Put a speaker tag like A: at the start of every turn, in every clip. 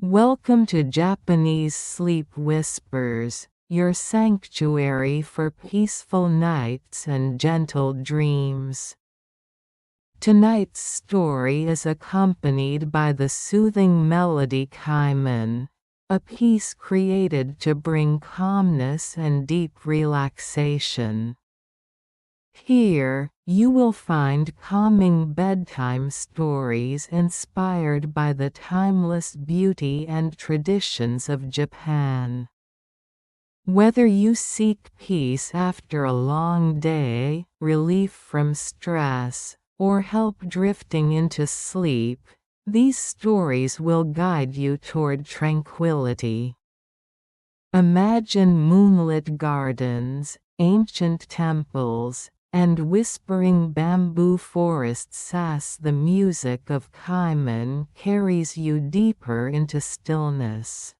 A: Welcome to Japanese Sleep Whispers, your sanctuary for peaceful nights and gentle dreams. Tonight's story is accompanied by the soothing melody Kaiman, a piece created to bring calmness and deep relaxation. Here, you will find calming bedtime stories inspired by the timeless beauty and traditions of Japan. Whether you seek peace after a long day, relief from stress, or help drifting into sleep, these stories will guide you toward tranquility. Imagine moonlit gardens, ancient temples, and whispering bamboo forests as the music of Kaiman carries you deeper into stillness.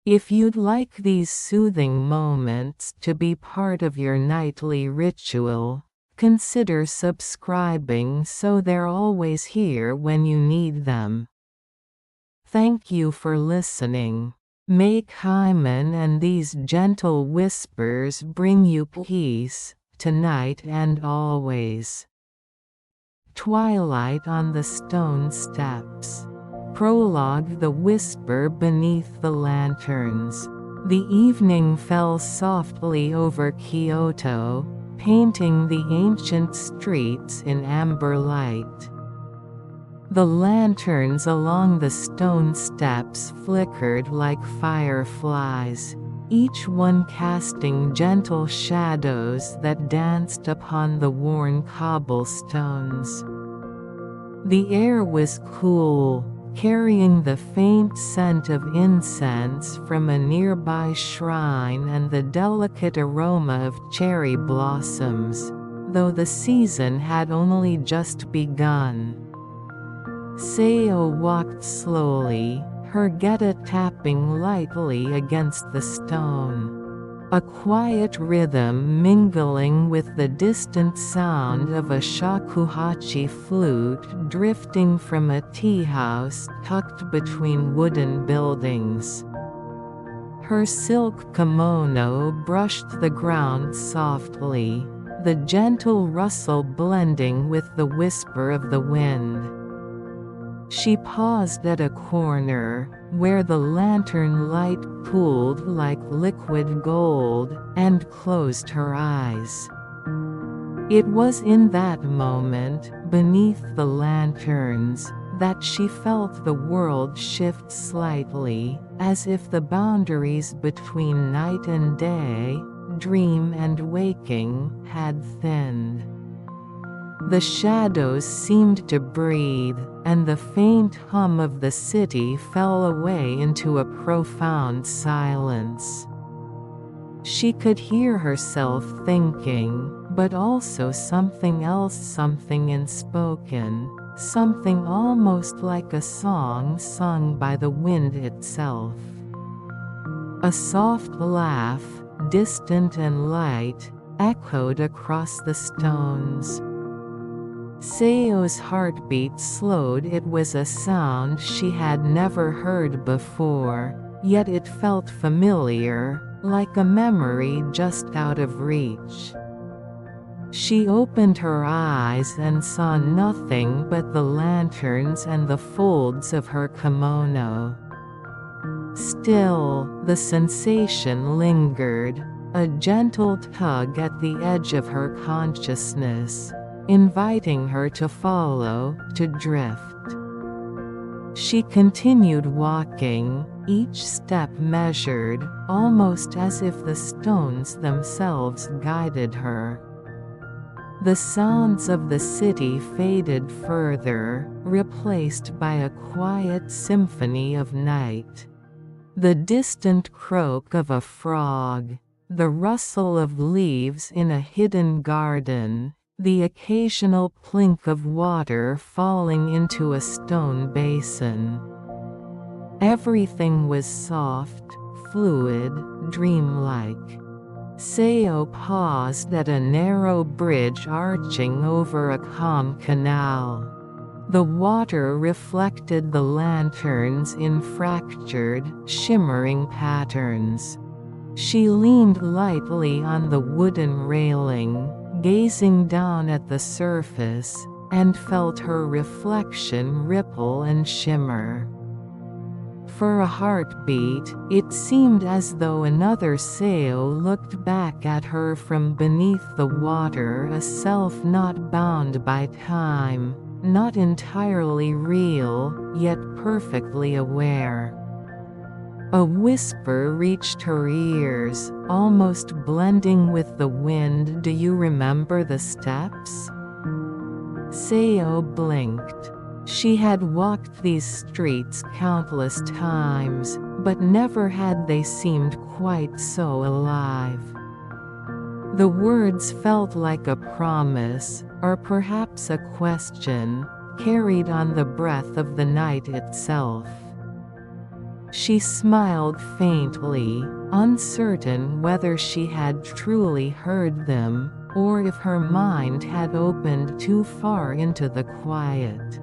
A: If you'd like these soothing moments to be part of your nightly ritual, consider subscribing so they're always here when you need them. Thank you for listening. May Kaiman and these gentle whispers bring you peace, tonight and always. Twilight on the Stone Steps. Prologue. The whisper beneath the lanterns. The evening fell softly over Kyoto, painting the ancient streets in amber light. The lanterns along the stone steps flickered like fireflies, each one casting gentle shadows that danced upon the worn cobblestones. The air was cool, carrying the faint scent of incense from a nearby shrine and the delicate aroma of cherry blossoms, though the season had only just begun. Seo walked slowly, her geta tapping lightly against the stone. A quiet rhythm mingling with the distant sound of a shakuhachi flute drifting from a tea house tucked between wooden buildings. Her silk kimono brushed the ground softly, the gentle rustle blending with the whisper of the wind. She paused at a corner, where the lantern light pooled like liquid gold, and closed her eyes. It was in that moment, beneath the lanterns, that she felt the world shift slightly, as if the boundaries between night and day, dream and waking, had thinned. The shadows seemed to breathe, and the faint hum of the city fell away into a profound silence. She could hear herself thinking, but also something else, something unspoken, something almost like a song sung by the wind itself. A soft laugh, distant and light, echoed across the stones. Seo's heartbeat slowed. It was a sound she had never heard before, yet it felt familiar, like a memory just out of reach. She opened her eyes and saw nothing but the lanterns and the folds of her kimono. Still, the sensation lingered, a gentle tug at the edge of her consciousness, inviting her to follow, to drift. She continued walking, each step measured, almost as if the stones themselves guided her. The sounds of the city faded further, replaced by a quiet symphony of night. The distant croak of a frog, the rustle of leaves in a hidden garden, the occasional plink of water falling into a stone basin. Everything was soft, fluid, dreamlike. Seo paused at a narrow bridge arching over a calm canal. The water reflected the lanterns in fractured, shimmering patterns. She leaned lightly on the wooden railing, gazing down at the surface, and felt her reflection ripple and shimmer. For a heartbeat, it seemed as though another Sao looked back at her from beneath the water, a self not bound by time, not entirely real, yet perfectly aware. A whisper reached her ears, almost blending with the wind. "Do you remember the steps?" Sao blinked. She had walked these streets countless times, but never had they seemed quite so alive. The words felt like a promise, or perhaps a question, carried on the breath of the night itself. She smiled faintly, uncertain whether she had truly heard them, or if her mind had opened too far into the quiet.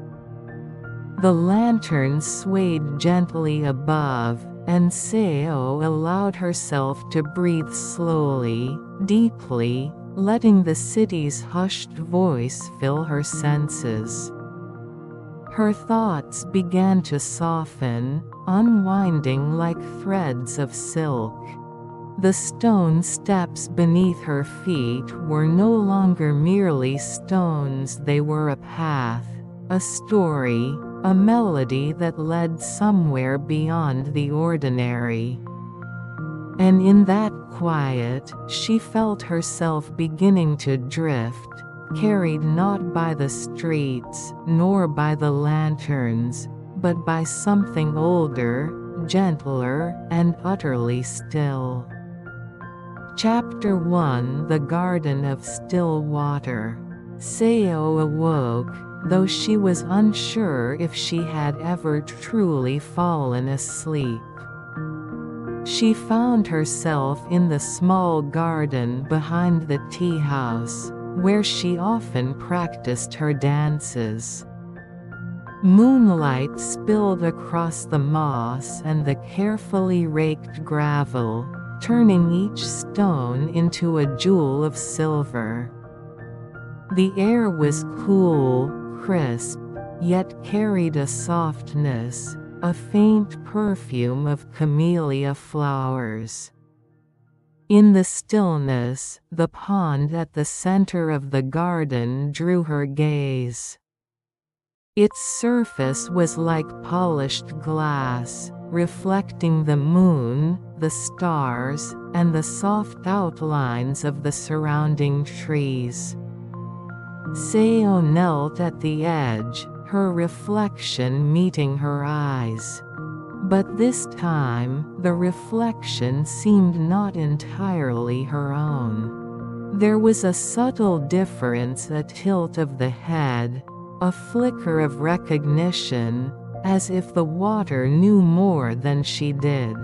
A: The lantern swayed gently above, and Sao allowed herself to breathe slowly, deeply, letting the city's hushed voice fill her senses. Her thoughts began to soften, unwinding like threads of silk. The stone steps beneath her feet were no longer merely stones, they were a path, a story, a melody that led somewhere beyond the ordinary. And in that quiet, she felt herself beginning to drift, carried not by the streets, nor by the lanterns, but by something older, gentler, and utterly still. Chapter 1: The Garden of Still Water. Sao awoke, though she was unsure if she had ever truly fallen asleep. She found herself in the small garden behind the tea house, where she often practiced her dances. Moonlight spilled across the moss and the carefully raked gravel, turning each stone into a jewel of silver. The air was cool, crisp, yet carried a softness, a faint perfume of camellia flowers. In the stillness, the pond at the center of the garden drew her gaze. Its surface was like polished glass, reflecting the moon, the stars, and the soft outlines of the surrounding trees. Sao knelt at the edge, her reflection meeting her eyes. But this time, the reflection seemed not entirely her own. There was a subtle difference, a tilt of the head, a flicker of recognition, as if the water knew more than she did.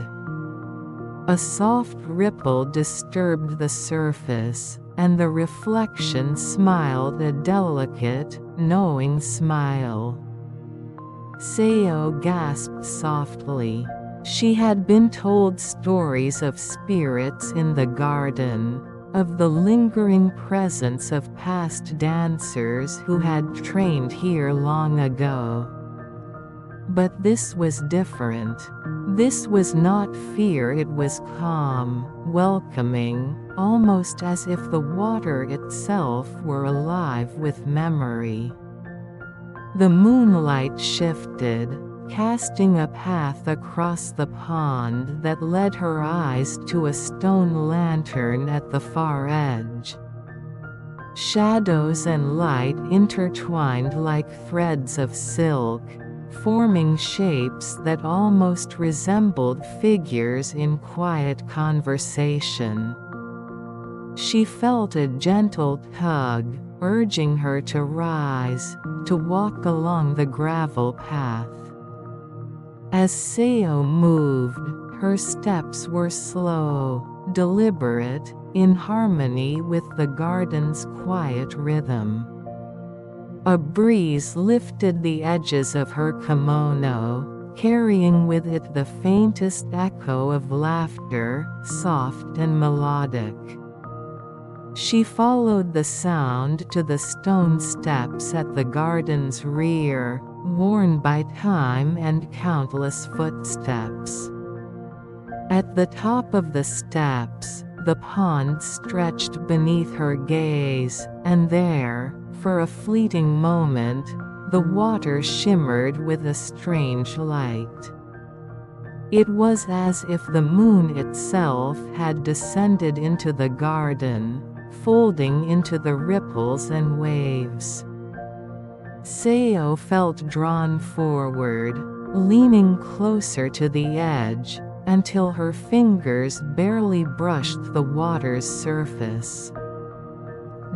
A: A soft ripple disturbed the surface, and the reflection smiled a delicate, knowing smile. Sao gasped softly. She had been told stories of spirits in the garden, of the lingering presence of past dancers who had trained here long ago. But this was different. This was not fear, it was calm, welcoming, almost as if the water itself were alive with memory. The moonlight shifted, casting a path across the pond that led her eyes to a stone lantern at the far edge. Shadows and light intertwined like threads of silk, forming shapes that almost resembled figures in quiet conversation. She felt a gentle tug, urging her to rise, to walk along the gravel path. As Sao moved, her steps were slow, deliberate, in harmony with the garden's quiet rhythm. A breeze lifted the edges of her kimono, carrying with it the faintest echo of laughter, soft and melodic. She followed the sound to the stone steps at the garden's rear, worn by time and countless footsteps. At the top of the steps, the pond stretched beneath her gaze, and there, for a fleeting moment, the water shimmered with a strange light. It was as if the moon itself had descended into the garden, folding into the ripples and waves. Seo felt drawn forward, leaning closer to the edge, until her fingers barely brushed the water's surface.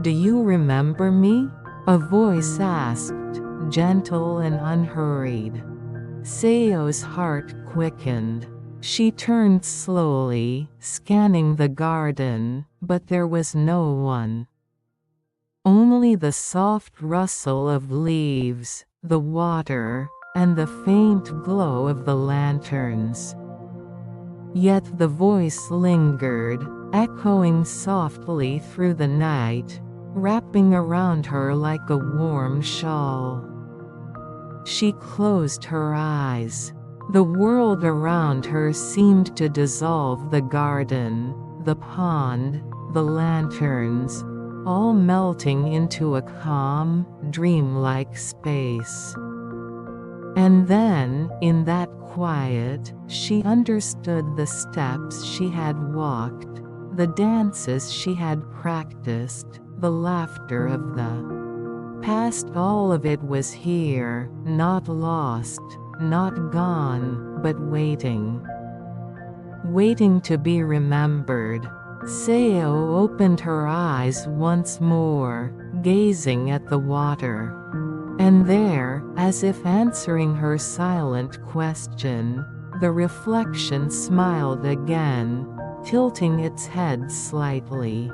A: "Do you remember me?" a voice asked, gentle and unhurried. Seo's heart quickened. She turned slowly, scanning the garden, but there was no one. Only the soft rustle of leaves, the water, and the faint glow of the lanterns. Yet the voice lingered, echoing softly through the night, wrapping around her like a warm shawl. She closed her eyes. The world around her seemed to dissolve: the garden, the pond, the lanterns, all melting into a calm, dreamlike space. And then, in that quiet, she understood the steps she had walked, the dances she had practiced, the laughter of the past. All of it was here, not lost, not gone, but waiting. Waiting to be remembered. Seo opened her eyes once more, gazing at the water. And there, as if answering her silent question, the reflection smiled again, tilting its head slightly.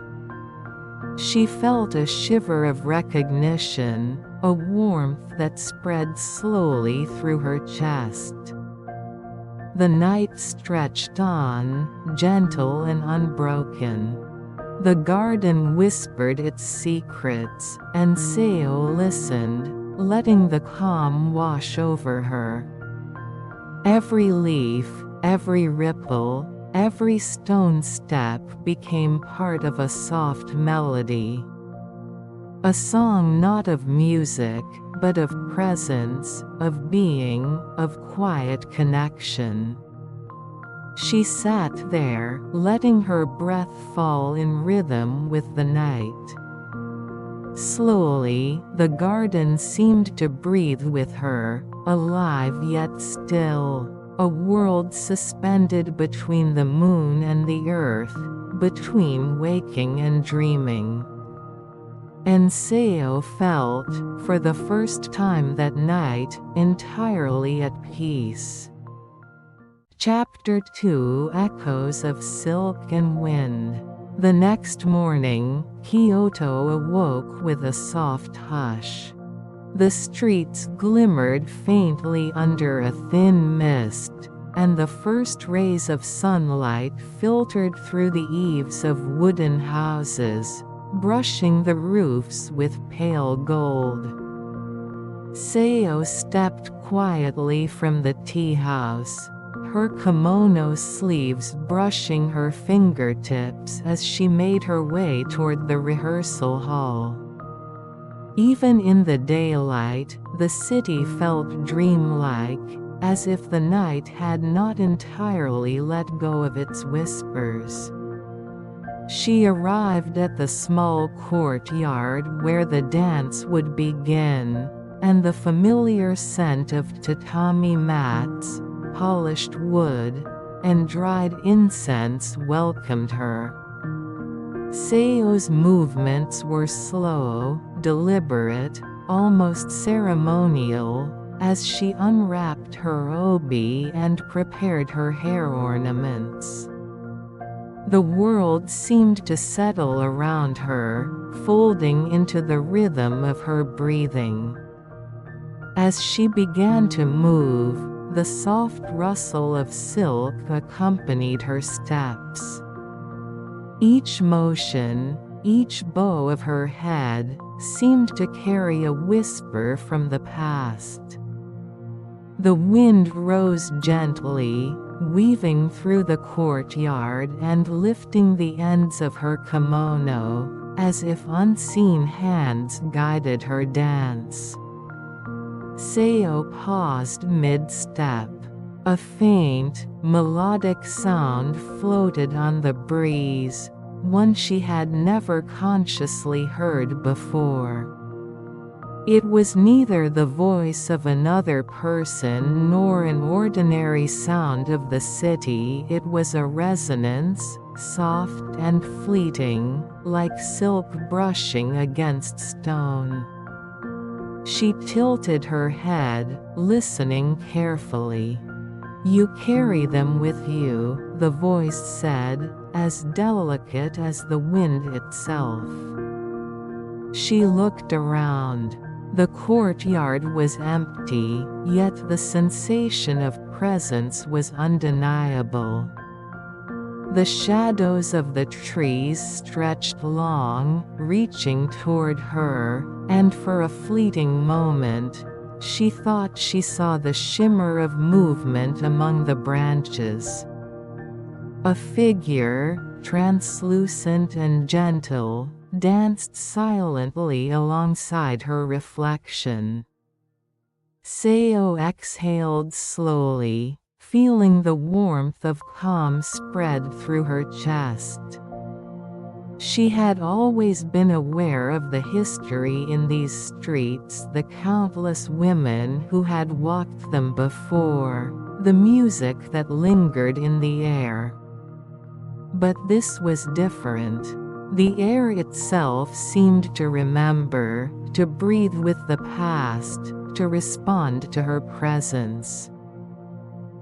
A: She felt a shiver of recognition, a warmth that spread slowly through her chest. The night stretched on, gentle and unbroken. The garden whispered its secrets, and Seo listened, letting the calm wash over her. Every leaf, every ripple, every stone step became part of a soft melody. A song not of music, but of presence, of being, of quiet connection. She sat there, letting her breath fall in rhythm with the night. Slowly, the garden seemed to breathe with her, alive yet still, a world suspended between the moon and the earth, between waking and dreaming. And Seo felt, for the first time that night, entirely at peace. Chapter 2: Echoes of Silk and Wind. The next morning, Kyoto awoke with a soft hush. The streets glimmered faintly under a thin mist, and the first rays of sunlight filtered through the eaves of wooden houses, brushing the roofs with pale gold. Seo stepped quietly from the tea house, her kimono sleeves brushing her fingertips as she made her way toward the rehearsal hall. Even in the daylight, the city felt dreamlike, as if the night had not entirely let go of its whispers. She arrived at the small courtyard where the dance would begin, and the familiar scent of tatami mats, polished wood, and dried incense welcomed her. Seo's movements were slow, deliberate, almost ceremonial, as she unwrapped her obi and prepared her hair ornaments. The world seemed to settle around her, folding into the rhythm of her breathing. As she began to move, the soft rustle of silk accompanied her steps. Each motion, each bow of her head, seemed to carry a whisper from the past. The wind rose gently, weaving through the courtyard and lifting the ends of her kimono, as if unseen hands guided her dance. Seo paused mid-step. A faint, melodic sound floated on the breeze, one she had never consciously heard before. It was neither the voice of another person nor an ordinary sound of the city. It was a resonance, soft and fleeting, like silk brushing against stone. She tilted her head, listening carefully. "You carry them with you," the voice said, as delicate as the wind itself. She looked around. The courtyard was empty, yet the sensation of presence was undeniable. The shadows of the trees stretched long, reaching toward her, and for a fleeting moment, she thought she saw the shimmer of movement among the branches. A figure, translucent and gentle, danced silently alongside her reflection. Seo exhaled slowly, feeling the warmth of calm spread through her chest. She had always been aware of the history in these streets, the countless women who had walked them before, the music that lingered in the air. But this was different. The air itself seemed to remember, to breathe with the past, to respond to her presence.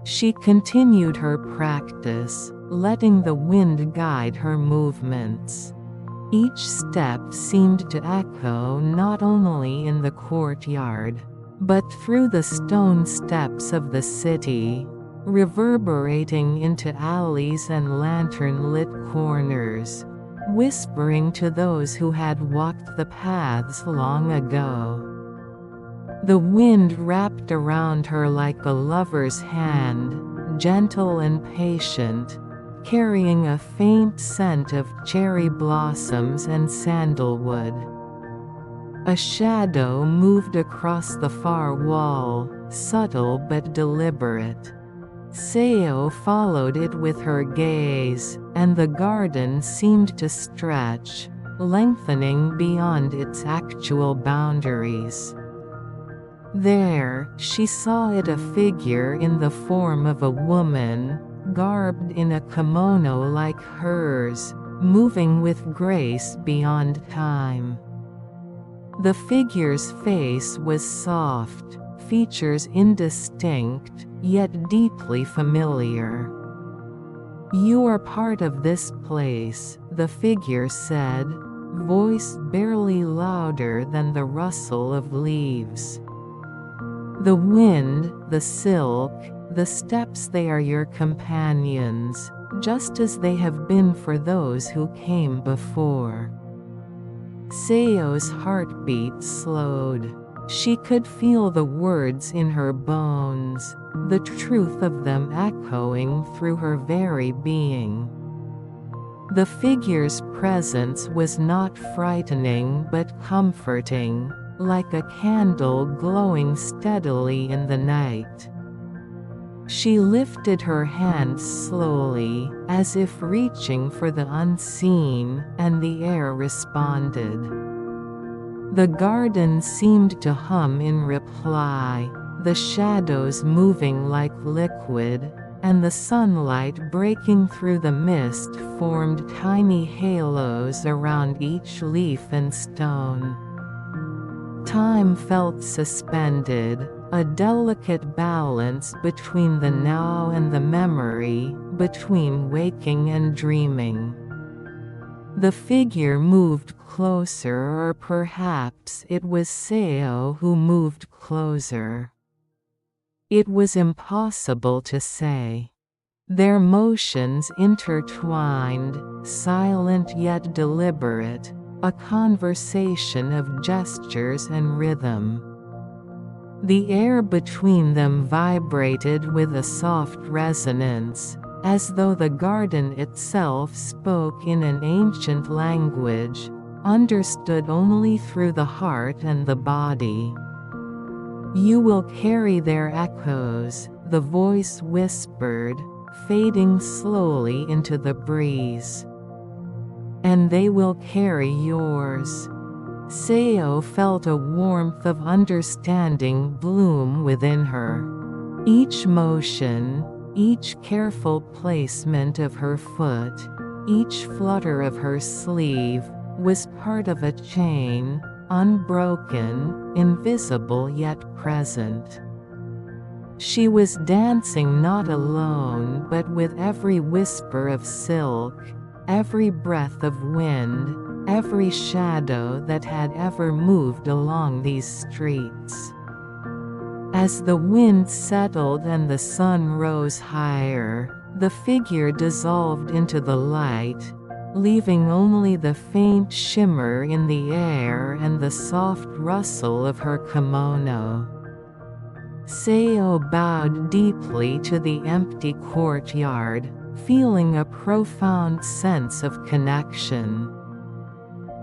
A: She continued her practice, letting the wind guide her movements. Each step seemed to echo not only in the courtyard, but through the stone steps of the city, reverberating into alleys and lantern-lit corners, whispering to those who had walked the paths long ago. The wind wrapped around her like a lover's hand, gentle and patient, carrying a faint scent of cherry blossoms and sandalwood. A shadow moved across the far wall, subtle but deliberate. Seo followed it with her gaze, and the garden seemed to stretch, lengthening beyond its actual boundaries. There, she saw it, a figure in the form of a woman, garbed in a kimono like hers, moving with grace beyond time. The figure's face was soft, features indistinct, yet deeply familiar. "You are part of this place," the figure said, voice barely louder than the rustle of leaves. "The wind, the silk, the steps, they are your companions, just as they have been for those who came before." Seo's heartbeat slowed. She could feel the words in her bones, the truth of them echoing through her very being. The figure's presence was not frightening but comforting, like a candle glowing steadily in the night. She lifted her hands slowly, as if reaching for the unseen, and the air responded. The garden seemed to hum in reply, the shadows moving like liquid, and the sunlight breaking through the mist formed tiny halos around each leaf and stone. Time felt suspended, a delicate balance between the now and the memory, between waking and dreaming. The figure moved closer, or perhaps it was Seo who moved closer. It was impossible to say. Their motions intertwined, silent yet deliberate, a conversation of gestures and rhythm. The air between them vibrated with a soft resonance, as though the garden itself spoke in an ancient language, understood only through the heart and the body. "You will carry their echoes," the voice whispered, fading slowly into the breeze. "And they will carry yours." Seo felt a warmth of understanding bloom within her. Each motion, each careful placement of her foot, each flutter of her sleeve, was part of a chain, unbroken, invisible yet present. She was dancing not alone but with every whisper of silk, every breath of wind, every shadow that had ever moved along these streets. As the wind settled and the sun rose higher, the figure dissolved into the light, leaving only the faint shimmer in the air and the soft rustle of her kimono. Seo bowed deeply to the empty courtyard, feeling a profound sense of connection.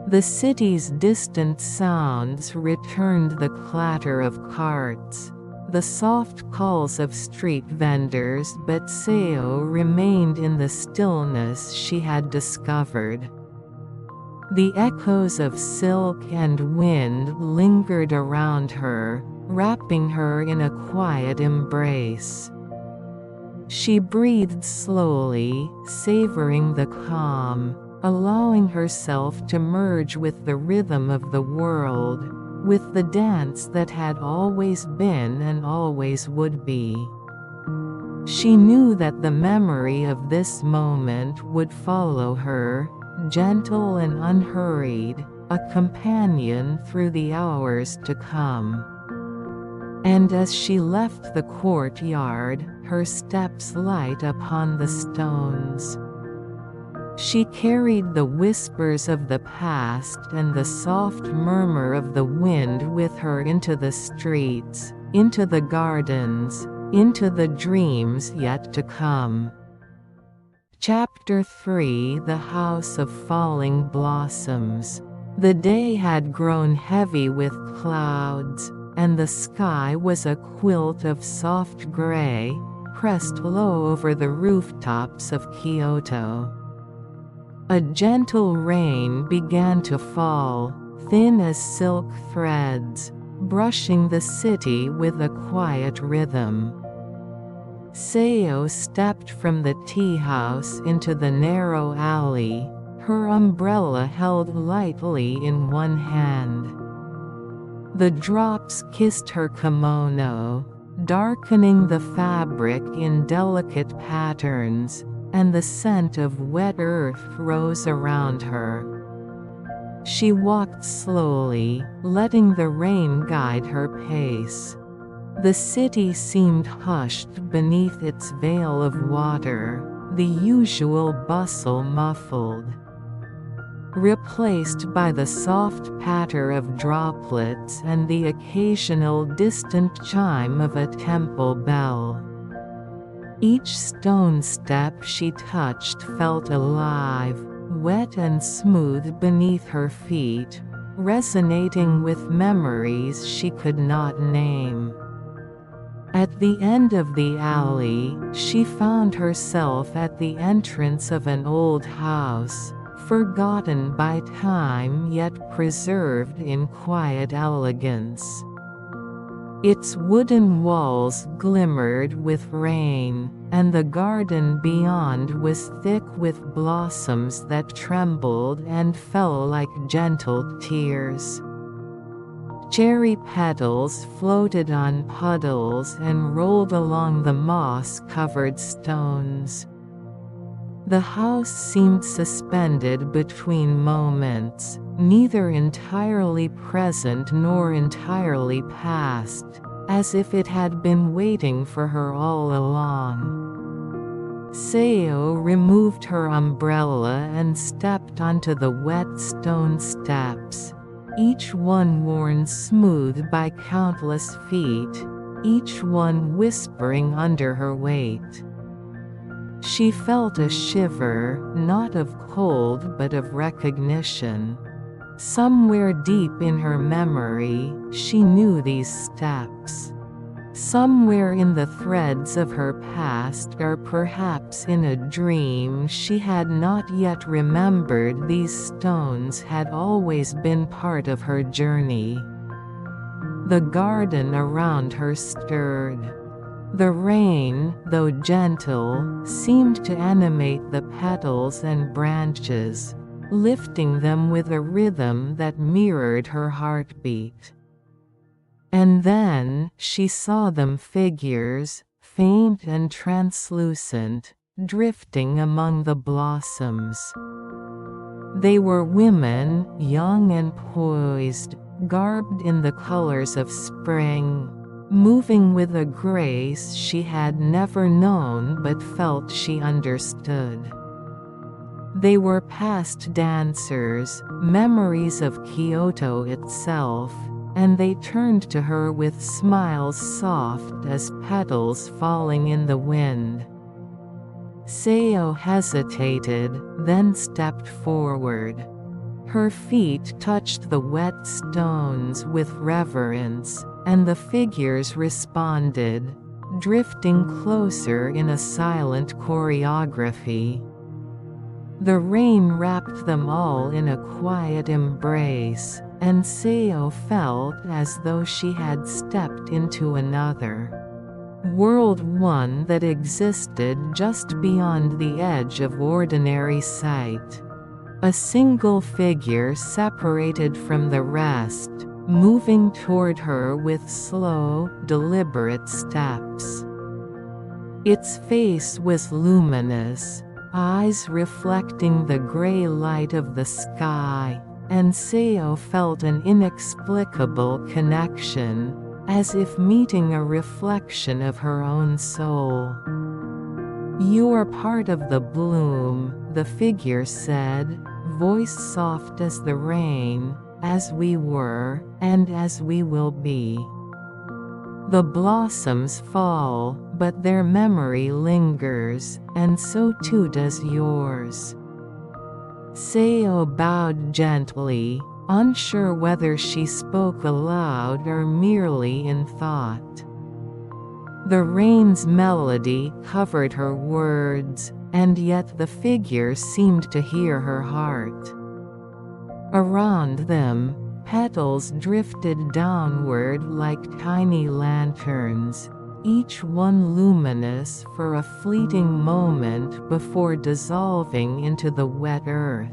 A: The city's distant sounds returned: the clatter of carts, the soft calls of street vendors, but Seo remained in the stillness she had discovered. The echoes of silk and wind lingered around her, wrapping her in a quiet embrace. She breathed slowly, savoring the calm, allowing herself to merge with the rhythm of the world, with the dance that had always been and always would be. She knew that the memory of this moment would follow her, gentle and unhurried, a companion through the hours to come. And as she left the courtyard, her steps light upon the stones. She carried the whispers of the past and the soft murmur of the wind with her into the streets, into the gardens, into the dreams yet to come. Chapter 3: The House of Falling Blossoms. The day had grown heavy with clouds, and the sky was a quilt of soft gray, pressed low over the rooftops of Kyoto. A gentle rain began to fall, thin as silk threads, brushing the city with a quiet rhythm. Seo stepped from the tea house into the narrow alley, her umbrella held lightly in one hand. The drops kissed her kimono, darkening the fabric in delicate patterns, and the scent of wet earth rose around her. She walked slowly, letting the rain guide her pace. The city seemed hushed beneath its veil of water, the usual bustle muffled, replaced by the soft patter of droplets and the occasional distant chime of a temple bell. Each stone step she touched felt alive, wet and smooth beneath her feet, resonating with memories she could not name. At the end of the alley, she found herself at the entrance of an old house, forgotten by time yet preserved in quiet elegance. Its wooden walls glimmered with rain, and the garden beyond was thick with blossoms that trembled and fell like gentle tears. Cherry petals floated on puddles and rolled along the moss-covered stones. The house seemed suspended between moments, neither entirely present nor entirely past, as if it had been waiting for her all along. Seo removed her umbrella and stepped onto the wet stone steps, each one worn smooth by countless feet, each one whispering under her weight. She felt a shiver, not of cold but of recognition. Somewhere deep in her memory, she knew these steps. Somewhere in the threads of her past, or perhaps in a dream she had not yet remembered, these stones had always been part of her journey. The garden around her stirred. The rain, though gentle, seemed to animate the petals and branches, lifting them with a rhythm that mirrored her heartbeat. And then, she saw them, figures, faint and translucent, drifting among the blossoms. They were women, young and poised, garbed in the colors of spring, moving with a grace she had never known but felt she understood. They were past dancers, memories of Kyoto itself, and they turned to her with smiles soft as petals falling in the wind. Seo hesitated, then stepped forward. Her feet touched the wet stones with reverence, and the figures responded, drifting closer in a silent choreography. The rain wrapped them all in a quiet embrace, and Seo felt as though she had stepped into another world, one that existed just beyond the edge of ordinary sight. A single figure separated from the rest, moving toward her with slow, deliberate steps. Its face was luminous, eyes reflecting the gray light of the sky, and Seo felt an inexplicable connection, as if meeting a reflection of her own soul. "You are part of the bloom," the figure said, voice soft as the rain, "as we were, and as we will be. The blossoms fall, but their memory lingers, and so too does yours." Seo bowed gently, unsure whether she spoke aloud or merely in thought. The rain's melody covered her words, and yet the figure seemed to hear her heart. Around them, petals drifted downward like tiny lanterns, each one luminous for a fleeting moment before dissolving into the wet earth.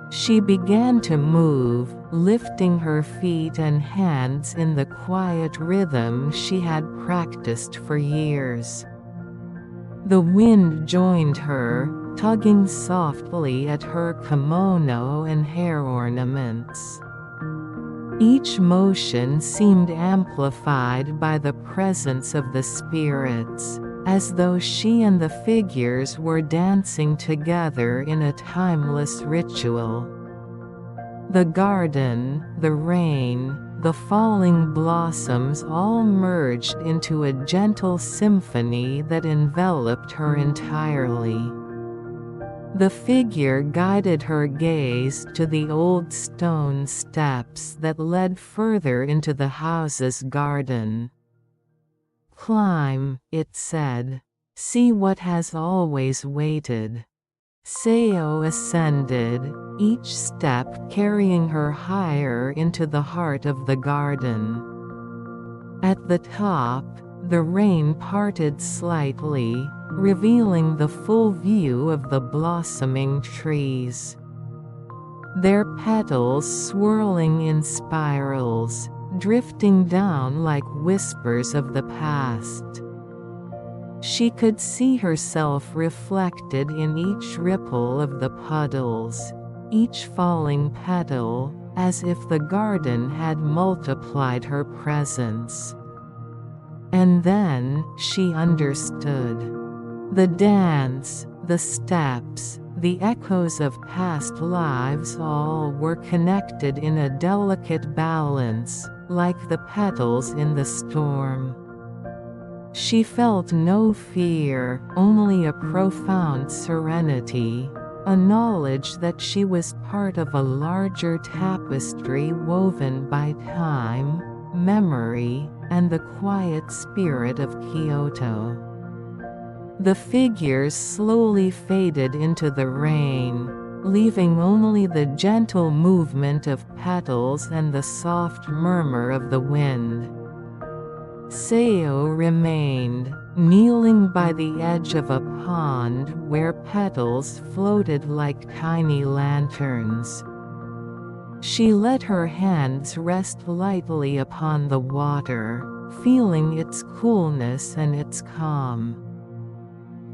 A: She began to move, lifting her feet and hands in the quiet rhythm she had practiced for years. The wind joined her, tugging softly at her kimono and hair ornaments. Each motion seemed amplified by the presence of the spirits, as though she and the figures were dancing together in a timeless ritual. The garden, the rain, the falling blossoms all merged into a gentle symphony that enveloped her entirely. The figure guided her gaze to the old stone steps that led further into the house's garden. "Climb," it said. "See what has always waited." Seo ascended, each step carrying her higher into the heart of the garden. At the top, the rain parted slightly, revealing the full view of the blossoming trees. their petals swirling in spirals, drifting down like whispers of the past. She could see herself reflected in each ripple of the puddles, each falling petal, as if the garden had multiplied her presence. And then, she understood. The dance, the steps, the echoes of past lives all were connected in a delicate balance, like the petals in the storm. She felt no fear, only a profound serenity, a knowledge that she was part of a larger tapestry woven by time, memory, and the quiet spirit of Kyoto. The figures slowly faded into the rain, leaving only the gentle movement of petals and the soft murmur of the wind. Seo remained, kneeling by the edge of a pond where petals floated like tiny lanterns. She let her hands rest lightly upon the water, feeling its coolness and its calm.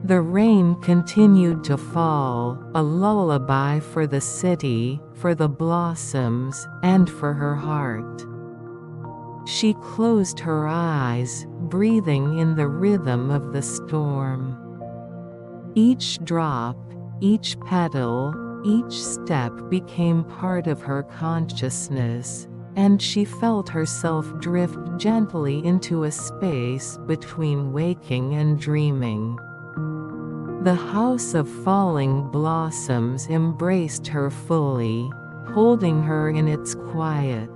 A: The rain continued to fall, a lullaby for the city, for the blossoms, and for her heart. She closed her eyes, breathing in the rhythm of the storm. Each drop, each petal, each step became part of her consciousness, and she felt herself drift gently into a space between waking and dreaming. The house of falling blossoms embraced her fully, holding her in its quiet,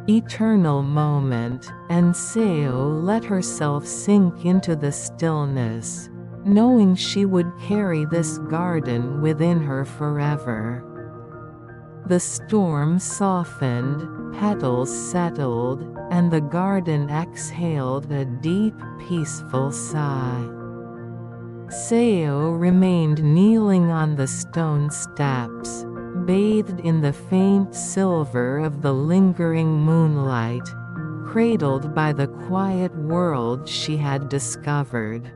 A: eternal moment, and Seo let herself sink into the stillness, knowing she would carry this garden within her forever. The storm softened, petals settled, and the garden exhaled a deep, peaceful sigh. Seo remained kneeling on the stone steps, bathed in the faint silver of the lingering moonlight, cradled by the quiet world she had discovered.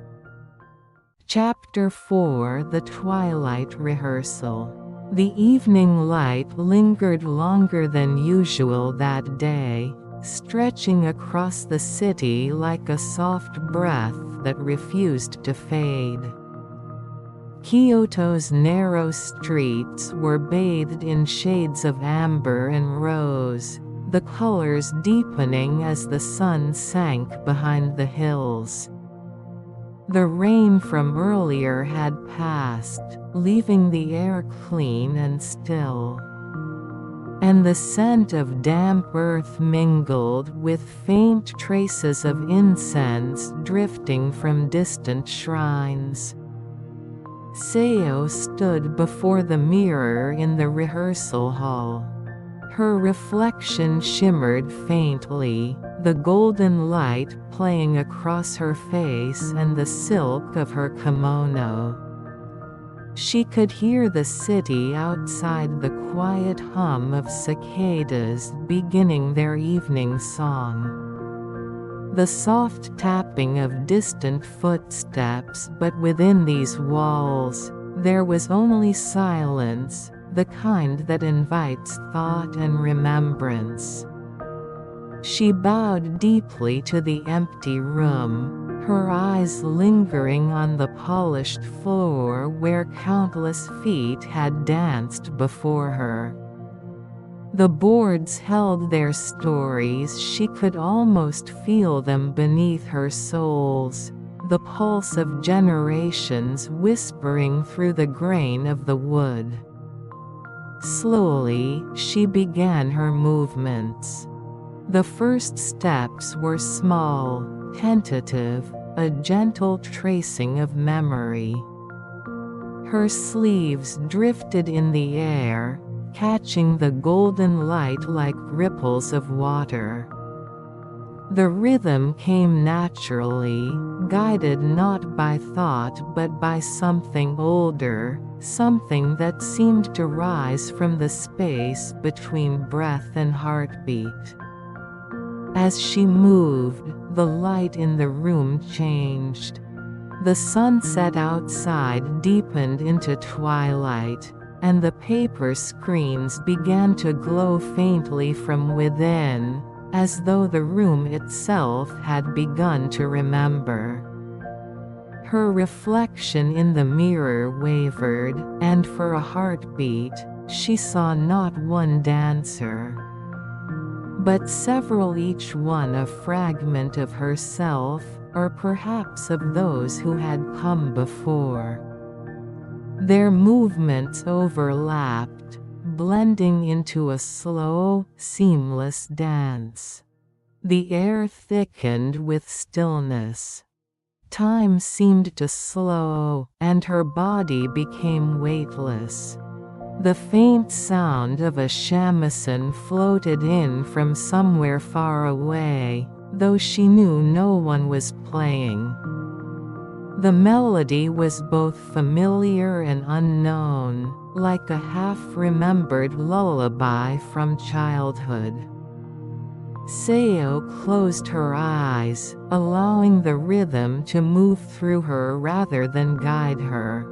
A: Chapter 4: The Twilight Rehearsal. The evening light lingered longer than usual that day, stretching across the city like a soft breath that refused to fade. Kyoto's narrow streets were bathed in shades of amber and rose, the colors deepening as the sun sank behind the hills. The rain from earlier had passed, leaving the air clean and still. And the scent of damp earth mingled with faint traces of incense drifting from distant shrines. Seo stood before the mirror in the rehearsal hall. Her reflection shimmered faintly, the golden light playing across her face and the silk of her kimono. She could hear the city outside, the quiet hum of cicadas beginning their evening song. The soft tapping of distant footsteps, but within these walls, there was only silence, the kind that invites thought and remembrance. She bowed deeply to the empty room, her eyes lingering on the polished floor where countless feet had danced before her. The boards held their stories, she could almost feel them beneath her soles, the pulse of generations whispering through the grain of the wood. Slowly, she began her movements. The first steps were small, tentative, a gentle tracing of memory. Her sleeves drifted in the air, catching the golden light like ripples of water. The rhythm came naturally, guided not by thought but by something older, something that seemed to rise from the space between breath and heartbeat. As she moved, the light in the room changed. The sunset outside deepened into twilight, and the paper screens began to glow faintly from within, as though the room itself had begun to remember. Her reflection in the mirror wavered, and for a heartbeat, she saw not one dancer, but several, each one a fragment of herself, or perhaps of those who had come before. Their movements overlapped, blending into a slow, seamless dance. The air thickened with stillness. Time seemed to slow, and her body became weightless. The faint sound of a shamisen floated in from somewhere far away, though she knew no one was playing. The melody was both familiar and unknown, like a half-remembered lullaby from childhood. Seo closed her eyes, allowing the rhythm to move through her rather than guide her.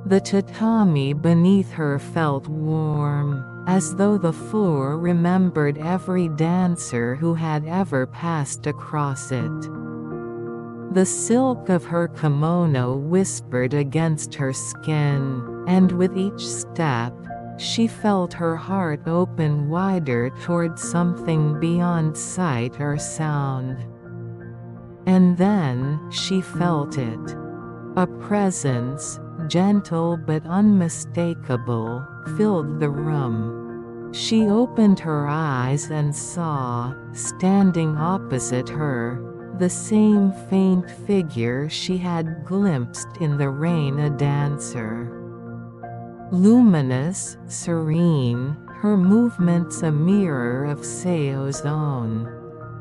A: The tatami beneath her felt warm, as though the floor remembered every dancer who had ever passed across it. The silk of her kimono whispered against her skin, and with each step, she felt her heart open wider toward something beyond sight or sound. And then, she felt it. A presence, gentle but unmistakable, filled the room. She opened her eyes and saw, standing opposite her, the same faint figure she had glimpsed in the rain, a dancer. Luminous, serene, her movements a mirror of Seo's own.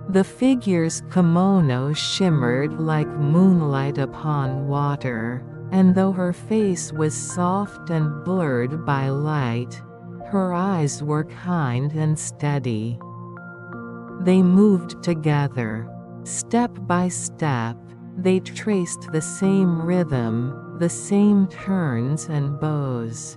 A: The figure's kimono shimmered like moonlight upon water, and though her face was soft and blurred by light, her eyes were kind and steady. They moved together. Step by step, they traced the same rhythm, the same turns and bows.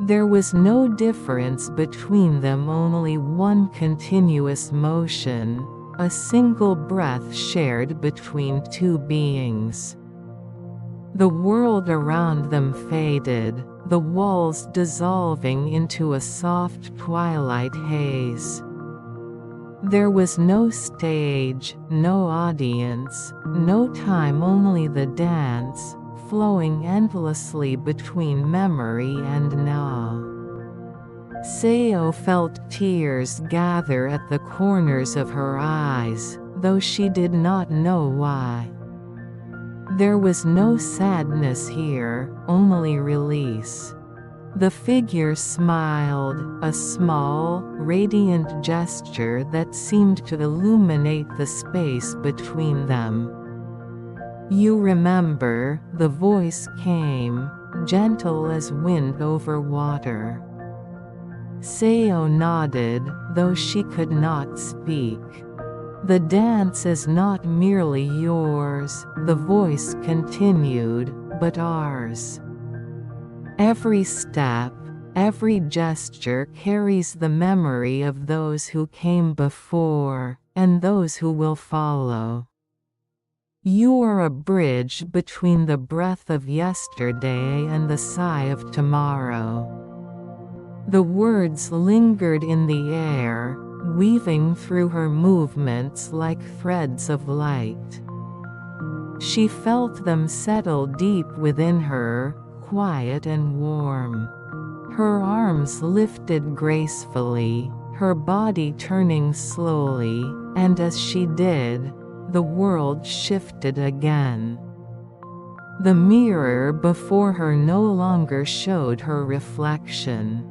A: There was no difference between them, only one continuous motion, a single breath shared between two beings. The world around them faded, the walls dissolving into a soft twilight haze. There was no stage, no audience, no time, only the dance, flowing endlessly between memory and now. Seo felt tears gather at the corners of her eyes, though she did not know why. There was no sadness here, only release. The figure smiled, a small, radiant gesture that seemed to illuminate the space between them. "You remember," the voice came, gentle as wind over water. Seo nodded, though she could not speak. "The dance is not merely yours," the voice continued, "but ours. Every step, every gesture carries the memory of those who came before, and those who will follow. You are a bridge between the breath of yesterday and the sigh of tomorrow." The words lingered in the air, weaving through her movements like threads of light. She felt them settle deep within her, quiet and warm. Her arms lifted gracefully, her body turning slowly, and as she did, the world shifted again. The mirror before her no longer showed her reflection.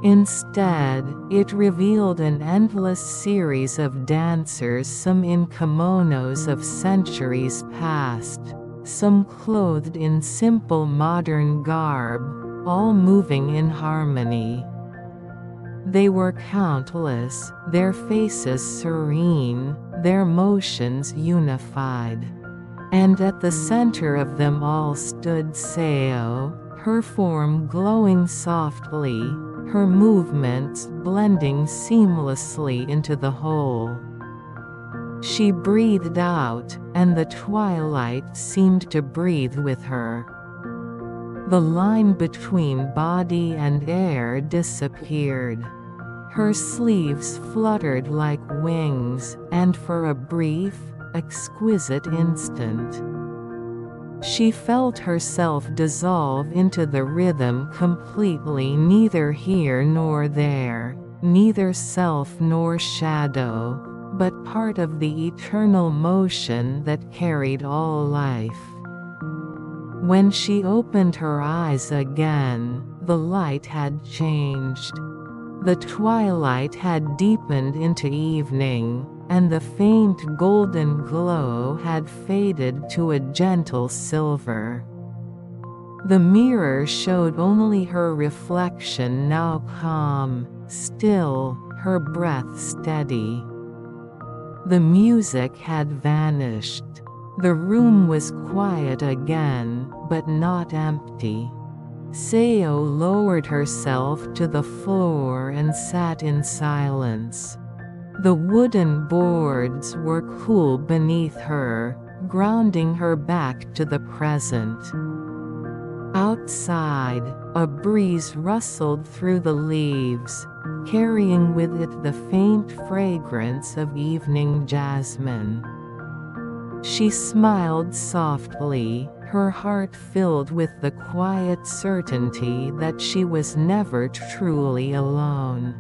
A: Instead, it revealed an endless series of dancers, some in kimonos of centuries past, some clothed in simple modern garb, all moving in harmony. They were countless, their faces serene, their motions unified. And at the center of them all stood Seo, her form glowing softly, her movements blending seamlessly into the whole. She breathed out, and the twilight seemed to breathe with her. The line between body and air disappeared. Her sleeves fluttered like wings, and for a brief, exquisite instant, she felt herself dissolve into the rhythm completely, neither here nor there, neither self nor shadow, but part of the eternal motion that carried all life. When she opened her eyes again, the light had changed. The twilight had deepened into evening, and the faint golden glow had faded to a gentle silver. The mirror showed only her reflection, now calm, still, her breath steady. The music had vanished. The room was quiet again, but not empty. Seo lowered herself to the floor and sat in silence. The wooden boards were cool beneath her, grounding her back to the present. Outside, a breeze rustled through the leaves, carrying with it the faint fragrance of evening jasmine. She smiled softly, her heart filled with the quiet certainty that she was never truly alone.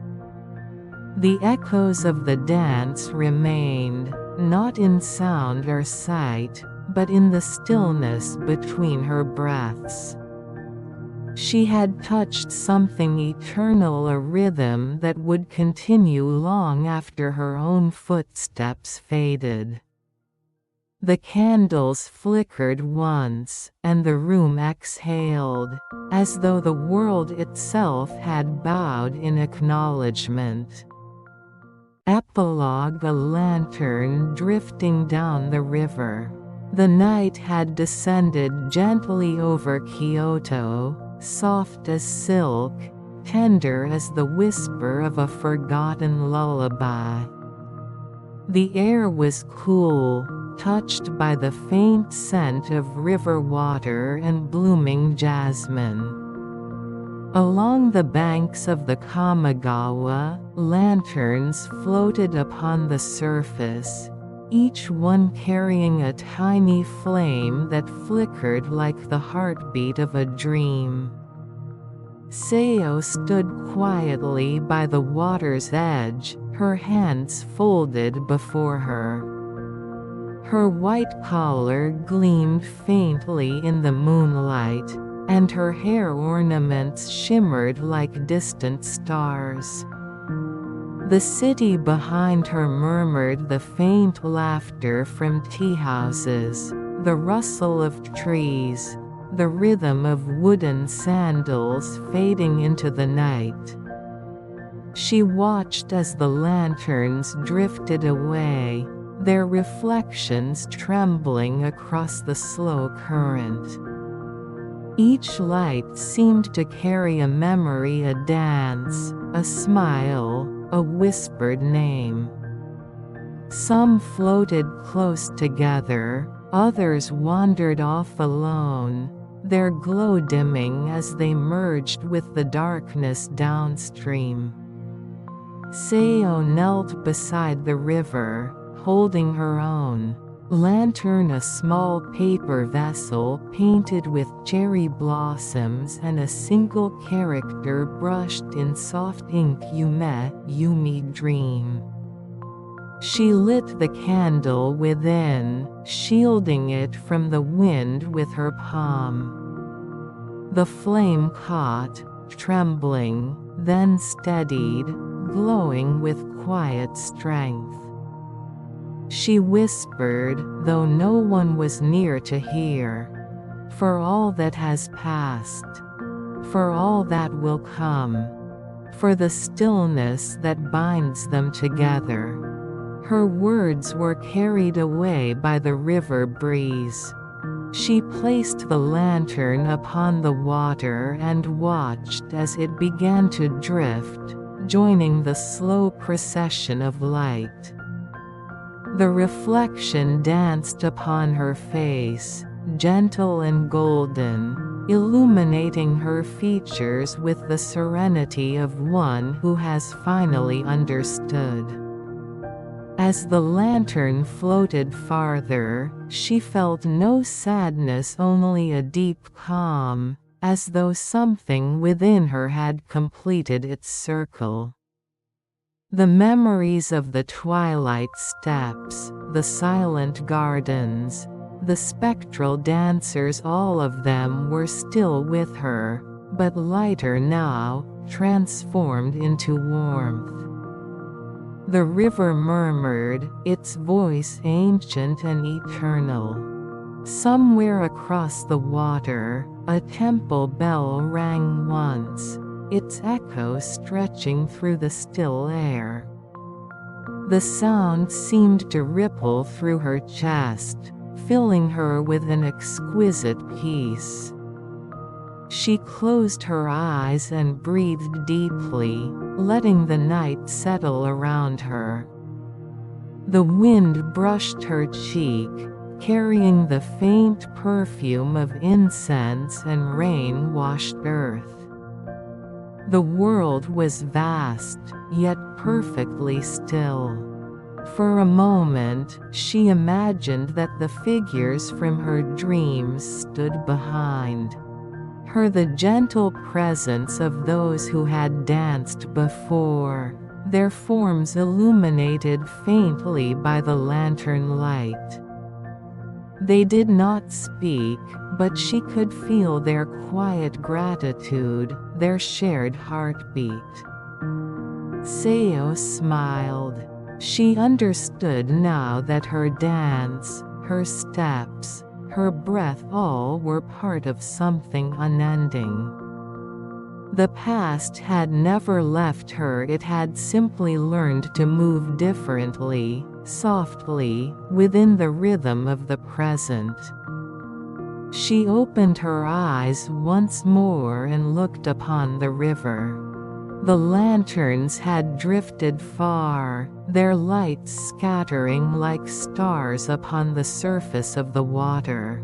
A: The echoes of the dance remained, not in sound or sight, but in the stillness between her breaths. She had touched something eternal, a rhythm that would continue long after her own footsteps faded. The candles flickered once, and the room exhaled, as though the world itself had bowed in acknowledgement. Epilogue: a lantern drifting down the river. The night had descended gently over Kyoto, soft as silk, tender as the whisper of a forgotten lullaby. The air was cool, touched by the faint scent of river water and blooming jasmine. Along the banks of the Kamigawa, lanterns floated upon the surface, each one carrying a tiny flame that flickered like the heartbeat of a dream. Seo stood quietly by the water's edge, her hands folded before her. Her white collar gleamed faintly in the moonlight, and her hair ornaments shimmered like distant stars. The city behind her murmured the faint laughter from tea-houses, the rustle of trees, the rhythm of wooden sandals fading into the night. She watched as the lanterns drifted away, their reflections trembling across the slow current. Each light seemed to carry a memory, a dance, a smile, a whispered name. Some floated close together, others wandered off alone, their glow dimming as they merged with the darkness downstream. Seo knelt beside the river, holding her own lantern, a small paper vessel painted with cherry blossoms and a single character brushed in soft ink: Yume, Yumi, dream. She lit the candle within, shielding it from the wind with her palm. The flame caught, trembling, then steadied, glowing with quiet strength. She whispered, though no one was near to hear, "For all that has passed, for all that will come, for the stillness that binds them together." Her words were carried away by the river breeze. She placed the lantern upon the water and watched as it began to drift, joining the slow procession of light. The reflection danced upon her face, gentle and golden, illuminating her features with the serenity of one who has finally understood. As the lantern floated farther, she felt no sadness, only a deep calm, as though something within her had completed its circle. The memories of the twilight steps, the silent gardens, the spectral dancers, all of them were still with her, but lighter now, transformed into warmth. The river murmured, its voice ancient and eternal. Somewhere across the water, a temple bell rang once, its echo stretching through the still air. The sound seemed to ripple through her chest, filling her with an exquisite peace. She closed her eyes and breathed deeply, letting the night settle around her. The wind brushed her cheek, carrying the faint perfume of incense and rain-washed earth. The world was vast, yet perfectly still. For a moment, she imagined that the figures from her dreams stood behind her, the gentle presence of those who had danced before, their forms illuminated faintly by the lantern light. They did not speak, but she could feel their quiet gratitude, their shared heartbeat. Seo smiled. She understood now that her dance, her steps, her breath, all were part of something unending. The past had never left her, it had simply learned to move differently, softly, within the rhythm of the present. She opened her eyes once more and looked upon the river. The lanterns had drifted far, their lights scattering like stars upon the surface of the water.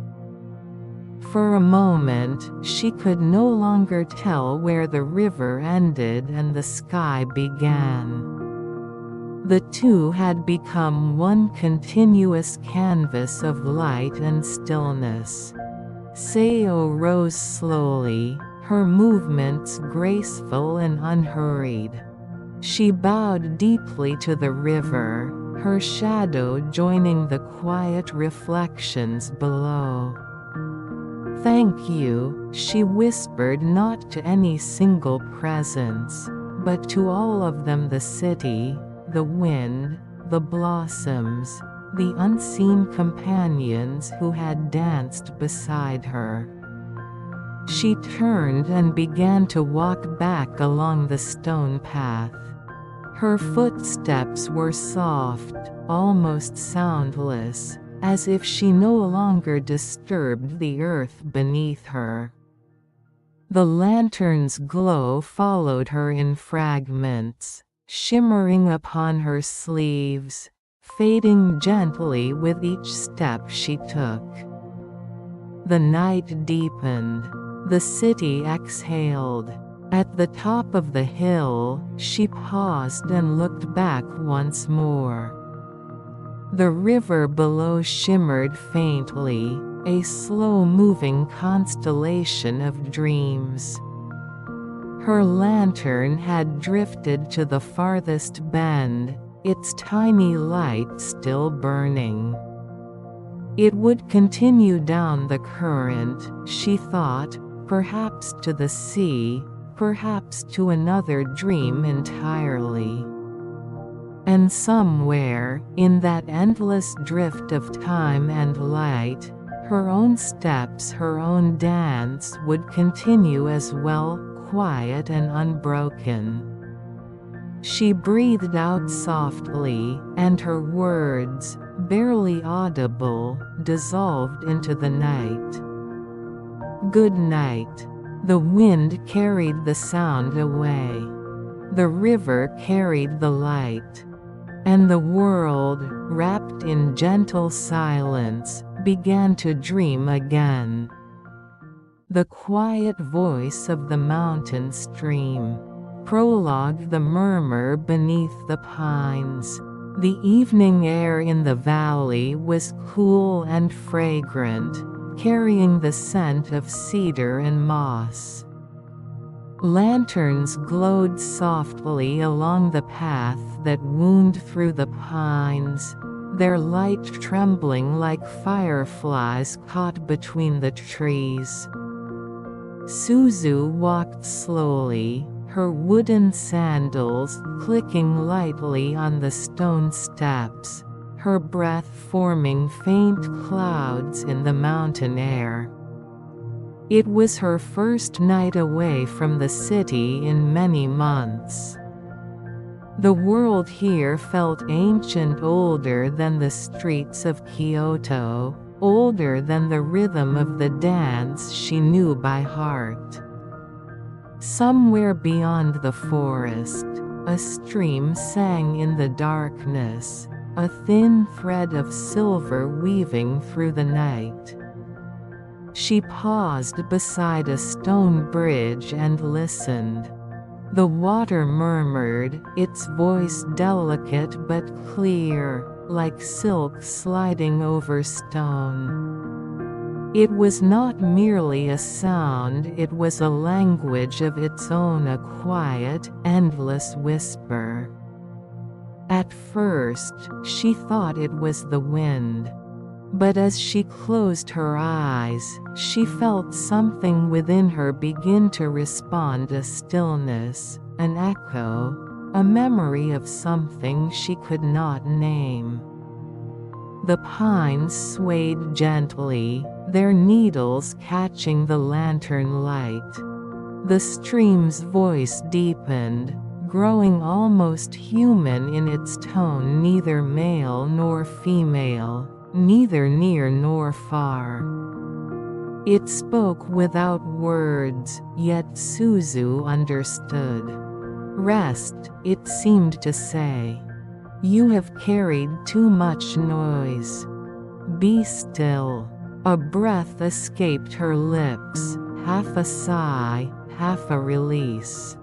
A: For a moment, she could no longer tell where the river ended and the sky began. The two had become one continuous canvas of light and stillness. Seo rose slowly, her movements graceful and unhurried. She bowed deeply to the river, her shadow joining the quiet reflections below. "Thank you," she whispered, not to any single presence, but to all of them, the city, the wind, the blossoms, the unseen companions who had danced beside her. She turned and began to walk back along the stone path. Her footsteps were soft, almost soundless, as if she no longer disturbed the earth beneath her. The lantern's glow followed her in fragments, shimmering upon her sleeves, fading gently with each step she took. The night deepened. The city exhaled. At the top of the hill, she paused and looked back once more. The river below shimmered faintly, a slow-moving constellation of dreams. Her lantern had drifted to the farthest bend, its tiny light still burning. It would continue down the current, she thought, perhaps to the sea, perhaps to another dream entirely. And somewhere, in that endless drift of time and light, her own steps, her own dance would continue as well, quiet and unbroken. She breathed out softly, and her words, barely audible, dissolved into the night. Good night. The wind carried the sound away. The river carried the light. And the world, wrapped in gentle silence, began to dream again. The quiet voice of the mountain stream. Prologue. The murmur beneath the pines. The evening air in the valley was cool and fragrant, carrying the scent of cedar and moss. Lanterns glowed softly along the path that wound through the pines, their light trembling like fireflies caught between the trees. Suzu walked slowly, her wooden sandals clicking lightly on the stone steps, her breath forming faint clouds in the mountain air. It was her first night away from the city in many months. The world here felt ancient, older than the streets of Kyoto, older than the rhythm of the dance she knew by heart. Somewhere beyond the forest, a stream sang in the darkness, a thin thread of silver weaving through the night. She paused beside a stone bridge and listened. The water murmured, its voice delicate but clear, like silk sliding over stone. It was not merely a sound, it was a language of its own, a quiet, endless whisper. At first, she thought it was the wind. But as she closed her eyes, she felt something within her begin to respond, a stillness, an echo, a memory of something she could not name. The pines swayed gently, their needles catching the lantern light. The stream's voice deepened, growing almost human in its tone, neither male nor female, neither near nor far. It spoke without words, yet Suzu understood. Rest, it seemed to say. You have carried too much noise. Be still. A breath escaped her lips, half a sigh, half a release.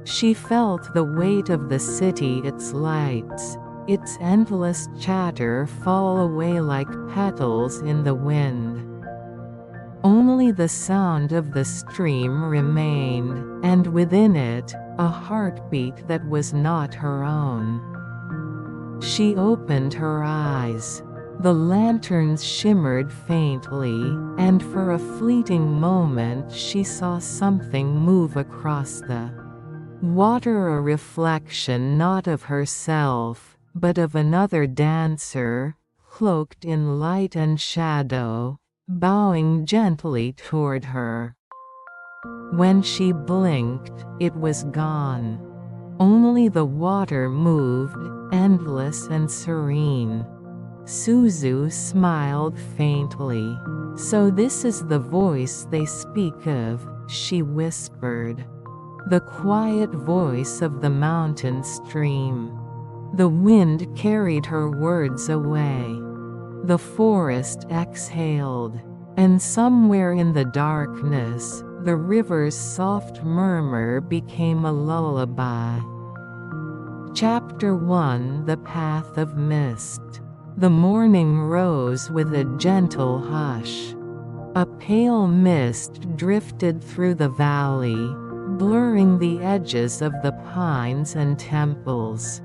A: She felt the weight of the city, its lights, its endless chatter fall away like petals in the wind. Only the sound of the stream remained, and within it, a heartbeat that was not her own. She opened her eyes. The lanterns shimmered faintly, and for a fleeting moment she saw something move across the water, a reflection not of herself, but of another dancer, cloaked in light and shadow, bowing gently toward her. When she blinked, it was gone. Only the water moved, endless and serene. Suzu smiled faintly. So this is the voice they speak of, she whispered. The quiet voice of the mountain stream. The wind carried her words away. The forest exhaled, and somewhere in the darkness, the river's soft murmur became a lullaby. Chapter 1: The Path of Mist. The morning rose with a gentle hush. A pale mist drifted through the valley, blurring the edges of the pines and temples.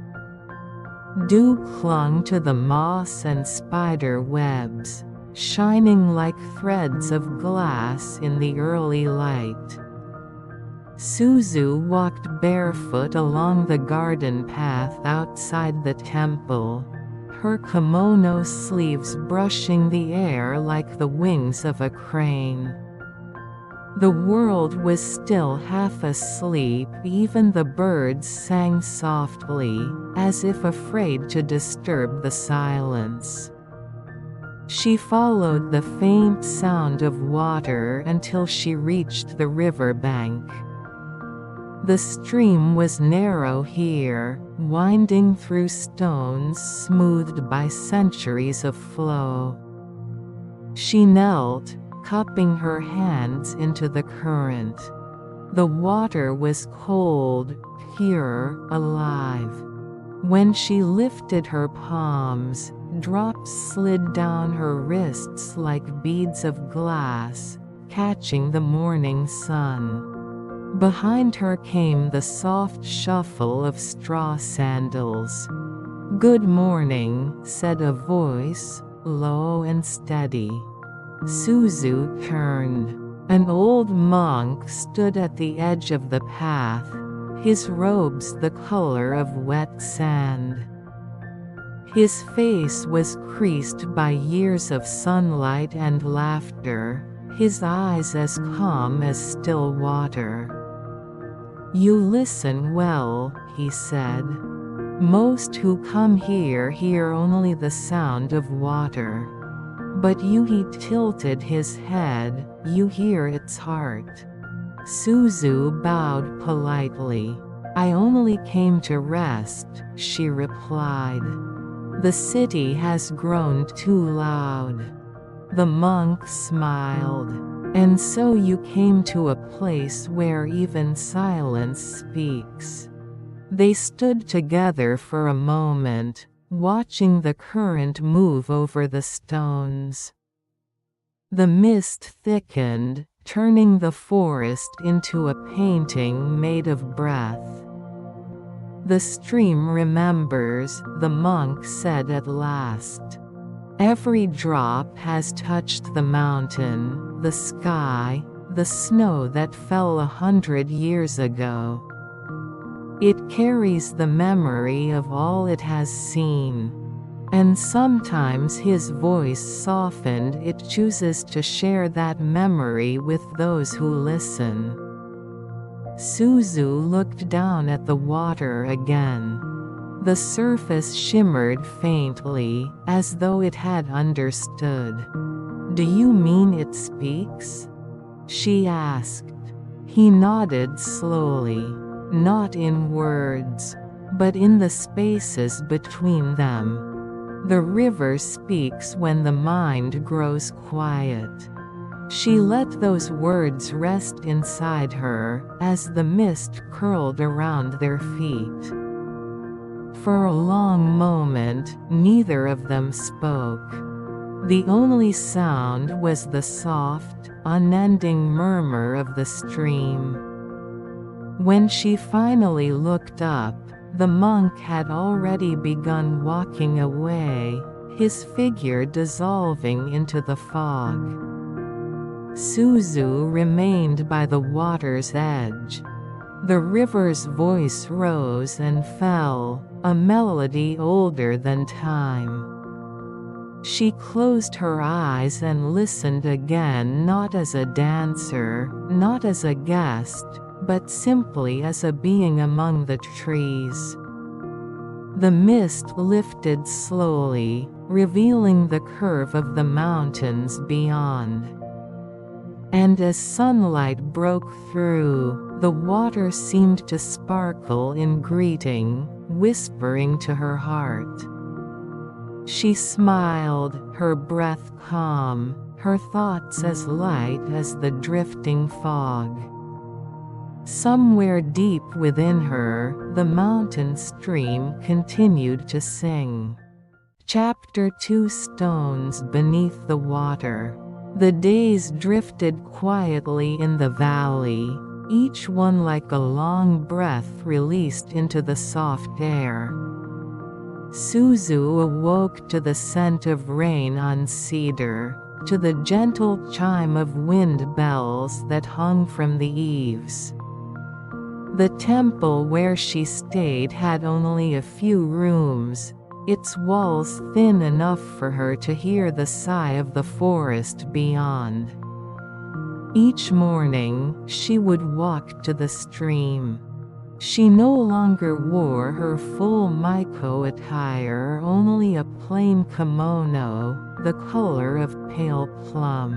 A: Dew clung to the moss and spider webs, shining like threads of glass in the early light. Suzu walked barefoot along the garden path outside the temple, her kimono sleeves brushing the air like the wings of a crane. The world was still half asleep, even the birds sang softly, as if afraid to disturb the silence. She followed the faint sound of water until she reached the river bank. The stream was narrow here, winding through stones smoothed by centuries of flow. She knelt, cupping her hands into the current. The water was cold, pure, alive. When she lifted her palms, drops slid down her wrists like beads of glass, catching the morning sun. Behind her came the soft shuffle of straw sandals. "Good morning," said a voice, low and steady. Suzu turned. An old monk stood at the edge of the path, his robes the color of wet sand. His face was creased by years of sunlight and laughter, his eyes as calm as still water. "You listen well," he said. "Most who come here hear only the sound of water. But you," he tilted his head, "you hear its heart." Suzu bowed politely. "I only came to rest," she replied. "The city has grown too loud." The monk smiled. "And so you came to a place where even silence speaks." They stood together for a moment, watching the current move over the stones. The mist thickened, turning the forest into a painting made of breath. "The stream remembers," the monk said at last. "Every drop has touched the mountain, the sky, the snow that fell 100 years ago. It carries the memory of all it has seen. And sometimes," his voice softened, "it chooses to share that memory with those who listen." Suzu looked down at the water again. The surface shimmered faintly, as though it had understood. "Do you mean it speaks?" she asked. He nodded slowly. "Not in words, but in the spaces between them. The river speaks when the mind grows quiet." She let those words rest inside her, as the mist curled around their feet. For a long moment, neither of them spoke. The only sound was the soft, unending murmur of the stream. When she finally looked up, the monk had already begun walking away, his figure dissolving into the fog. Suzu remained by the water's edge. The river's voice rose and fell, a melody older than time. She closed her eyes and listened again, not as a dancer, not as a guest, but simply as a being among the trees. The mist lifted slowly, revealing the curve of the mountains beyond. And as sunlight broke through, the water seemed to sparkle in greeting, whispering to her heart. She smiled, her breath calm, her thoughts as light as the drifting fog. Somewhere deep within her, the mountain stream continued to sing. Chapter 2: Stones Beneath the Water. The days drifted quietly in the valley, each one like a long breath released into the soft air. Suzu awoke to the scent of rain on cedar, to the gentle chime of wind bells that hung from the eaves. The temple where she stayed had only a few rooms, its walls thin enough for her to hear the sigh of the forest beyond. Each morning, she would walk to the stream. She no longer wore her full Maiko attire, only a plain kimono, the color of pale plum.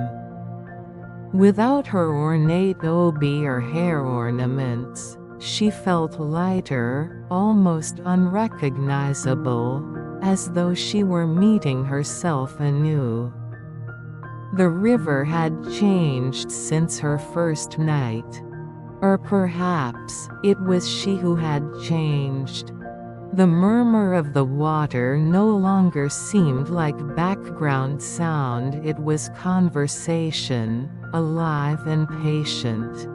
A: Without her ornate obi or hair ornaments, she felt lighter, almost unrecognizable, as though she were meeting herself anew. The river had changed since her first night. Or perhaps, it was she who had changed. The murmur of the water no longer seemed like background sound, it was conversation, alive and patient.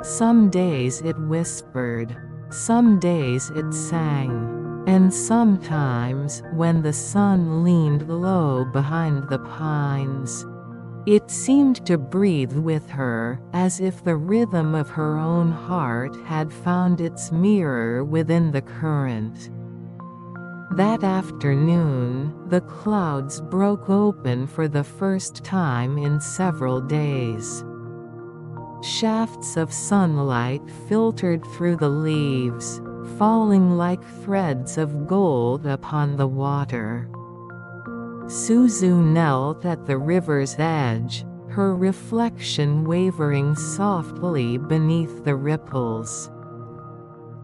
A: Some days it whispered, some days it sang, and sometimes, when the sun leaned low behind the pines, it seemed to breathe with her, as if the rhythm of her own heart had found its mirror within the current. That afternoon, the clouds broke open for the first time in several days. Shafts of sunlight filtered through the leaves, falling like threads of gold upon the water. Suzu knelt at the river's edge, her reflection wavering softly beneath the ripples.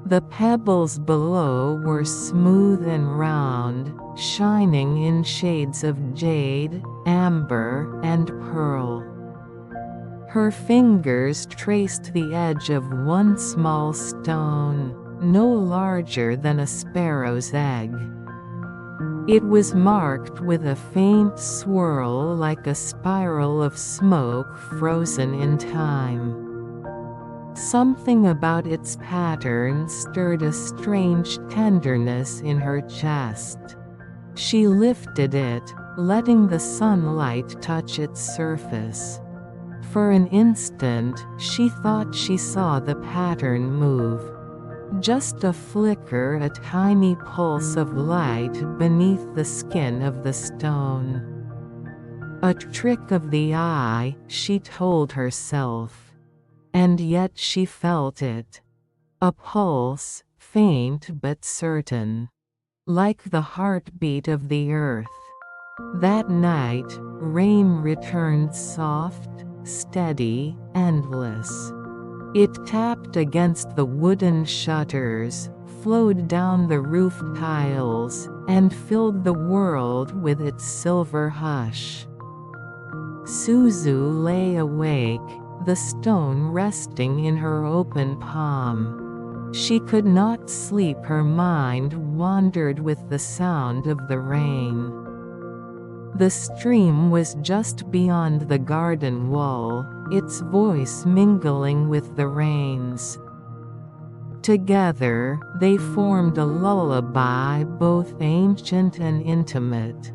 A: The pebbles below were smooth and round, shining in shades of jade, amber, and pearl. Her fingers traced the edge of one small stone, no larger than a sparrow's egg. It was marked with a faint swirl like a spiral of smoke frozen in time. Something about its pattern stirred a strange tenderness in her chest. She lifted it, letting the sunlight touch its surface. For an instant, she thought she saw the pattern move. Just a flicker, a tiny pulse of light beneath the skin of the stone. A trick of the eye, she told herself. And yet she felt it. A pulse, faint but certain. Like the heartbeat of the earth. That night, rain returned soft, steady, endless. It tapped against the wooden shutters, flowed down the roof tiles, and filled the world with its silver hush. Suzu lay awake, the stone resting in her open palm. She could not sleep, her mind wandered with the sound of the rain. The stream was just beyond the garden wall, its voice mingling with the rain's. Together, they formed a lullaby both ancient and intimate.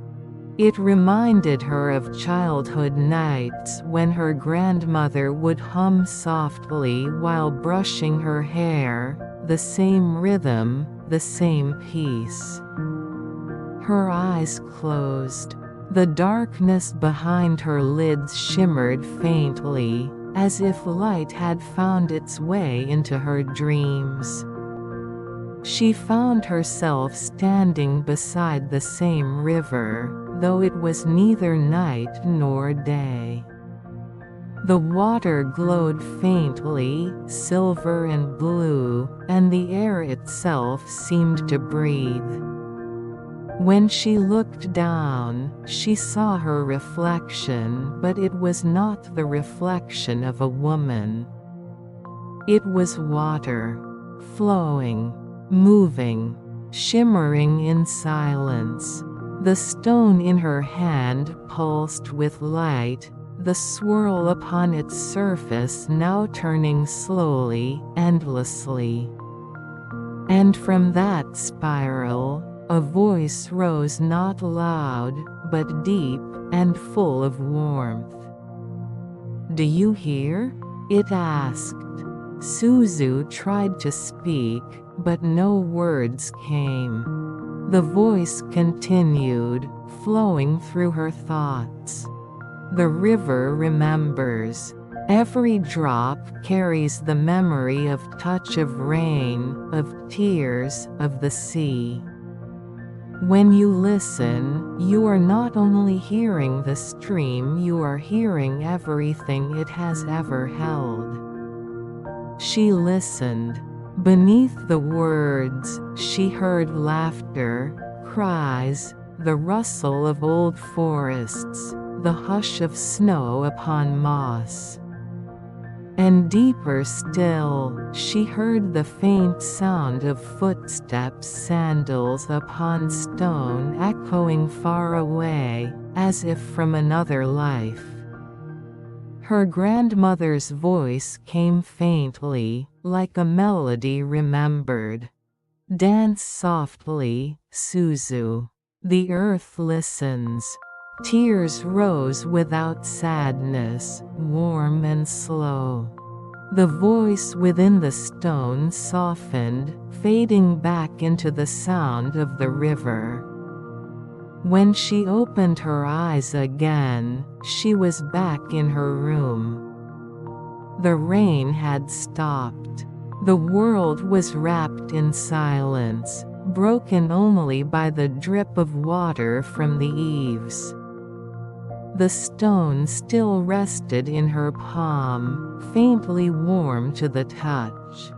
A: It reminded her of childhood nights when her grandmother would hum softly while brushing her hair, the same rhythm, the same peace. Her eyes closed. The darkness behind her lids shimmered faintly, as if light had found its way into her dreams. She found herself standing beside the same river, though it was neither night nor day. The water glowed faintly, silver and blue, and the air itself seemed to breathe. When she looked down, she saw her reflection, but it was not the reflection of a woman. It was water, flowing, moving, shimmering in silence. The stone in her hand pulsed with light, the swirl upon its surface now turning slowly, endlessly. And from that spiral, a voice rose, not loud, but deep, and full of warmth. "Do you hear?" it asked. Suzu tried to speak, but no words came. The voice continued, flowing through her thoughts. The river remembers. Every drop carries the memory of touch of rain, of tears, of the sea. When you listen, you are not only hearing the stream, you are hearing everything it has ever held. She listened. Beneath the words, she heard laughter, cries, the rustle of old forests, the hush of snow upon moss. And deeper still, she heard the faint sound of footsteps, sandals upon stone, echoing far away, as if from another life. Her grandmother's voice came faintly, like a melody remembered. Dance softly, Suzu. The earth listens. Tears rose without sadness, warm and slow. The voice within the stone softened, fading back into the sound of the river. When she opened her eyes again, she was back in her room. The rain had stopped. The world was wrapped in silence, broken only by the drip of water from the eaves. The stone still rested in her palm, faintly warm to the touch.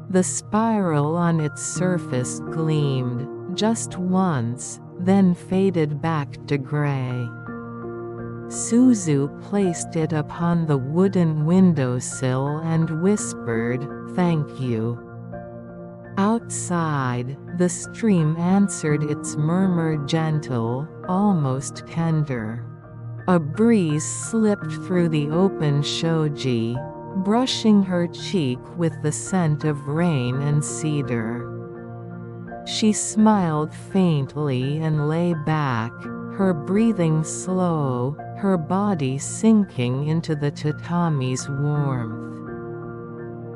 A: The spiral on its surface gleamed, just once, then faded back to gray. Suzu placed it upon the wooden windowsill and whispered, "Thank you." Outside, the stream answered its murmur, gentle, almost tender. A breeze slipped through the open shoji, brushing her cheek with the scent of rain and cedar. She smiled faintly and lay back, her breathing slow, her body sinking into the tatami's warmth.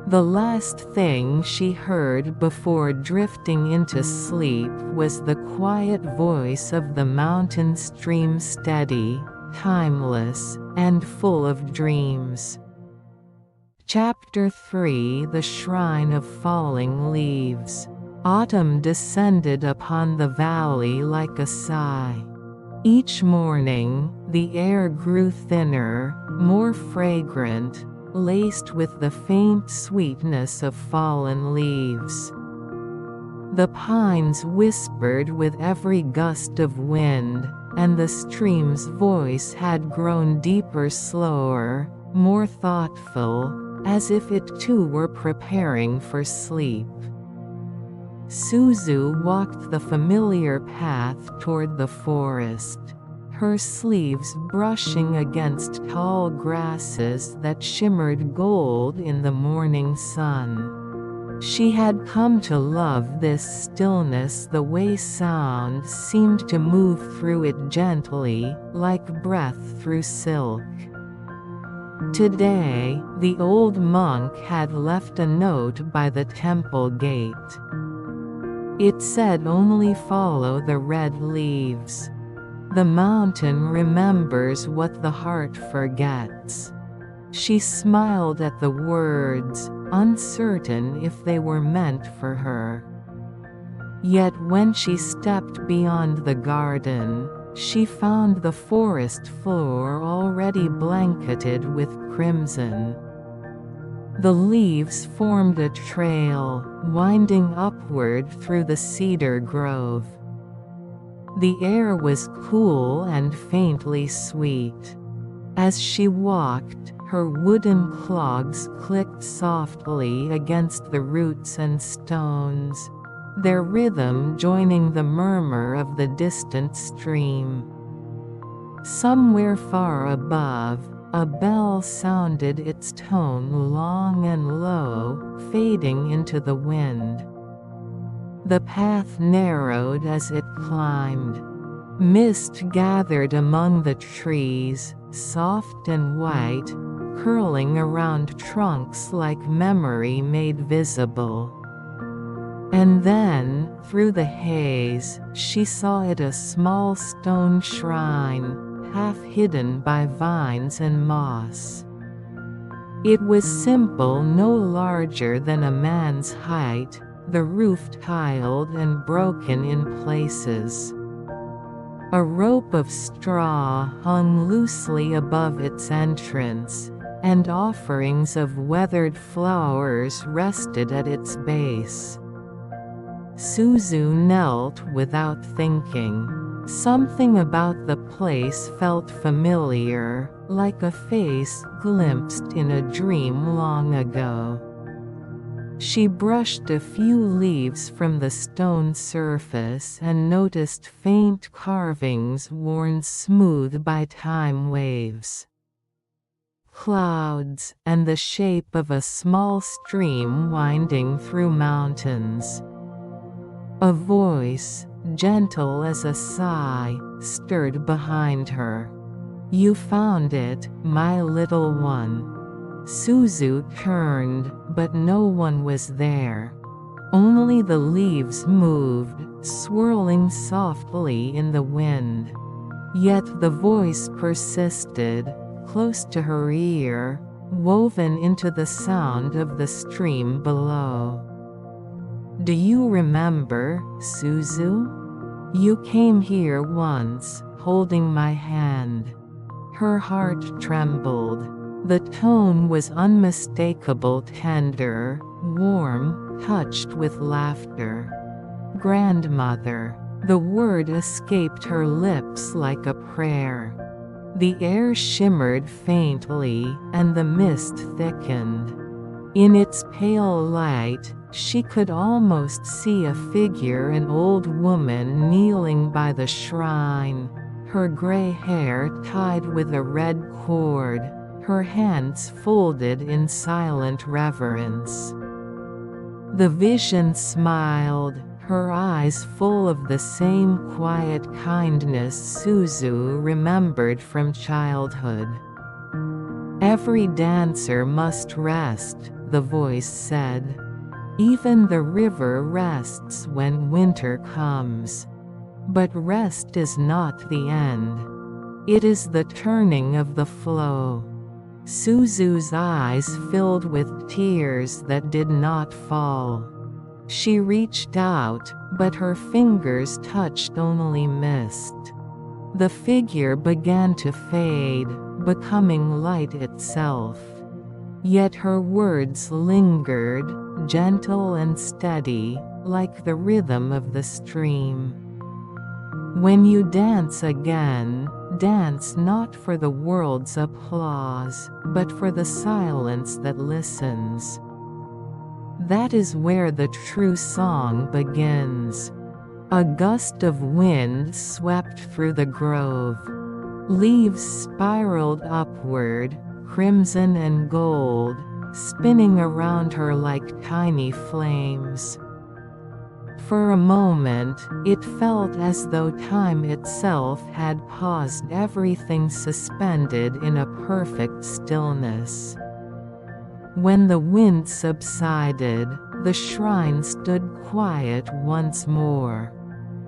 A: The last thing she heard before drifting into sleep was the quiet voice of the mountain stream, steady, timeless, and full of dreams. Chapter 3: The Shrine of Falling Leaves. Autumn descended upon the valley like a sigh. Each morning, the air grew thinner, more fragrant, laced with the faint sweetness of fallen leaves. The pines whispered with every gust of wind, and the stream's voice had grown deeper, slower, more thoughtful, as if it too were preparing for sleep. Suzu walked the familiar path toward the forest, her sleeves brushing against tall grasses that shimmered gold in the morning sun. She had come to love this stillness, the way sound seemed to move through it gently, like breath through silk. Today, the old monk had left a note by the temple gate. It said only follow the red leaves. The mountain remembers what the heart forgets. She smiled at the words, uncertain if they were meant for her. Yet when she stepped beyond the garden, she found the forest floor already blanketed with crimson. The leaves formed a trail, winding upward through the cedar grove. The air was cool and faintly sweet. As she walked, her wooden clogs clicked softly against the roots and stones, their rhythm joining the murmur of the distant stream. Somewhere far above, a bell sounded its tone long and low, fading into the wind. The path narrowed as it climbed. Mist gathered among the trees, soft and white, curling around trunks like memory made visible. And then, through the haze, she saw it, a small stone shrine, half hidden by vines and moss. It was simple, no larger than a man's height, the roof tiled and broken in places. A rope of straw hung loosely above its entrance, and offerings of weathered flowers rested at its base. Suzu knelt without thinking. Something about the place felt familiar, like a face glimpsed in a dream long ago. She brushed a few leaves from the stone surface and noticed faint carvings worn smooth by time waves. Clouds, and the shape of a small stream winding through mountains. A voice, gentle as a sigh, stirred behind her. "You found it, my little one." Suzu turned, but no one was there. Only the leaves moved, swirling softly in the wind. Yet the voice persisted, close to her ear, woven into the sound of the stream below. "Do you remember, Suzu? You came here once, holding my hand." Her heart trembled. The tone was unmistakable, tender, warm, touched with laughter. "Grandmother." The word escaped her lips like a prayer. The air shimmered faintly, and the mist thickened. In its pale light, she could almost see a figure, an old woman kneeling by the shrine, her gray hair tied with a red cord, her hands folded in silent reverence. The vision smiled, her eyes full of the same quiet kindness Suzu remembered from childhood. "Every dancer must rest," the voice said. "Even the river rests when winter comes. But rest is not the end. It is the turning of the flow." Suzu's eyes filled with tears that did not fall. She reached out, but her fingers touched only mist. The figure began to fade, becoming light itself. Yet her words lingered, gentle and steady, like the rhythm of the stream. "When you dance again, dance not for the world's applause, but for the silence that listens. That is where the true song begins." A gust of wind swept through the grove. Leaves spiraled upward, crimson and gold, spinning around her like tiny flames. For a moment, it felt as though time itself had paused, everything suspended in a perfect stillness. When the wind subsided, the shrine stood quiet once more.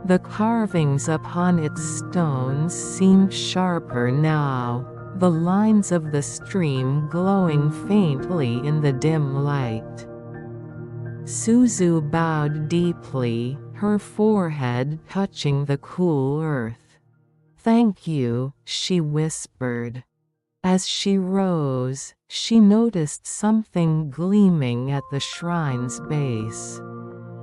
A: The carvings upon its stones seemed sharper now, the lines of the stream glowing faintly in the dim light. Suzu bowed deeply, her forehead touching the cool earth. "Thank you," she whispered. As she rose, she noticed something gleaming at the shrine's base.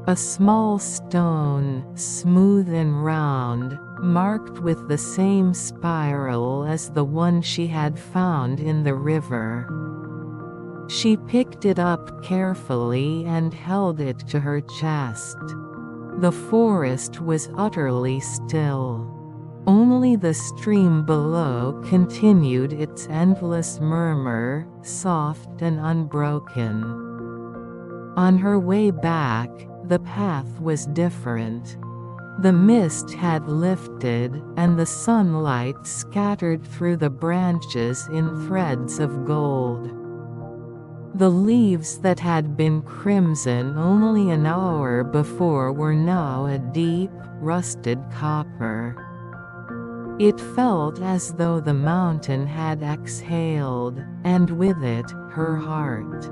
A: A small stone, smooth and round, marked with the same spiral as the one she had found in the river. She picked it up carefully and held it to her chest. The forest was utterly still. Only the stream below continued its endless murmur, soft and unbroken. On her way back, the path was different. The mist had lifted, and the sunlight scattered through the branches in threads of gold. The leaves that had been crimson only an hour before were now a deep, rusted copper. It felt as though the mountain had exhaled, and with it, her heart.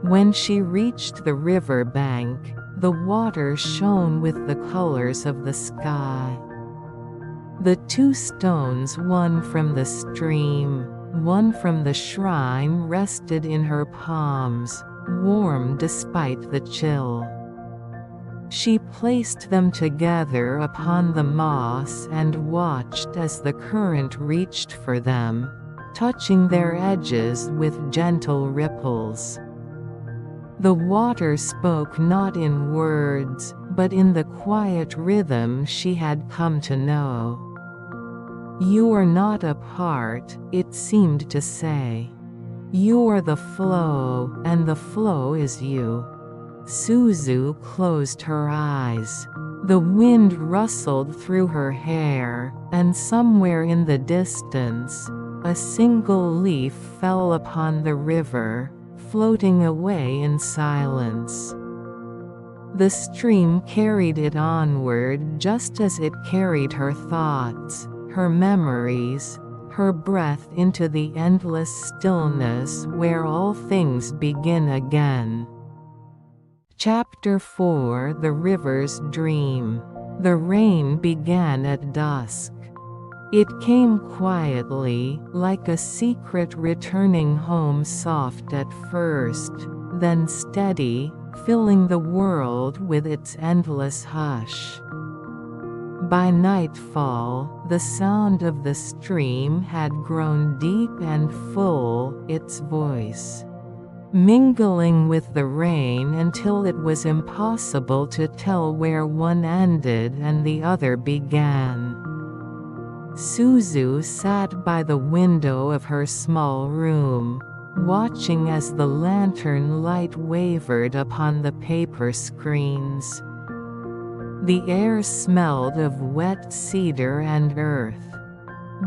A: When she reached the river bank, the water shone with the colors of the sky. The two stones, one from the stream, one from the shrine, rested in her palms, warm despite the chill. She placed them together upon the moss and watched as the current reached for them, touching their edges with gentle ripples. The water spoke not in words, but in the quiet rhythm she had come to know. "You are not apart," it seemed to say. "You are the flow, and the flow is you." Suzu closed her eyes. The wind rustled through her hair, and somewhere in the distance, a single leaf fell upon the river, floating away in silence. The stream carried it onward just as it carried her thoughts, her memories, her breath into the endless stillness where all things begin again. Chapter 4: The River's Dream. The rain began at dusk. It came quietly, like a secret returning home, soft at first, then steady, filling the world with its endless hush. By nightfall, the sound of the stream had grown deep and full, its voice mingling with the rain until it was impossible to tell where one ended and the other began. Suzu sat by the window of her small room, watching as the lantern light wavered upon the paper screens. The air smelled of wet cedar and earth.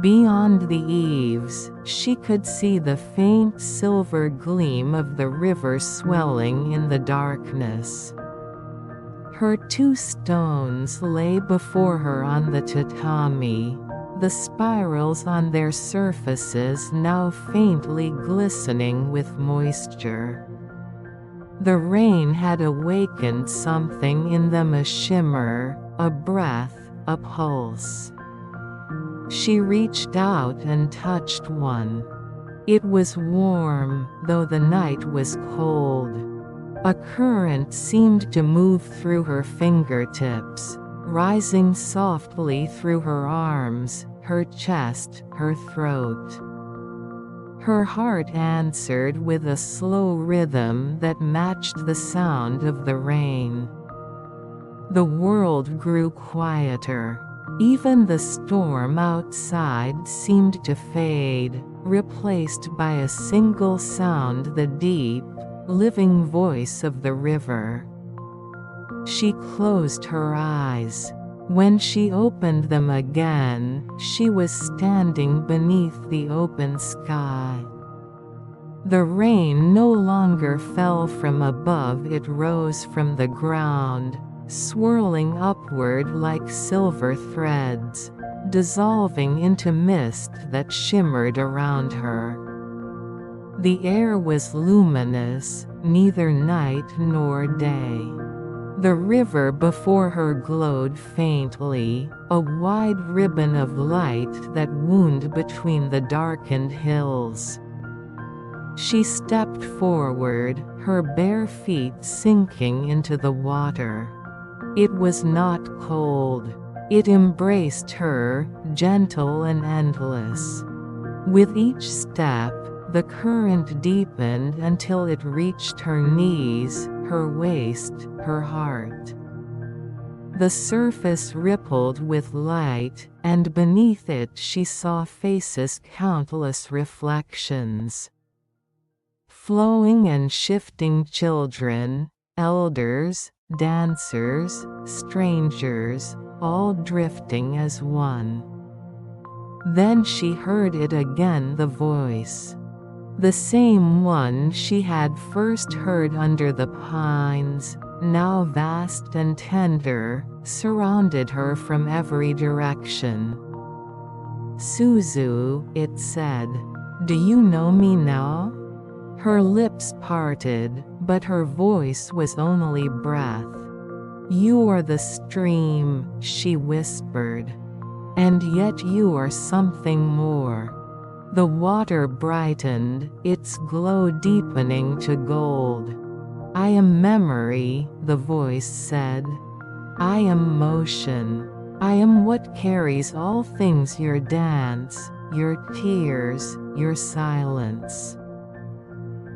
A: Beyond the eaves, she could see the faint silver gleam of the river swelling in the darkness. Her two stones lay before her on the tatami, the spirals on their surfaces now faintly glistening with moisture. The rain had awakened something in them, a shimmer, a breath, a pulse. She reached out and touched one. It was warm, though the night was cold. A current seemed to move through her fingertips, rising softly through her arms, her chest, her throat. Her heart answered with a slow rhythm that matched the sound of the rain. The world grew quieter. Even the storm outside seemed to fade, replaced by a single sound, the deep, living voice of the river. She closed her eyes. When she opened them again, she was standing beneath the open sky. The rain no longer fell from above, it rose from the ground, swirling upward like silver threads, dissolving into mist that shimmered around her. The air was luminous, neither night nor day. The river before her glowed faintly, a wide ribbon of light that wound between the darkened hills. She stepped forward, her bare feet sinking into the water. It was not cold. It embraced her, gentle and endless. With each step, the current deepened until it reached her knees, her waist, her heart. The surface rippled with light, and beneath it she saw faces, countless reflections. Flowing and shifting children, elders, dancers, strangers, all drifting as one. Then she heard it again, the voice. The same one she had first heard under the pines, now vast and tender, surrounded her from every direction. "Suzu," it said. "Do you know me now?" Her lips parted, but her voice was only breath. "You are the stream," she whispered. "And yet you are something more." The water brightened, its glow deepening to gold. "I am memory," the voice said. "I am motion. I am what carries all things, your dance, your tears, your silence."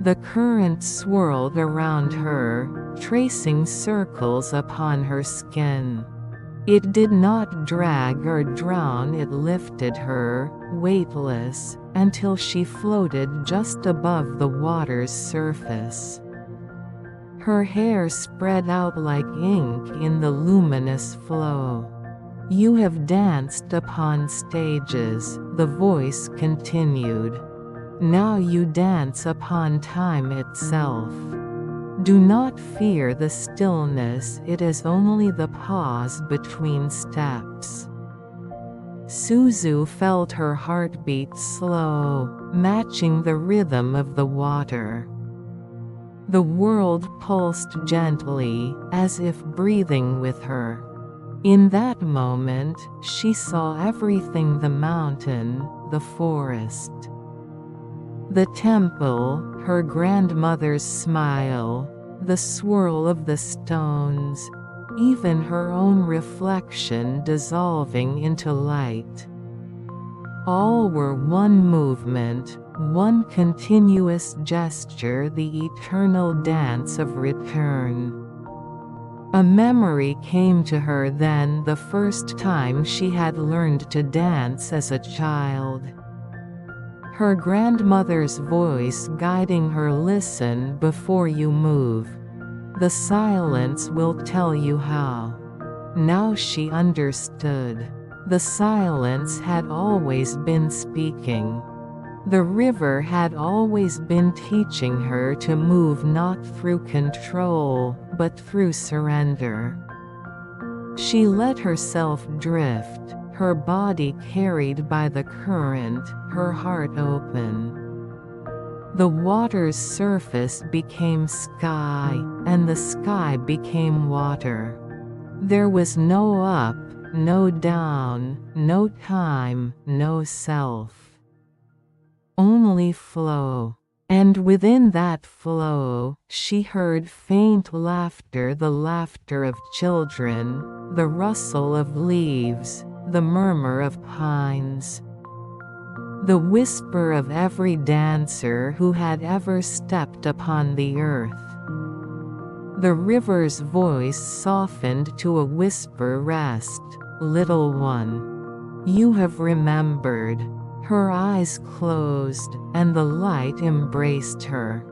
A: The current swirled around her, tracing circles upon her skin. It did not drag or drown, it lifted her, weightless, until she floated just above the water's surface. Her hair spread out like ink in the luminous flow. "You have danced upon stages," the voice continued. "Now you dance upon time itself. Do not fear the stillness, it is only the pause between steps." Suzu felt her heartbeat slow, matching the rhythm of the water. The world pulsed gently, as if breathing with her. In that moment, she saw everything: the mountain, the forest, the temple, her grandmother's smile, the swirl of the stones, even her own reflection dissolving into light. All were one movement, one continuous gesture, the eternal dance of return. A memory came to her then, the first time she had learned to dance as a child. Her grandmother's voice guiding her: "Listen before you move. The silence will tell you how." Now she understood. The silence had always been speaking. The river had always been teaching her to move not through control, but through surrender. She let herself drift, her body carried by the current, her heart open. The water's surface became sky, and the sky became water. There was no up, no down, no time, no self. Only flow. And within that flow, she heard faint laughter, the laughter of children, the rustle of leaves, the murmur of pines. The whisper of every dancer who had ever stepped upon the earth. The river's voice softened to a whisper: "Rest, little one. You have remembered." Her eyes closed, and the light embraced her.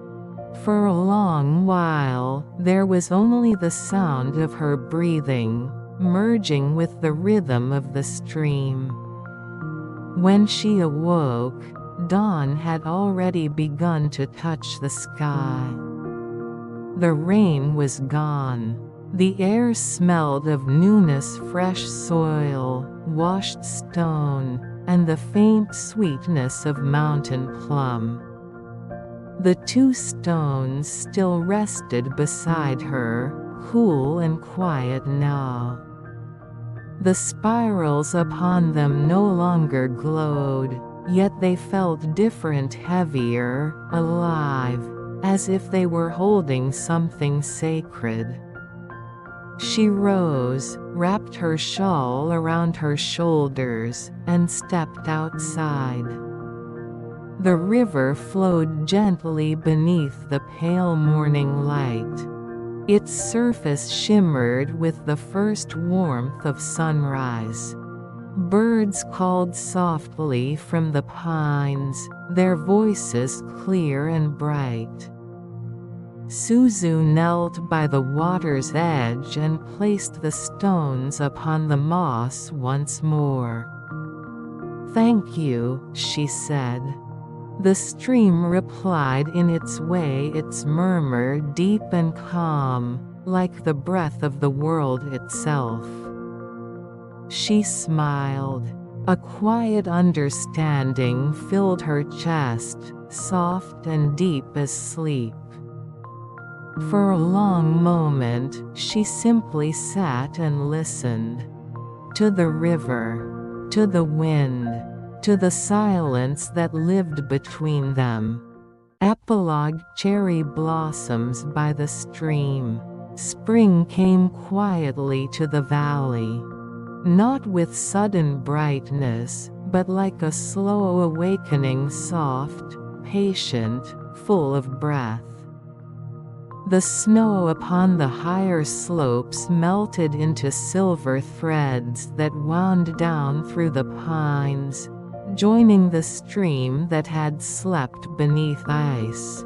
A: For a long while, there was only the sound of her breathing, merging with the rhythm of the stream. When she awoke, dawn had already begun to touch the sky. The rain was gone. The air smelled of newness, fresh soil, washed stone, and the faint sweetness of mountain plum. The two stones still rested beside her, cool and quiet now. The spirals upon them no longer glowed, yet they felt different, heavier, alive, as if they were holding something sacred. She rose, wrapped her shawl around her shoulders, and stepped outside. The river flowed gently beneath the pale morning light. Its surface shimmered with the first warmth of sunrise. Birds called softly from the pines, their voices clear and bright. Suzu knelt by the water's edge and placed the stones upon the moss once more. "Thank you," she said. The stream replied in its way, its murmur deep and calm, like the breath of the world itself. She smiled. A quiet understanding filled her chest, soft and deep as sleep. For a long moment, she simply sat and listened. To the river, to the wind, to the silence that lived between them. Epilogue: cherry blossoms by the stream. Spring came quietly to the valley. Not with sudden brightness, but like a slow awakening, soft, patient, full of breath. The snow upon the higher slopes melted into silver threads that wound down through the pines, joining the stream that had slept beneath ice.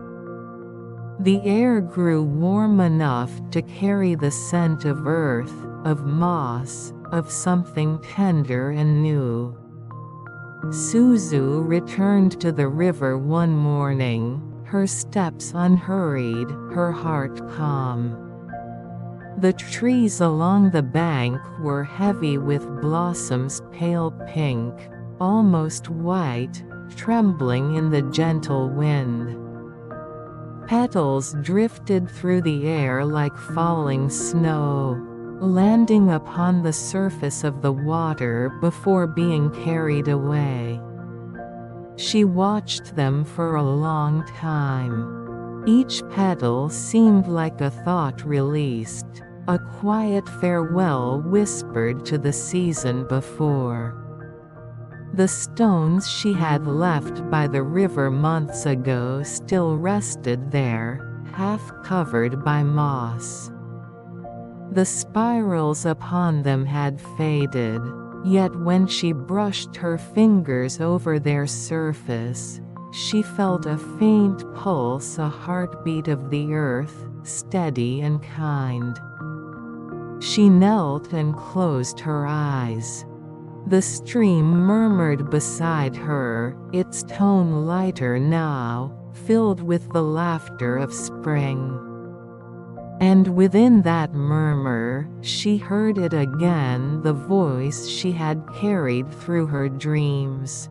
A: The air grew warm enough to carry the scent of earth, of moss, of something tender and new. Suzu returned to the river one morning, her steps unhurried, her heart calm. The trees along the bank were heavy with blossoms pale pink, almost white, trembling in the gentle wind. Petals drifted through the air like falling snow, landing upon the surface of the water before being carried away. She watched them for a long time. Each petal seemed like a thought released, a quiet farewell whispered to the season before. The stones she had left by the river months ago still rested there, half covered by moss. The spirals upon them had faded, yet when she brushed her fingers over their surface, she felt a faint pulse, a heartbeat of the earth, steady and kind. She knelt and closed her eyes. The stream murmured beside her, its tone lighter now, filled with the laughter of spring. And within that murmur, she heard it again, the voice she had carried through her dreams.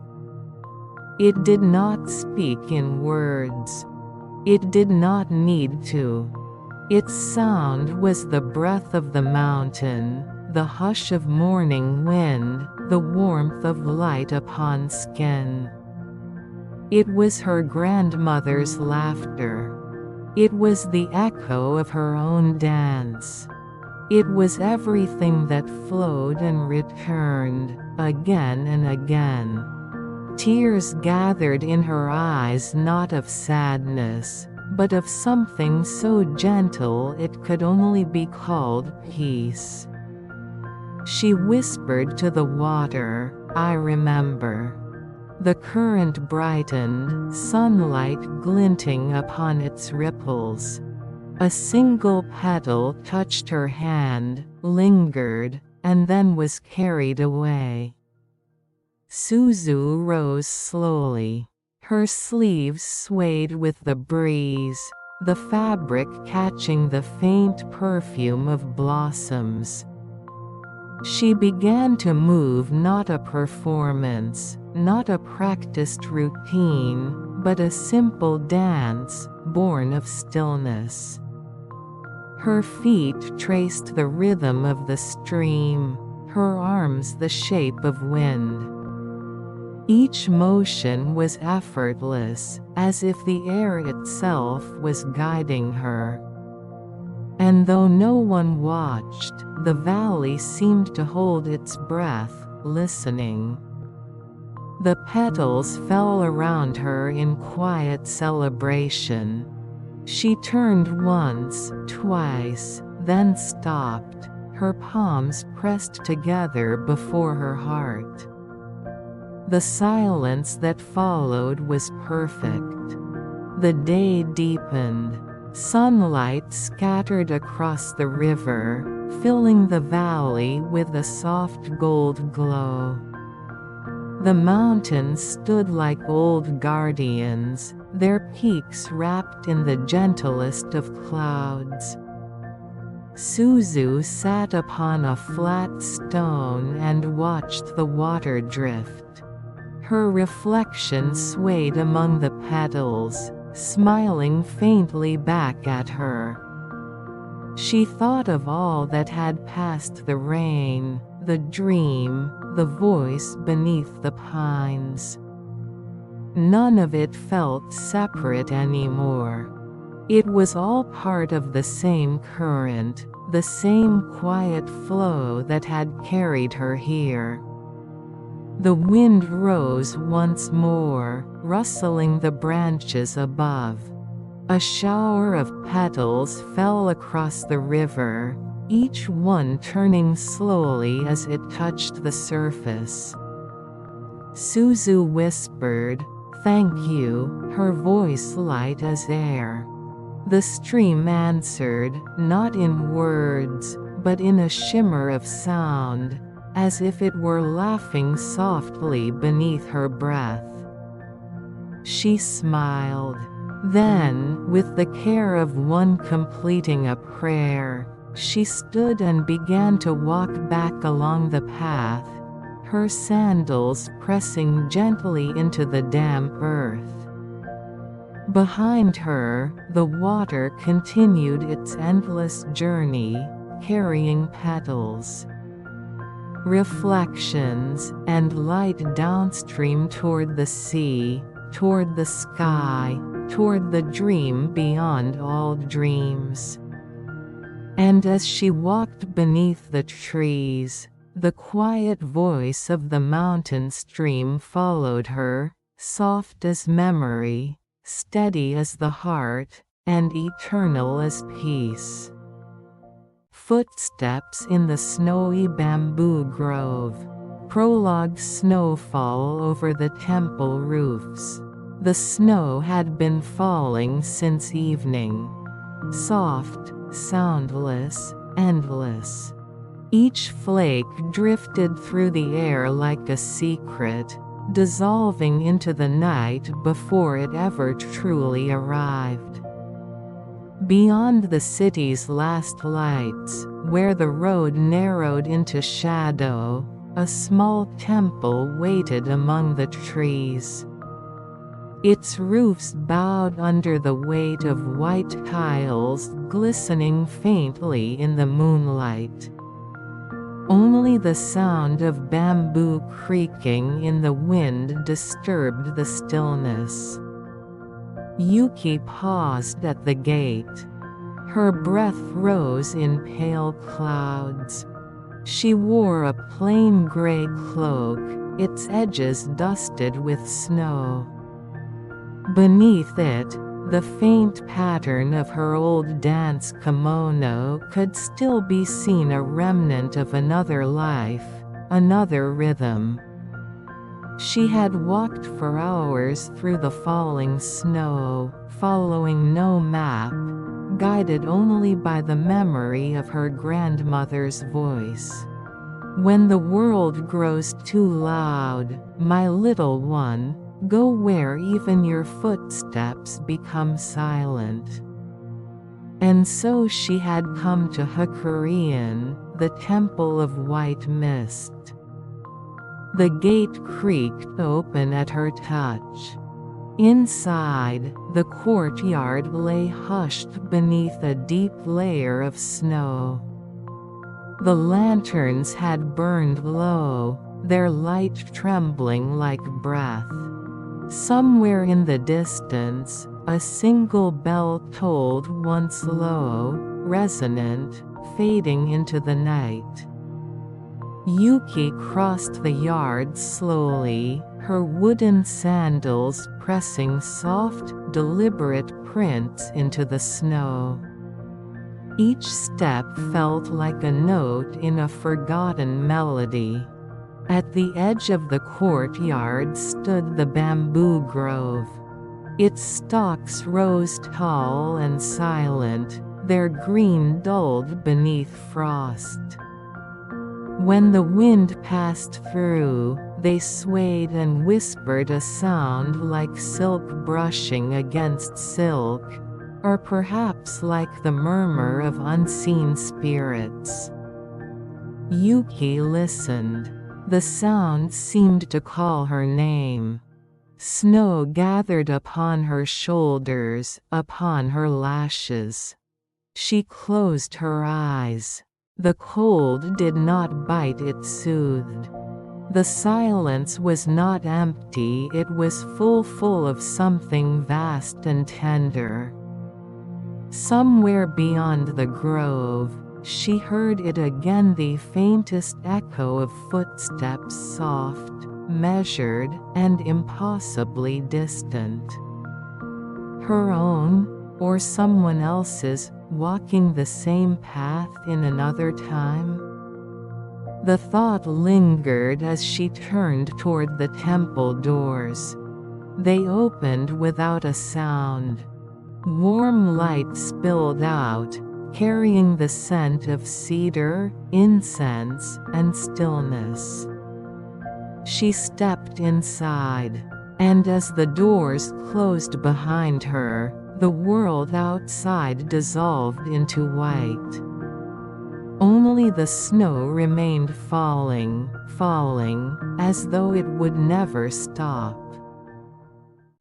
A: It did not speak in words. It did not need to. Its sound was the breath of the mountain, the hush of morning wind, the warmth of light upon skin. It was her grandmother's laughter. It was the echo of her own dance. It was everything that flowed and returned, again and again. Tears gathered in her eyes, not of sadness, but of something so gentle it could only be called peace. She whispered to the water, "I remember." The current brightened, sunlight glinting upon its ripples. A single petal touched her hand, lingered, and then was carried away. Suzu rose slowly. Her sleeves swayed with the breeze, the fabric catching the faint perfume of blossoms. She began to move, not a performance, not a practiced routine, but a simple dance, born of stillness. Her feet traced the rhythm of the stream, her arms the shape of wind. Each motion was effortless, as if the air itself was guiding her. And though no one watched, the valley seemed to hold its breath, listening. The petals fell around her in quiet celebration. She turned once, twice, then stopped, her palms pressed together before her heart. The silence that followed was perfect. The day deepened. Sunlight scattered across the river, filling the valley with a soft gold glow. The mountains stood like old guardians, their peaks wrapped in the gentlest of clouds. Suzu sat upon a flat stone and watched the water drift. Her reflection swayed among the petals, smiling faintly back at her. She thought of all that had passed: the rain, the dream, the voice beneath the pines. None of it felt separate anymore. It was all part of the same current, the same quiet flow that had carried her here. The wind rose once more, rustling the branches above. A shower of petals fell across the river, each one turning slowly as it touched the surface. Suzu whispered, "Thank you," her voice light as air. The stream answered, not in words, but in a shimmer of sound, as if it were laughing softly beneath her breath. She smiled. Then, with the care of one completing a prayer, she stood and began to walk back along the path, her sandals pressing gently into the damp earth. Behind her, the water continued its endless journey, carrying petals, reflections, and light downstream toward the sea, toward the sky, toward the dream beyond all dreams. And as she walked beneath the trees, the quiet voice of the mountain stream followed her, soft as memory, steady as the heart, and eternal as peace. Footsteps in the snowy bamboo grove. Prologue: snowfall over the temple roofs. The snow had been falling since evening. Soft, soundless, endless. Each flake drifted through the air like a secret, dissolving into the night before it ever truly arrived. Beyond the city's last lights, where the road narrowed into shadow, a small temple waited among the trees. Its roofs bowed under the weight of white tiles glistening faintly in the moonlight. Only the sound of bamboo creaking in the wind disturbed the stillness. Yuki paused at the gate. Her breath rose in pale clouds. She wore a plain gray cloak, its edges dusted with snow. Beneath it, the faint pattern of her old dance kimono could still be seen, a remnant of another life, another rhythm. She had walked for hours through the falling snow, following no map, guided only by the memory of her grandmother's voice. "When the world grows too loud, my little one, go where even your footsteps become silent." And so she had come to Hakurien, the temple of white mist. The gate creaked open at her touch. Inside, the courtyard lay hushed beneath a deep layer of snow. The lanterns had burned low, their light trembling like breath. Somewhere in the distance, a single bell tolled once low, resonant, fading into the night. Yuki crossed the yard slowly, her wooden sandals pressing soft, deliberate prints into the snow. Each step felt like a note in a forgotten melody. At the edge of the courtyard stood the bamboo grove. Its stalks rose tall and silent, their green dulled beneath frost. When the wind passed through, they swayed and whispered a sound like silk brushing against silk, or perhaps like the murmur of unseen spirits. Yuki listened. The sound seemed to call her name. Snow gathered upon her shoulders, upon her lashes. She closed her eyes. The cold did not bite, it soothed. The silence was not empty, it was full of something vast and tender. Somewhere beyond the grove, she heard it again, the faintest echo of footsteps, soft, measured, and impossibly distant. Her own, or someone else's, walking the same path in another time? The thought lingered as she turned toward the temple doors. They opened without a sound. Warm light spilled out, carrying the scent of cedar, incense, and stillness. She stepped inside, and as the doors closed behind her, the world outside dissolved into white. Only the snow remained falling, as though it would never stop.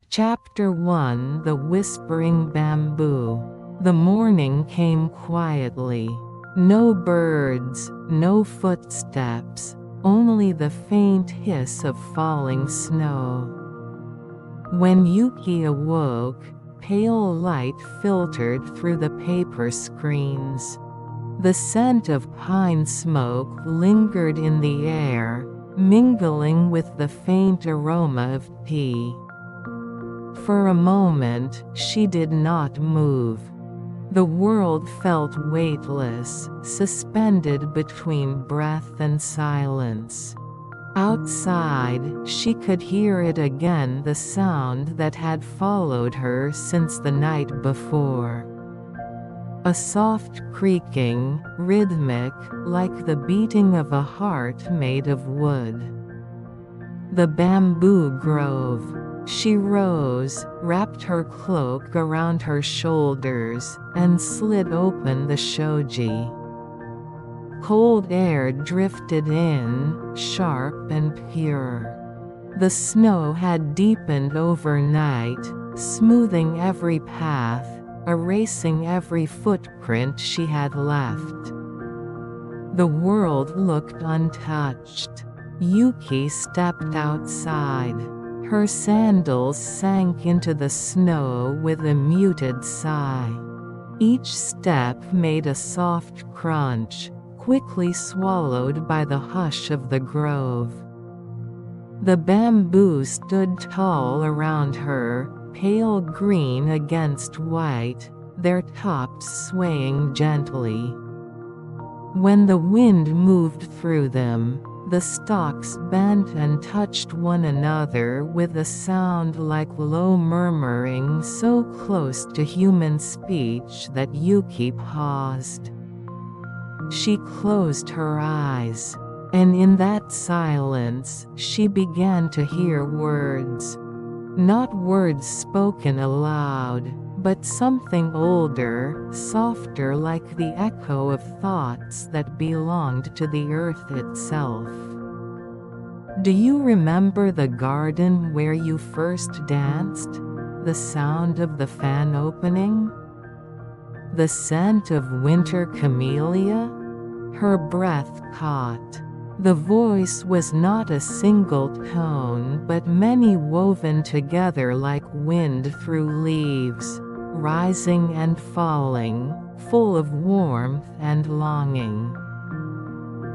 A: Chapter 1: The Whispering Bamboo. The morning came quietly. No birds, no footsteps, only the faint hiss of falling snow. When Yuki awoke, pale light filtered through the paper screens. The scent of pine smoke lingered in the air, mingling with the faint aroma of tea. For a moment, she did not move. The world felt weightless, suspended between breath and silence. Outside, she could hear it again, the sound that had followed her since the night before. A soft creaking, rhythmic, like the beating of a heart made of wood. The bamboo grove. She rose, wrapped her cloak around her shoulders, and slid open the shoji. Cold air drifted in, sharp and pure. The snow had deepened overnight, smoothing every path, erasing every footprint she had left. The world looked untouched. Yuki stepped outside. Her sandals sank into the snow with a muted sigh. Each step made a soft crunch, quickly swallowed by the hush of the grove. The bamboo stood tall around her, pale green against white, their tops swaying gently. When the wind moved through them, the stalks bent and touched one another with a sound like low murmuring, so close to human speech that Yuki paused. She closed her eyes, and in that silence, she began to hear words. Not words spoken aloud, but something older, softer, like the echo of thoughts that belonged to the earth itself. Do you remember the garden where you first danced? The sound of the fan opening? The scent of winter camellia? Her breath caught. The voice was not a single tone but many woven together like wind through leaves, rising and falling, full of warmth and longing.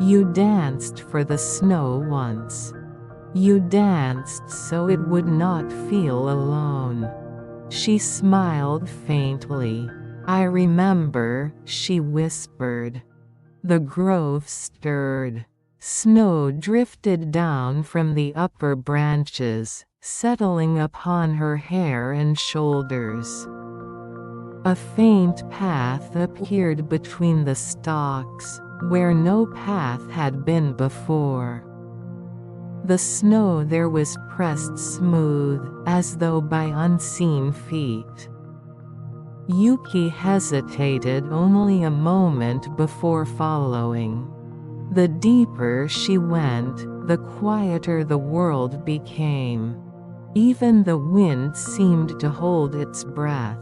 A: You danced for the snow once. You danced so it would not feel alone. She smiled faintly. I remember, she whispered. The grove stirred. Snow drifted down from the upper branches, settling upon her hair and shoulders. A faint path appeared between the stalks, where no path had been before. The snow there was pressed smooth, as though by unseen feet. Yuki hesitated only a moment before following. The deeper she went, the quieter the world became. Even the wind seemed to hold its breath.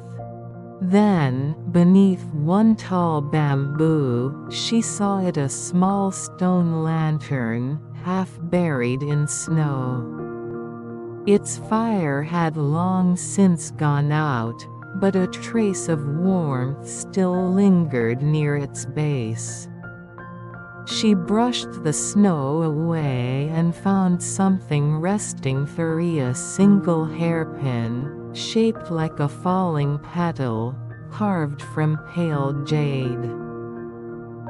A: Then, beneath one tall bamboo, she saw it a small stone lantern, half buried in snow. Its fire had long since gone out, but a trace of warmth still lingered near its base. She brushed the snow away and found something resting through a single hairpin, shaped like a falling petal, carved from pale jade.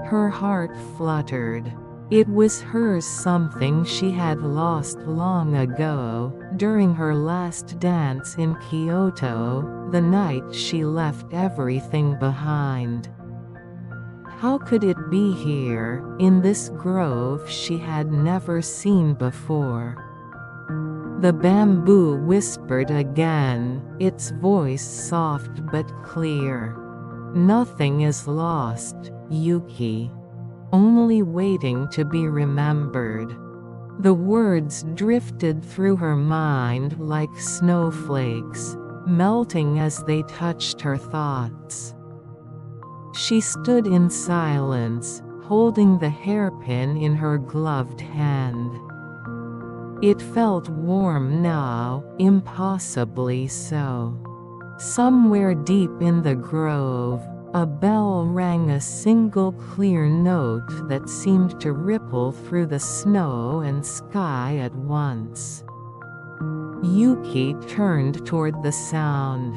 A: Her heart fluttered. It was hers, something she had lost long ago, during her last dance in Kyoto, the night she left everything behind. How could it be here, in this grove she had never seen before? The bamboo whispered again, its voice soft but clear. "Nothing is lost, Yuki. Only waiting to be remembered." The words drifted through her mind like snowflakes, melting as they touched her thoughts. She stood in silence, holding the hairpin in her gloved hand. It felt warm now, impossibly so. Somewhere deep in the grove, a bell rang, a single clear note that seemed to ripple through the snow and sky at once. Yuki turned toward the sound.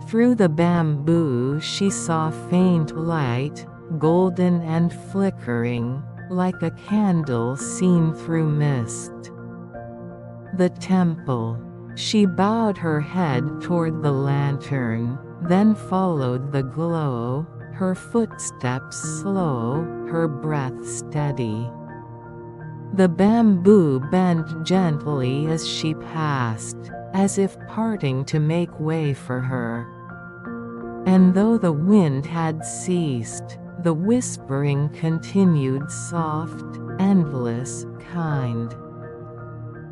A: Through the bamboo she saw faint light, golden and flickering, like a candle seen through mist. The temple. She bowed her head toward the lantern, then followed the glow, her footsteps slow, her breath steady. The bamboo bent gently as she passed, as if parting to make way for her. And though the wind had ceased, the whispering continued, soft, endless, kind.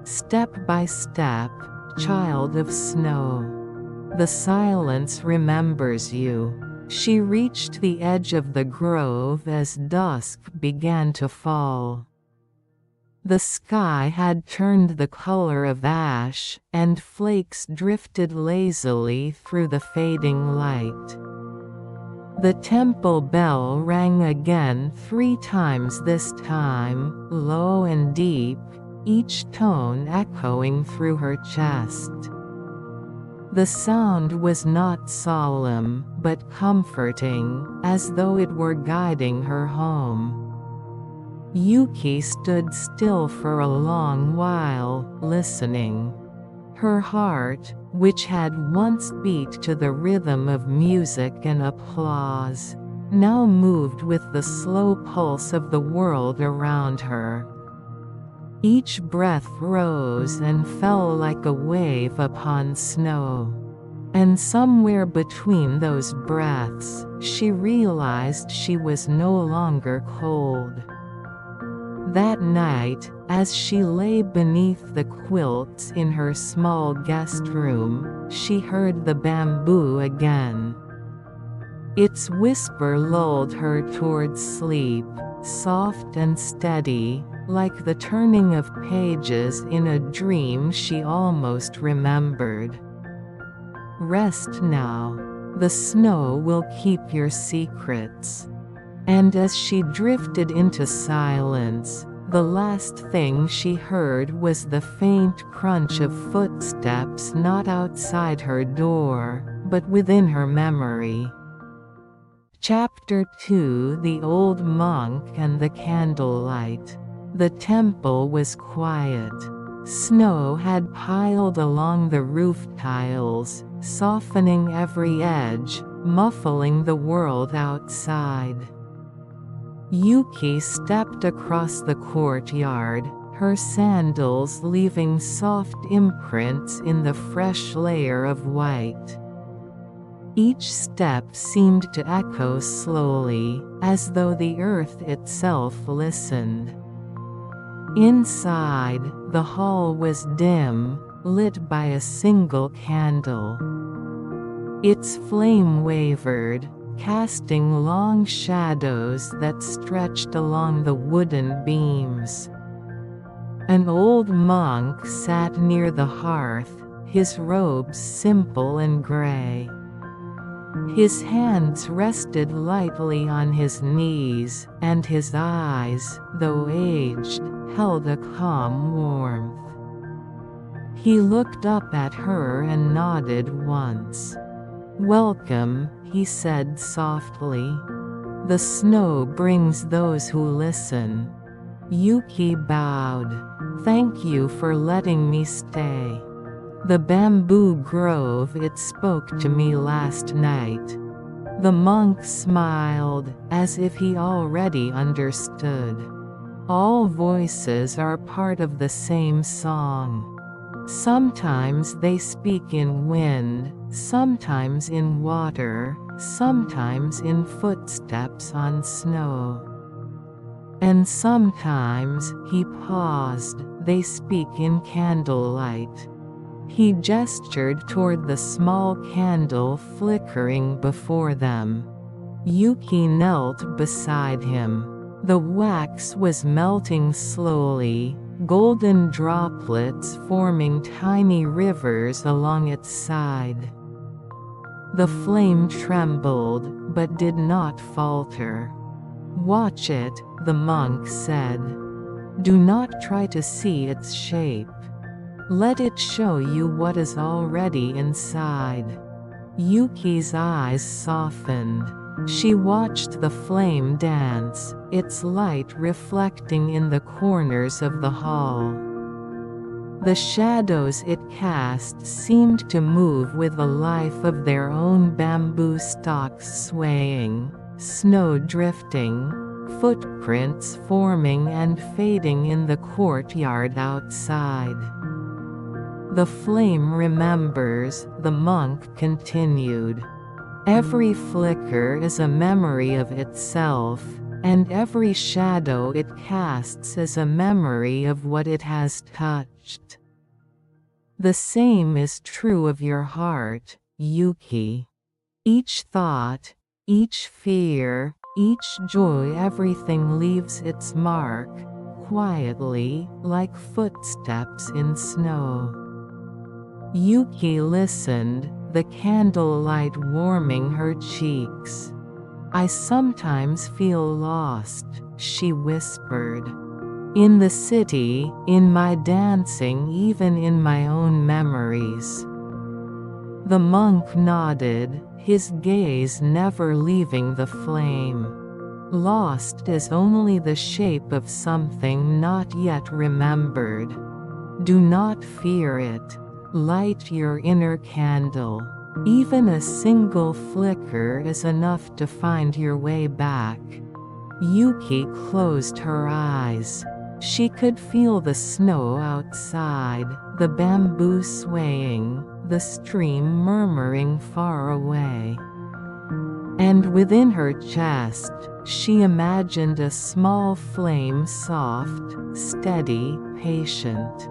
A: Step by step, child of snow. The silence remembers you. She reached the edge of the grove as dusk began to fall. The sky had turned the color of ash, and flakes drifted lazily through the fading light. The temple bell rang again 3 times this time, low and deep, each tone echoing through her chest. The sound was not solemn, but comforting, as though it were guiding her home. Yuki stood still for a long while, listening. Her heart, which had once beat to the rhythm of music and applause, now moved with the slow pulse of the world around her. Each breath rose and fell like a wave upon snow. And somewhere between those breaths, she realized she was no longer cold. That night, as she lay beneath the quilts in her small guest room, she heard the bamboo again. Its whisper lulled her towards sleep, soft and steady, like the turning of pages in a dream she almost remembered. Rest now. The snow will keep your secrets. And as she drifted into silence, the last thing she heard was the faint crunch of footsteps not outside her door, but within her memory. Chapter 2: The Old Monk and the Candlelight. The temple was quiet. Snow had piled along the roof tiles, softening every edge, muffling the world outside. Yuki stepped across the courtyard, her sandals leaving soft imprints in the fresh layer of white. Each step seemed to echo slowly, as though the earth itself listened. Inside, the hall was dim, lit by a single candle. Its flame wavered, casting long shadows that stretched along the wooden beams. An old monk sat near the hearth, his robes simple and gray. His hands rested lightly on his knees, and his eyes, though aged, held a calm warmth. He looked up at her and nodded once. "Welcome," he said softly. "The snow brings those who listen." Yuki bowed. "Thank you for letting me stay. The bamboo grove, it spoke to me last night." The monk smiled, as if he already understood. All voices are part of the same song. Sometimes they speak in wind, sometimes in water, sometimes in footsteps on snow. And sometimes, he paused, they speak in candlelight. He gestured toward the small candle flickering before them. Yuki knelt beside him. The wax was melting slowly, golden droplets forming tiny rivers along its side. The flame trembled, but did not falter. "Watch it," the monk said. "Do not try to see its shape. Let it show you what is already inside." Yuki's eyes softened. She watched the flame dance, its light reflecting in the corners of the hall. The shadows it cast seemed to move with a life of their own, bamboo stalks swaying, snow drifting, footprints forming and fading in the courtyard outside. "The flame remembers," the monk continued. "Every flicker is a memory of itself, and every shadow it casts is a memory of what it has touched. The same is true of your heart, Yuki. Each thought, each fear, each joy, everything leaves its mark, quietly, like footsteps in snow." Yuki listened, the candlelight warming her cheeks. "I sometimes feel lost," she whispered. "In the city, in my dancing, even in my own memories." The monk nodded, his gaze never leaving the flame. "Lost is only the shape of something not yet remembered. Do not fear it. Light your inner candle. Even a single flicker is enough to find your way back." Yuki closed her eyes. She could feel the snow outside, the bamboo swaying, the stream murmuring far away. And within her chest, she imagined a small flame, soft, steady, patient.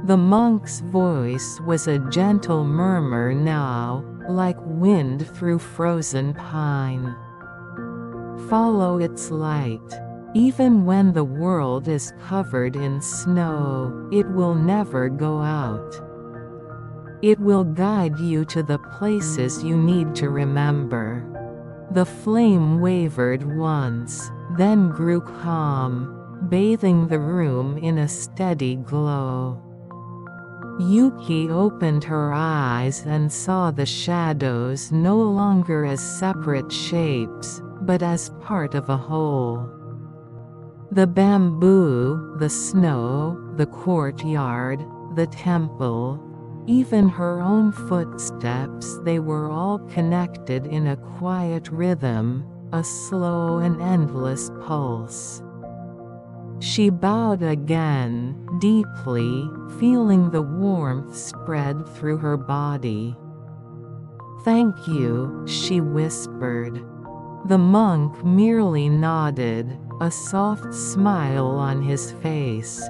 A: The monk's voice was a gentle murmur now, like wind through frozen pine. "Follow its light. Even when the world is covered in snow, it will never go out. It will guide you to the places you need to remember." The flame wavered once, then grew calm, bathing the room in a steady glow. Yuki opened her eyes and saw the shadows no longer as separate shapes, but as part of a whole. The bamboo, the snow, the courtyard, the temple, even her own footsteps, they were all connected in a quiet rhythm, a slow and endless pulse. She bowed again, deeply, feeling the warmth spread through her body. "Thank you," she whispered. The monk merely nodded, a soft smile on his face.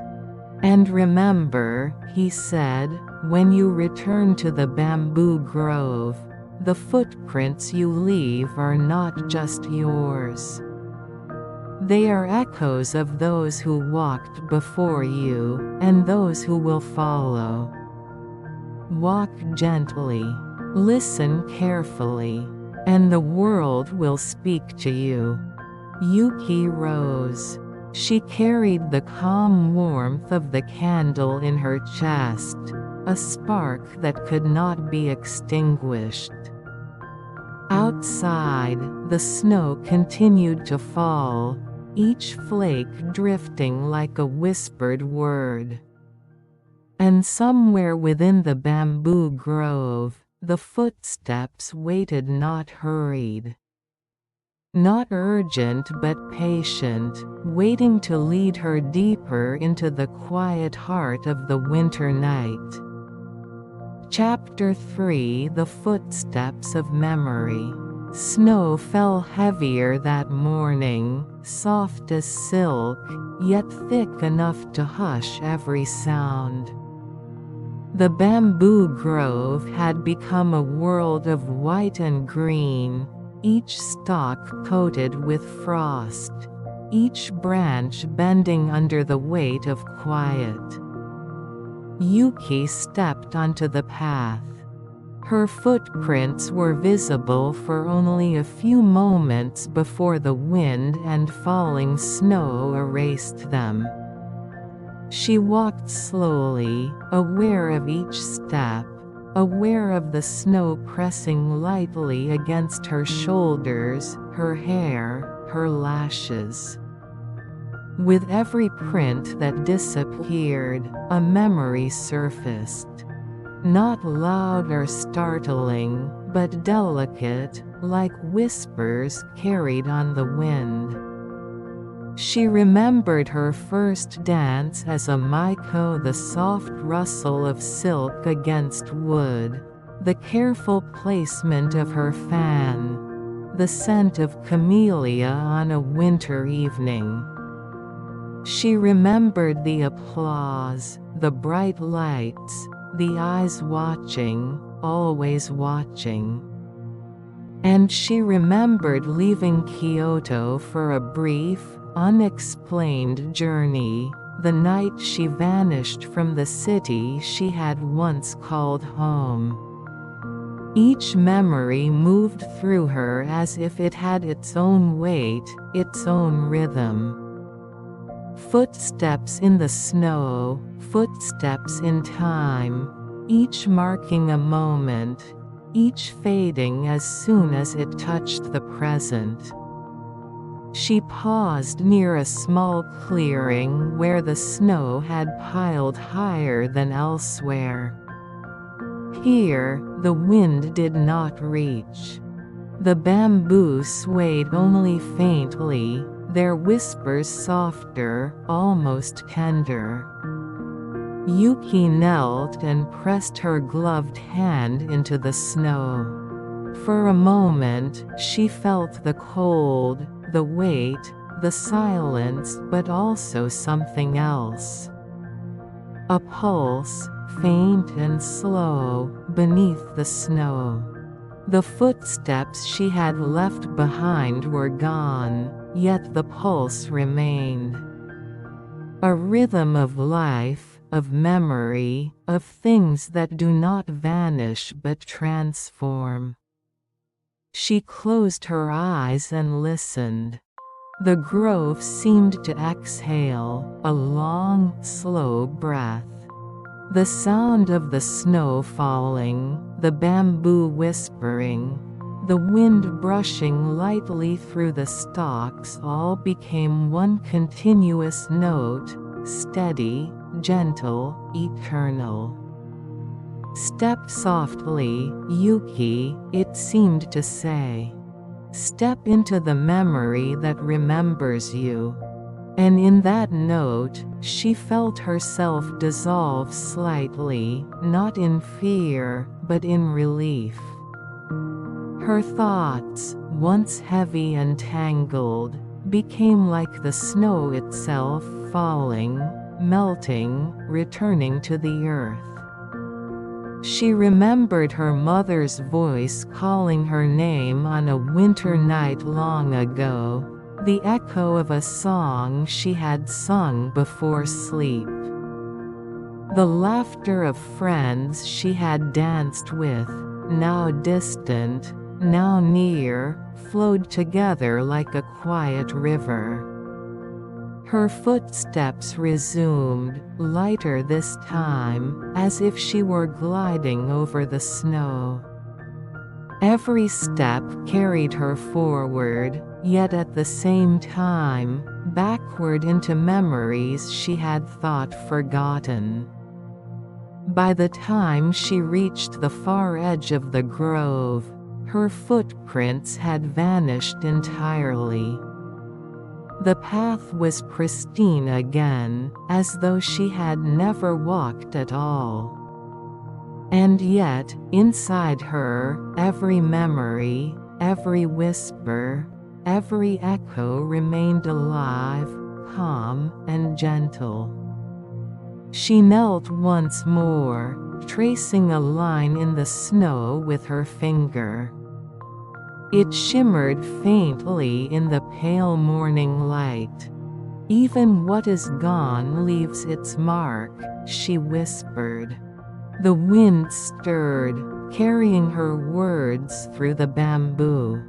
A: "And remember," he said, "when you return to the bamboo grove, the footprints you leave are not just yours. They are echoes of those who walked before you, and those who will follow. Walk gently. Listen carefully. And the world will speak to you." Yuki rose. She carried the calm warmth of the candle in her chest, a spark that could not be extinguished. Outside, the snow continued to fall, each flake drifting like a whispered word. And somewhere within the bamboo grove, the footsteps waited, not hurried. Not urgent but patient, waiting to lead her deeper into the quiet heart of the winter night. Chapter 3: The Footsteps of Memory. Snow fell heavier that morning, soft as silk, yet thick enough to hush every sound. The bamboo grove had become a world of white and green, each stalk coated with frost, each branch bending under the weight of quiet. Yuki stepped onto the path. Her footprints were visible for only a few moments before the wind and falling snow erased them. She walked slowly, aware of each step, aware of the snow pressing lightly against her shoulders, her hair, her lashes. With every print that disappeared, a memory surfaced. Not loud or startling, but delicate, like whispers carried on the wind. She remembered her first dance as a Maiko, the soft rustle of silk against wood, the careful placement of her fan, the scent of camellia on a winter evening. She remembered the applause, the bright lights, the eyes watching, always watching. And she remembered leaving Kyoto for a brief, unexplained journey, the night she vanished from the city she had once called home. Each memory moved through her as if it had its own weight, its own rhythm. Footsteps in the snow, footsteps in time, each marking a moment, each fading as soon as it touched the present. She paused near a small clearing where the snow had piled higher than elsewhere. Here, the wind did not reach. The bamboo swayed only faintly, their whispers softer, almost tender. Yuki knelt and pressed her gloved hand into the snow. For a moment, she felt the cold, the weight, the silence, but also something else. A pulse, faint and slow, beneath the snow. The footsteps she had left behind were gone, yet the pulse remained. A rhythm of life, of memory, of things that do not vanish but transform. She closed her eyes and listened. The grove seemed to exhale, a long, slow breath. The sound of the snow falling, the bamboo whispering, the wind brushing lightly through the stalks all became one continuous note, steady, gentle, eternal. "Step softly, Yuki," it seemed to say. "Step into the memory that remembers you." And in that note, she felt herself dissolve slightly, not in fear, but in relief. Her thoughts, once heavy and tangled, became like the snow itself, falling, melting, returning to the earth. She remembered her mother's voice calling her name on a winter night long ago, the echo of a song she had sung before sleep. The laughter of friends she had danced with, now distant, now near, flowed together like a quiet river. Her footsteps resumed, lighter this time, as if she were gliding over the snow. Every step carried her forward, yet at the same time, backward into memories she had thought forgotten. By the time she reached the far edge of the grove, her footprints had vanished entirely. The path was pristine again, as though she had never walked at all. And yet, inside her, every memory, every whisper, every echo remained alive, calm, and gentle. She knelt once more, tracing a line in the snow with her finger. It shimmered faintly in the pale morning light. "Even what is gone leaves its mark," she whispered. The wind stirred, carrying her words through the bamboo.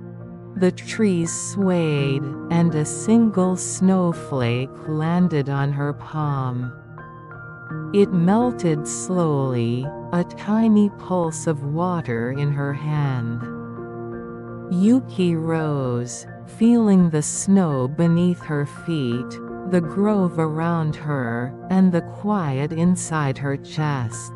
A: The trees swayed, and a single snowflake landed on her palm. It melted slowly, a tiny pulse of water in her hand. Yuki rose, feeling the snow beneath her feet, the grove around her, and the quiet inside her chest.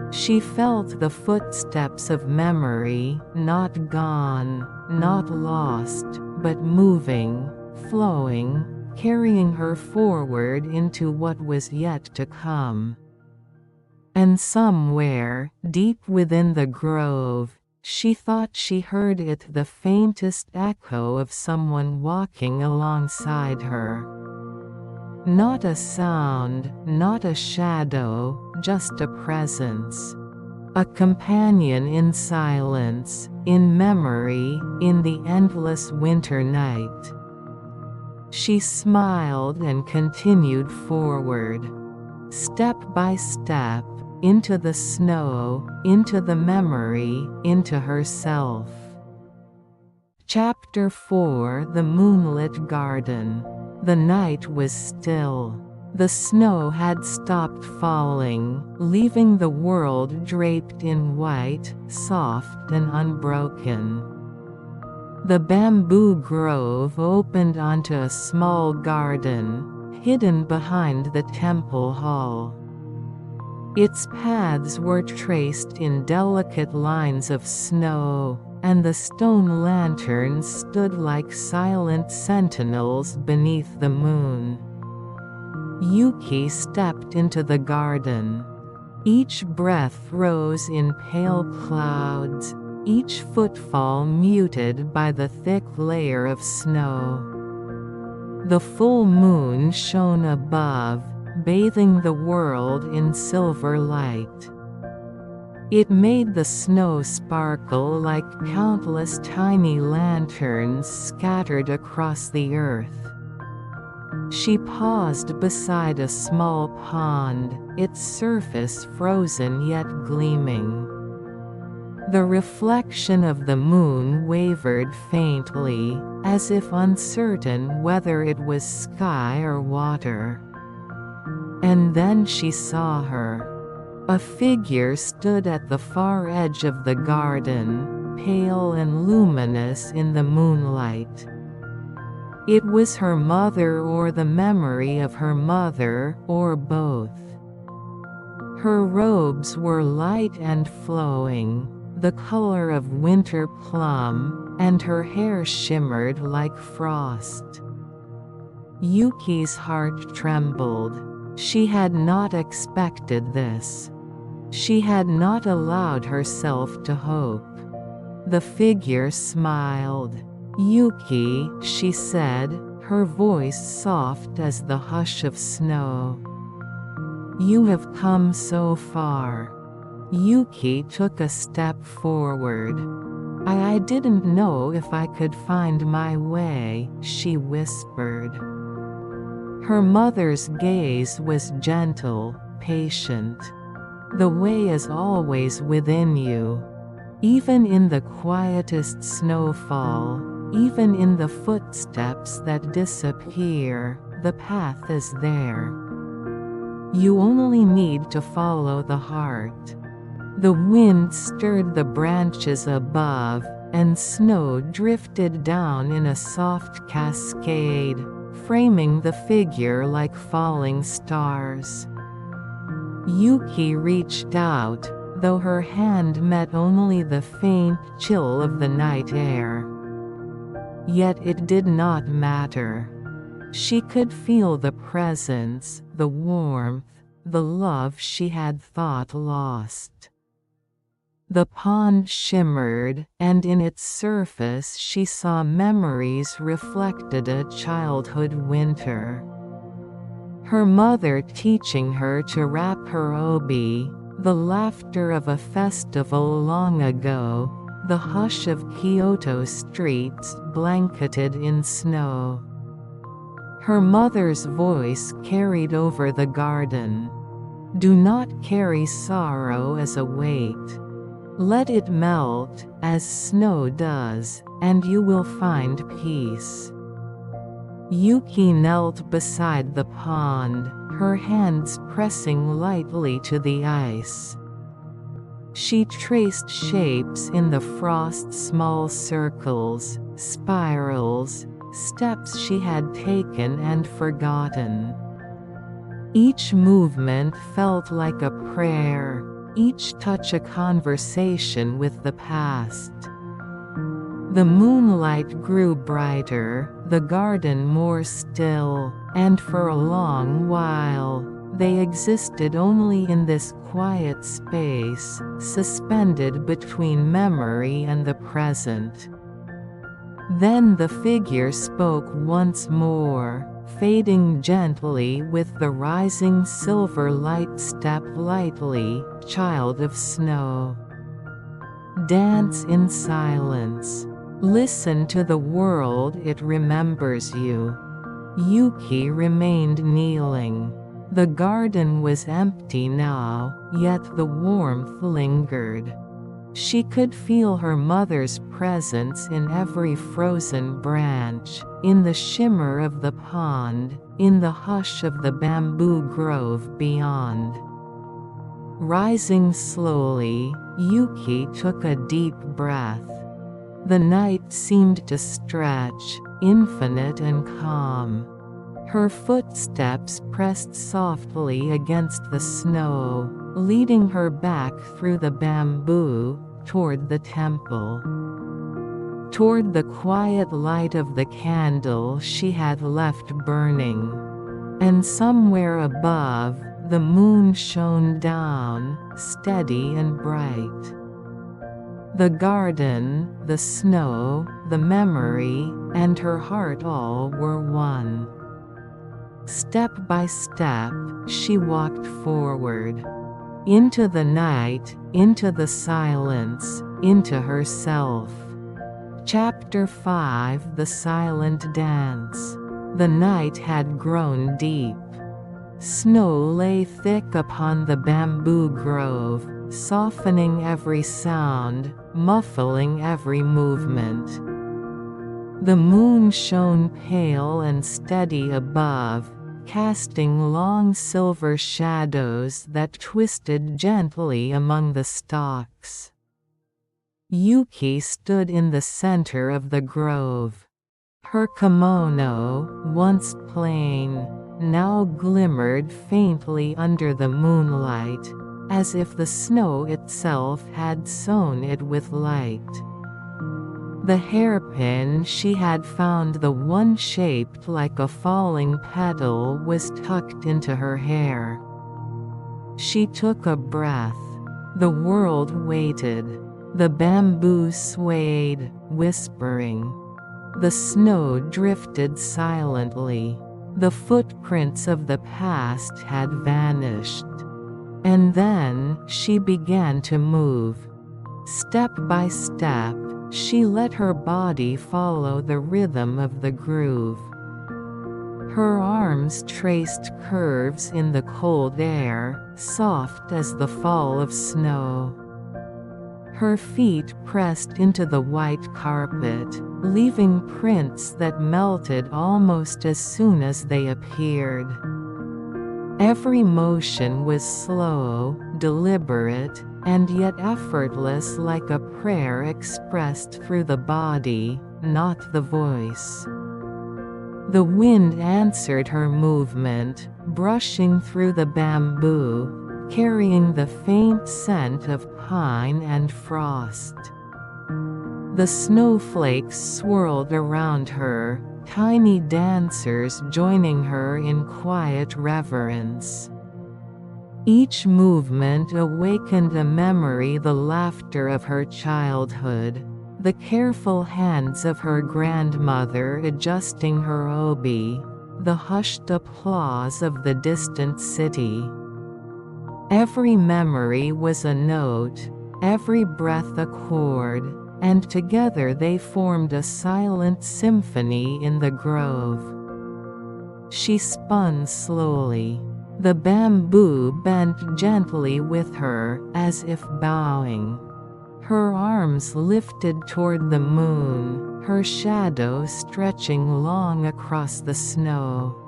A: She felt the footsteps of memory, not gone, not lost, but moving, flowing, carrying her forward into what was yet to come. And somewhere, deep within the grove, she thought she heard it, the faintest echo of someone walking alongside her. Not a sound, not a shadow, just a presence. A companion in silence, in memory, in the endless winter night. She smiled and continued forward. Step by step, into the snow, into the memory, into herself. Chapter 4: The Moonlit Garden. The night was still. The snow had stopped falling, leaving the world draped in white, soft and unbroken. The bamboo grove opened onto a small garden, hidden behind the temple hall. Its paths were traced in delicate lines of snow, and the stone lanterns stood like silent sentinels beneath the moon. Yuki stepped into the garden. Each breath rose in pale clouds, each footfall muted by the thick layer of snow. The full moon shone above, bathing the world in silver light. It made the snow sparkle like countless tiny lanterns scattered across the earth. She paused beside a small pond, its surface frozen yet gleaming. The reflection of the moon wavered faintly, as if uncertain whether it was sky or water. And then she saw her. A figure stood at the far edge of the garden, pale and luminous in the moonlight. It was her mother or the memory of her mother, or both. Her robes were light and flowing, the color of winter plum, and her hair shimmered like frost. Yuki's heart trembled. She had not expected this. She had not allowed herself to hope. The figure smiled. "Yuki," she said, her voice soft as the hush of snow. "You have come so far." Yuki took a step forward. I didn't know if I could find my way," she whispered. Her mother's gaze was gentle, patient. "The way is always within you. Even in the quietest snowfall, even in the footsteps that disappear, the path is there. You only need to follow the heart." The wind stirred the branches above, and snow drifted down in a soft cascade, framing the figure like falling stars. Yuki reached out, though her hand met only the faint chill of the night air. Yet it did not matter. She could feel the presence, the warmth, the love she had thought lost. The pond shimmered, and in its surface she saw memories reflected a childhood winter. Her mother teaching her to wrap her obi, the laughter of a festival long ago, the hush of Kyoto streets blanketed in snow. Her mother's voice carried over the garden. "Do not carry sorrow as a weight. Let it melt, as snow does, and you will find peace." Yuki knelt beside the pond, her hands pressing lightly to the ice. She traced shapes in the frost, small circles, spirals, steps she had taken and forgotten. Each movement felt like a prayer, each touch a conversation with the past. The moonlight grew brighter, the garden more still, and for a long while, they existed only in this quiet space, suspended between memory and the present. Then the figure spoke once more, fading gently with the rising silver light. "Step lightly, child of snow. Dance in silence. Listen to the world, it remembers you." Yuki remained kneeling. The garden was empty now, yet the warmth lingered. She could feel her mother's presence in every frozen branch, in the shimmer of the pond, in the hush of the bamboo grove beyond. Rising slowly, Yuki took a deep breath. The night seemed to stretch, infinite and calm. Her footsteps pressed softly against the snow, leading her back through the bamboo, toward the temple. Toward the quiet light of the candle she had left burning. And somewhere above, the moon shone down, steady and bright. The garden, the snow, the memory, and her heart all were one. Step by step, she walked forward. Into the night, into the silence, into herself. Chapter 5: The Silent Dance. The night had grown deep. Snow lay thick upon the bamboo grove, softening every sound, muffling every movement. The moon shone pale and steady above, casting long silver shadows that twisted gently among the stalks. Yuki stood in the center of the grove. Her kimono, once plain, now glimmered faintly under the moonlight, as if the snow itself had sown it with light. The hairpin she had found, the one shaped like a falling petal, was tucked into her hair. She took a breath. The world waited. The bamboo swayed, whispering. The snow drifted silently. The footprints of the past had vanished. And then, she began to move. Step by step, she let her body follow the rhythm of the groove. Her arms traced curves in the cold air, soft as the fall of snow. Her feet pressed into the white carpet, leaving prints that melted almost as soon as they appeared. Every motion was slow, deliberate, and yet effortless, like a prayer expressed through the body, not the voice. The wind answered her movement, brushing through the bamboo, carrying the faint scent of pine and frost. The snowflakes swirled around her, tiny dancers joining her in quiet reverence. Each movement awakened a memory, the laughter of her childhood, the careful hands of her grandmother adjusting her obi, the hushed applause of the distant city. Every memory was a note, every breath a chord, and together they formed a silent symphony in the grove. She spun slowly. The bamboo bent gently with her, as if bowing. Her arms lifted toward the moon, her shadow stretching long across the snow.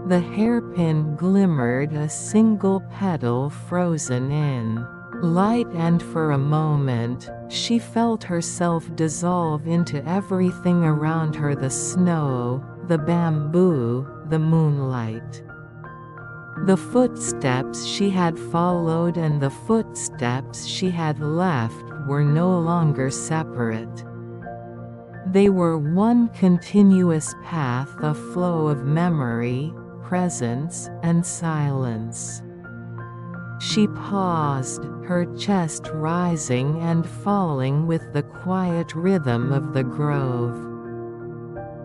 A: The hairpin glimmered, a single petal frozen in light, and for a moment, she felt herself dissolve into everything around her: the snow, the bamboo, the moonlight. The footsteps she had followed and the footsteps she had left were no longer separate. They were one continuous path, a flow of memory, presence, and silence. She paused, her chest rising and falling with the quiet rhythm of the grove.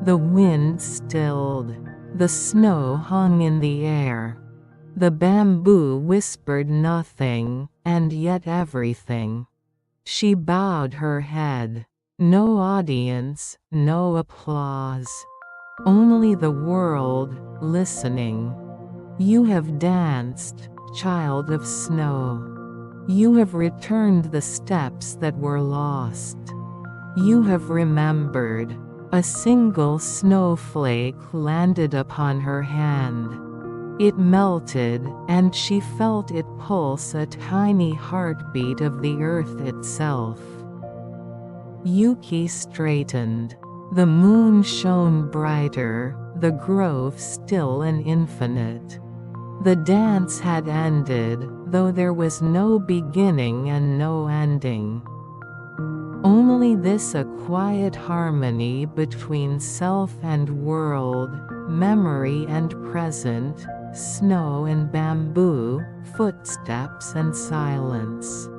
A: The wind stilled. The snow hung in the air. The bamboo whispered nothing, and yet everything. She bowed her head. No audience, no applause. Only the world, listening. You have danced, child of snow. You have returned the steps that were lost. You have remembered. A single snowflake landed upon her hand. It melted, and she felt it pulse, a tiny heartbeat of the earth itself. Yuki straightened. The moon shone brighter, the grove still and infinite. The dance had ended, though there was no beginning and no ending. Only this, a quiet harmony between self and world, memory and present, snow and bamboo, footsteps and silence.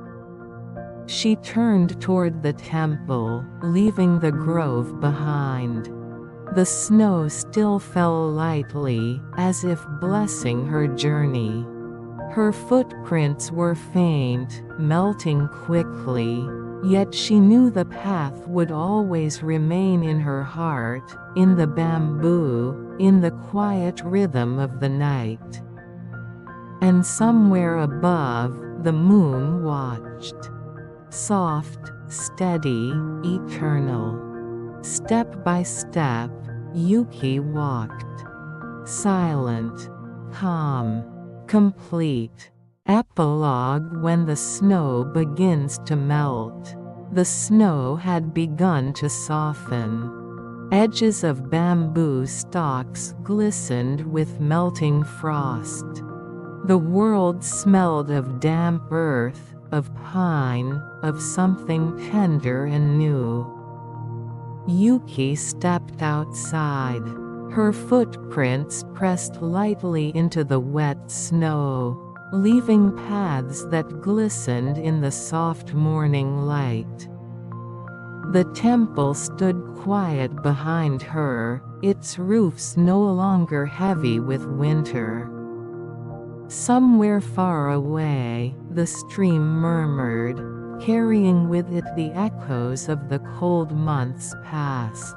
A: She turned toward the temple, leaving the grove behind. The snow still fell lightly, as if blessing her journey. Her footprints were faint, melting quickly, yet she knew the path would always remain in her heart, in the bamboo, in the quiet rhythm of the night. And somewhere above, the moon watched. Soft, steady, eternal. Step by step, Yuki walked. Silent, calm, complete. Epilogue: when the snow begins to melt. The snow had begun to soften. Edges of bamboo stalks glistened with melting frost. The world smelled of damp earth, of pine, of something tender and new. Yuki stepped outside. Her footprints pressed lightly into the wet snow, leaving paths that glistened in the soft morning light. The temple stood quiet behind her, its roofs no longer heavy with winter. Somewhere far away, the stream murmured, carrying with it the echoes of the cold months past.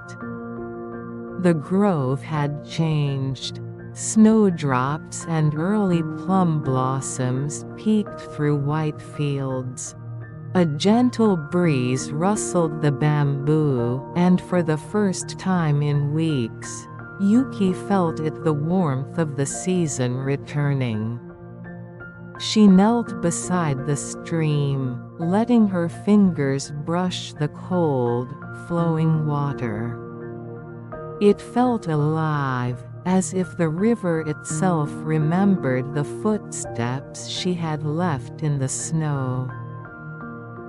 A: The grove had changed. Snowdrops and early plum blossoms peeked through white fields. A gentle breeze rustled the bamboo, and for the first time in weeks, Yuki felt the warmth of the season returning. She knelt beside the stream, letting her fingers brush the cold, flowing water. It felt alive, as if the river itself remembered the footsteps she had left in the snow.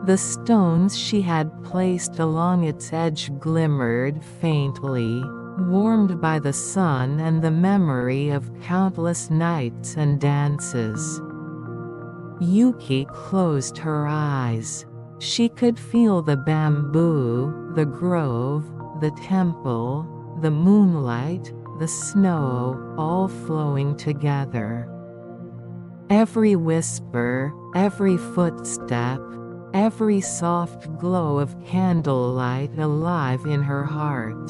A: The stones she had placed along its edge glimmered faintly, warmed by the sun and the memory of countless nights and dances. Yuki closed her eyes. She could feel the bamboo, the grove, the temple, the moonlight, the snow, all flowing together. Every whisper, every footstep, every soft glow of candlelight alive in her heart.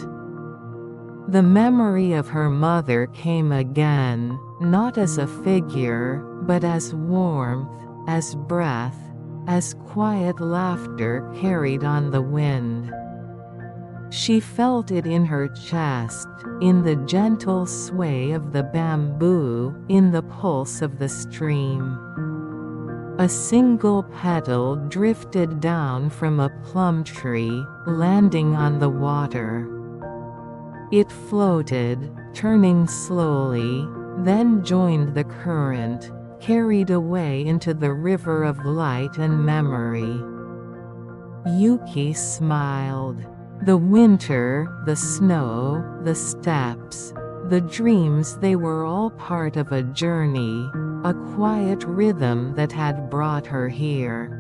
A: The memory of her mother came again, not as a figure, but as warmth, as breath, as quiet laughter carried on the wind. She felt it in her chest, in the gentle sway of the bamboo, in the pulse of the stream. A single petal drifted down from a plum tree, landing on the water. It floated, turning slowly, then joined the current, carried away into the river of light and memory. Yuki smiled. The winter, the snow, the steps, the dreams, they were all part of a journey, a quiet rhythm that had brought her here.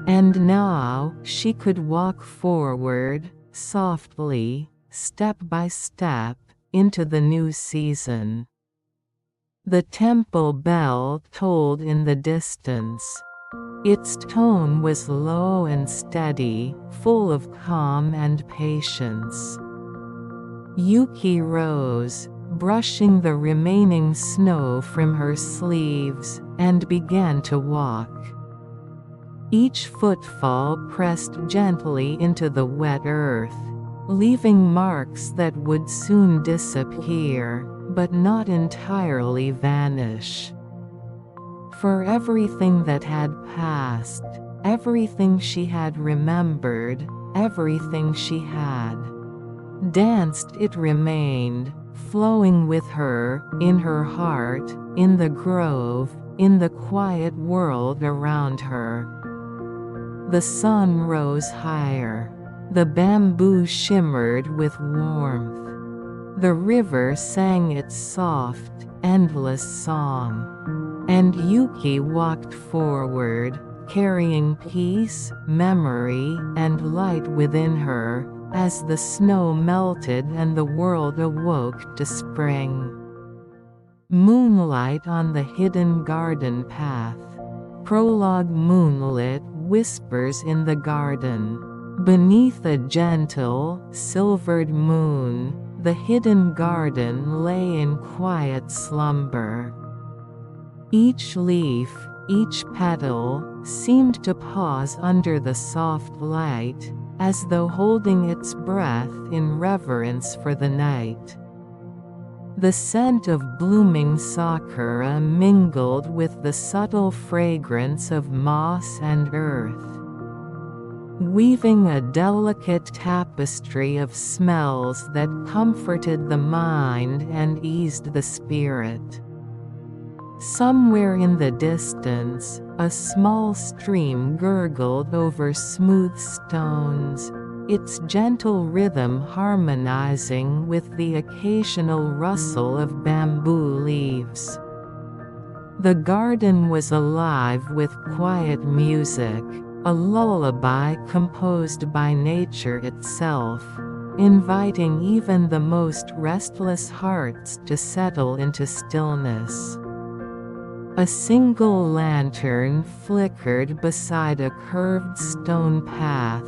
A: And now, she could walk forward, softly, step by step, into the new season. The temple bell tolled in the distance. Its tone was low and steady, full of calm and patience. Yuki rose, brushing the remaining snow from her sleeves, and began to walk. Each footfall pressed gently into the wet earth, leaving marks that would soon disappear, but not entirely vanish. For everything that had passed, everything she had remembered, everything she had danced, it remained, flowing with her, in her heart, in the grove, in the quiet world around her. The sun rose higher. The bamboo shimmered with warmth. The river sang its soft, endless song. And Yuki walked forward, carrying peace, memory, and light within her, as the snow melted and the world awoke to spring. Moonlight on the hidden garden path. Prologue. Moonlit whispers in the garden. Beneath a gentle, silvered moon, the hidden garden lay in quiet slumber. Each leaf, each petal, seemed to pause under the soft light, as though holding its breath in reverence for the night. The scent of blooming sakura mingled with the subtle fragrance of moss and earth. weaving a delicate tapestry of smells that comforted the mind and eased the spirit. Somewhere in the distance, a small stream gurgled over smooth stones, its gentle rhythm harmonizing with the occasional rustle of bamboo leaves. The garden was alive with quiet music, a lullaby composed by nature itself, inviting even the most restless hearts to settle into stillness. A single lantern flickered beside a curved stone path,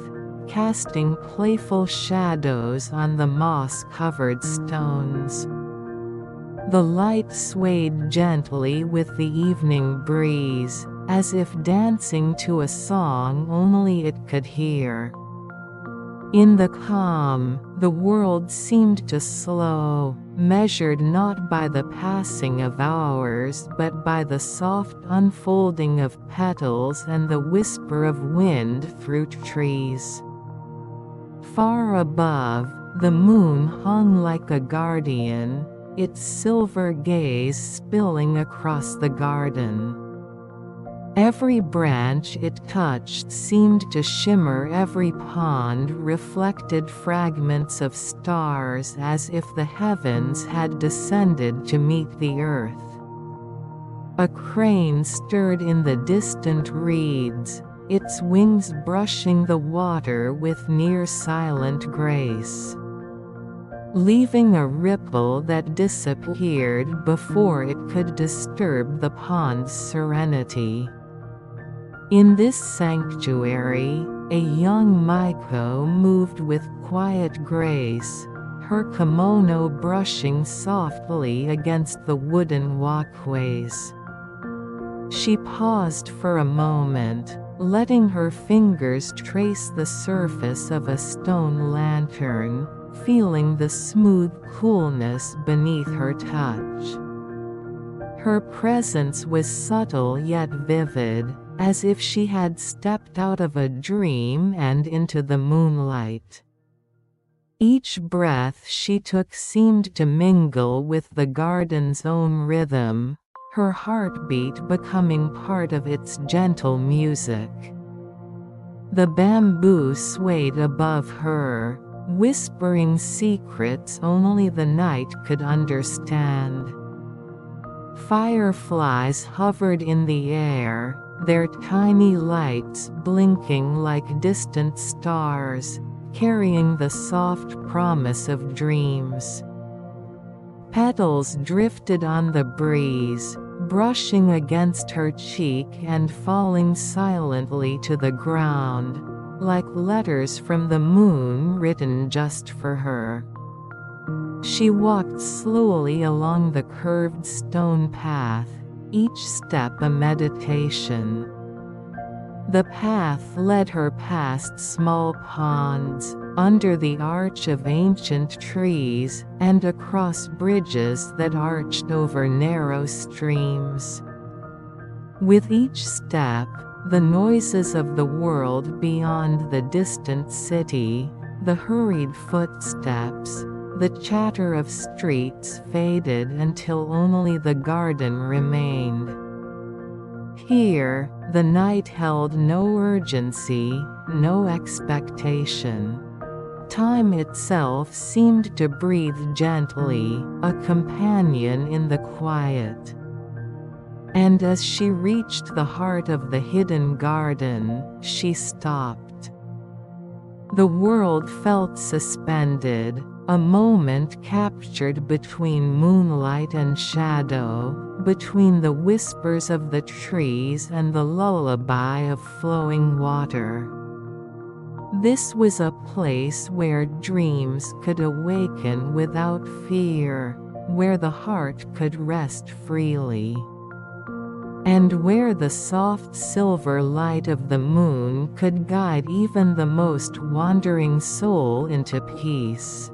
A: casting playful shadows on the moss-covered stones. The light swayed gently with the evening breeze, as if dancing to a song only it could hear. In the calm, the world seemed to slow, measured not by the passing of hours but by the soft unfolding of petals and the whisper of wind through trees. Far above, the moon hung like a guardian, its silver gaze spilling across the garden. Every branch it touched seemed to shimmer, every pond reflected fragments of stars as if the heavens had descended to meet the earth. A crane stirred in the distant reeds, its wings brushing the water with near-silent grace, leaving a ripple that disappeared before it could disturb the pond's serenity. In this sanctuary, a young Maiko moved with quiet grace, her kimono brushing softly against the wooden walkways. She paused for a moment, letting her fingers trace the surface of a stone lantern, feeling the smooth coolness beneath her touch. Her presence was subtle yet vivid, as if she had stepped out of a dream and into the moonlight. Each breath she took seemed to mingle with the garden's own rhythm, her heartbeat becoming part of its gentle music. The bamboo swayed above her, whispering secrets only the night could understand. Fireflies hovered in the air, their tiny lights blinking like distant stars, carrying the soft promise of dreams. Petals drifted on the breeze, brushing against her cheek and falling silently to the ground, like letters from the moon written just for her. She walked slowly along the curved stone path, each step a meditation. The path led her past small ponds, under the arch of ancient trees, and across bridges that arched over narrow streams. With each step, the noises of the world beyond the distant city, the hurried footsteps, the chatter of streets faded until only the garden remained. Here, the night held no urgency, no expectation. Time itself seemed to breathe gently, a companion in the quiet. And as she reached the heart of the hidden garden, she stopped. The world felt suspended, a moment captured between moonlight and shadow, between the whispers of the trees and the lullaby of flowing water. This was a place where dreams could awaken without fear, where the heart could rest freely, and where the soft silver light of the moon could guide even the most wandering soul into peace.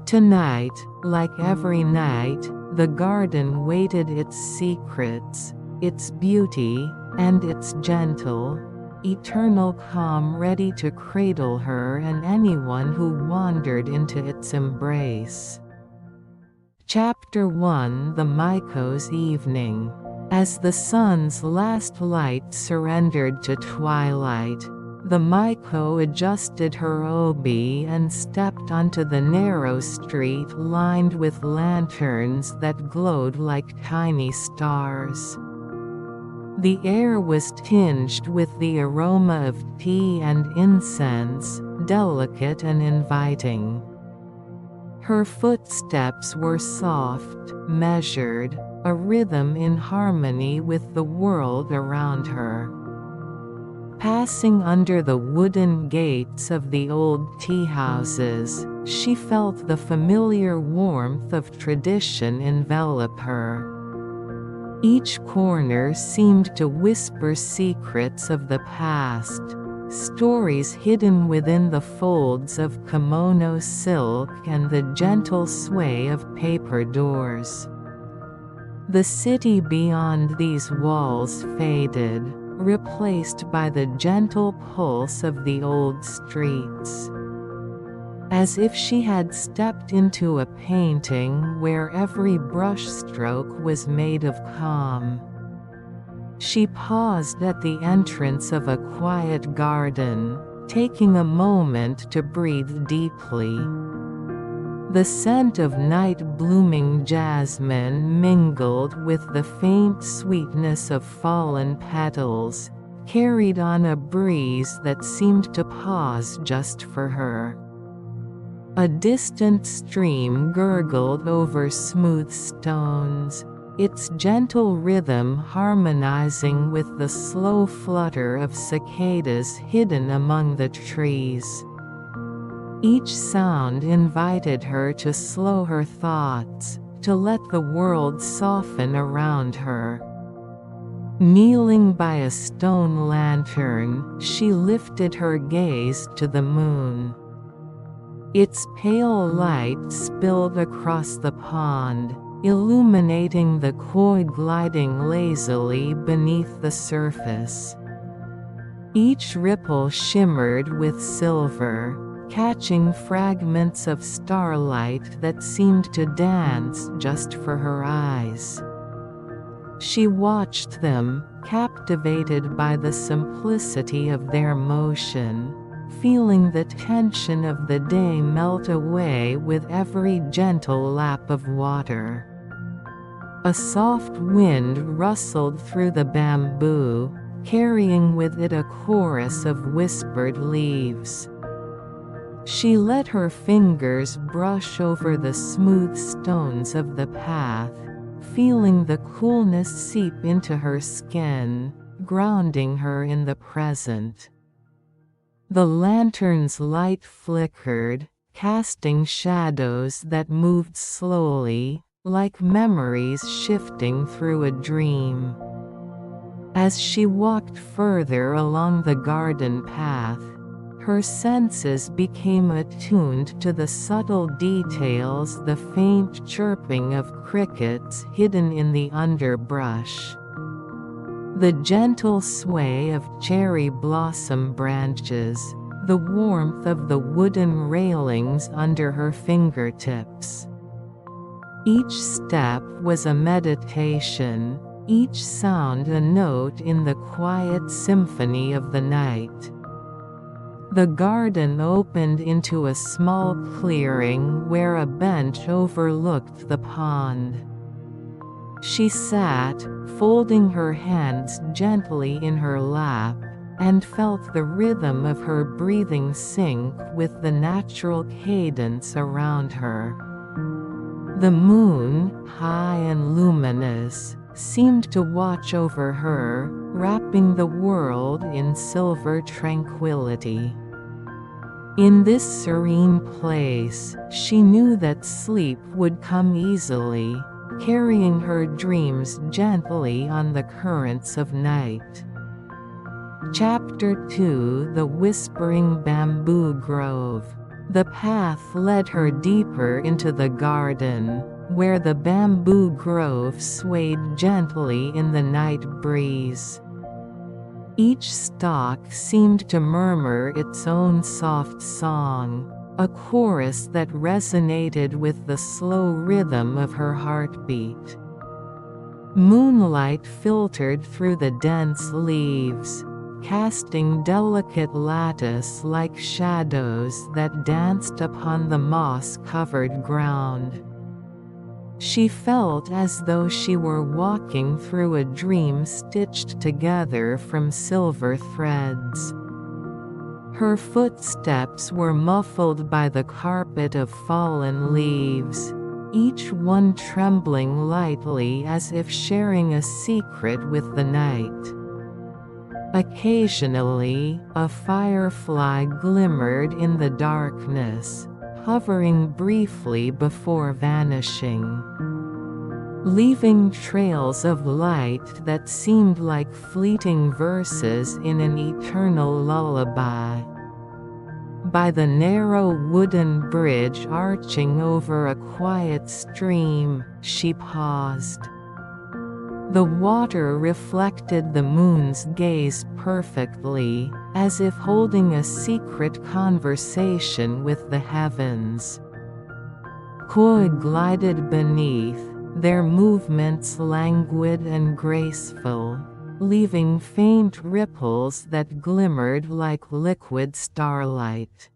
A: Tonight, like every night, the garden waited its secrets, its beauty, and its gentle, eternal calm ready to cradle her and anyone who wandered into its embrace. Chapter 1: The Miko's Evening. As the sun's last light surrendered to twilight, the Miko adjusted her obi and stepped onto the narrow street lined with lanterns that glowed like tiny stars. The air was tinged with the aroma of tea and incense, delicate and inviting. Her footsteps were soft, measured, a rhythm in harmony with the world around her. Passing under the wooden gates of the old tea houses, she felt the familiar warmth of tradition envelop her. Each corner seemed to whisper secrets of the past, stories hidden within the folds of kimono silk and the gentle sway of paper doors. The city beyond these walls faded, replaced by the gentle pulse of the old streets. As if she had stepped into a painting where every brushstroke was made of calm. She paused at the entrance of a quiet garden, taking a moment to breathe deeply. The scent of night-blooming jasmine mingled with the faint sweetness of fallen petals, carried on a breeze that seemed to pause just for her. A distant stream gurgled over smooth stones, its gentle rhythm harmonizing with the slow flutter of cicadas hidden among the trees. Each sound invited her to slow her thoughts, to let the world soften around her. Kneeling by a stone lantern, she lifted her gaze to the moon. Its pale light spilled across the pond, illuminating the koi gliding lazily beneath the surface. Each ripple shimmered with silver, catching fragments of starlight that seemed to dance just for her eyes. She watched them, captivated by the simplicity of their motion, feeling the tension of the day melt away with every gentle lap of water. A soft wind rustled through the bamboo, carrying with it a chorus of whispered leaves. She let her fingers brush over the smooth stones of the path, feeling the coolness seep into her skin, grounding her in the present. The lantern's light flickered, casting shadows that moved slowly, like memories shifting through a dream. As she walked further along the garden path, her senses became attuned to the subtle details, the faint chirping of crickets hidden in the underbrush, the gentle sway of cherry blossom branches, the warmth of the wooden railings under her fingertips. Each step was a meditation, each sound a note in the quiet symphony of the night. The garden opened into a small clearing where a bench overlooked the pond. She sat, folding her hands gently in her lap, and felt the rhythm of her breathing sync with the natural cadence around her. The moon, high and luminous, seemed to watch over her, wrapping the world in silver tranquility. In this serene place, she knew that sleep would come easily, carrying her dreams gently on the currents of night. Chapter 2: The Whispering Bamboo Grove. The path led her deeper into the garden, where the bamboo grove swayed gently in the night breeze. Each stalk seemed to murmur its own soft song, a chorus that resonated with the slow rhythm of her heartbeat. Moonlight filtered through the dense leaves, casting delicate lattice-like shadows that danced upon the moss-covered ground. She felt as though she were walking through a dream stitched together from silver threads. Her footsteps were muffled by the carpet of fallen leaves, each one trembling lightly as if sharing a secret with the night. Occasionally, a firefly glimmered in the darkness, hovering briefly before vanishing, leaving trails of light that seemed like fleeting verses in an eternal lullaby. By the narrow wooden bridge arching over a quiet stream, she paused. The water reflected the moon's gaze perfectly, as if holding a secret conversation with the heavens. Koi glided beneath, their movements languid and graceful, leaving faint ripples that glimmered like liquid starlight.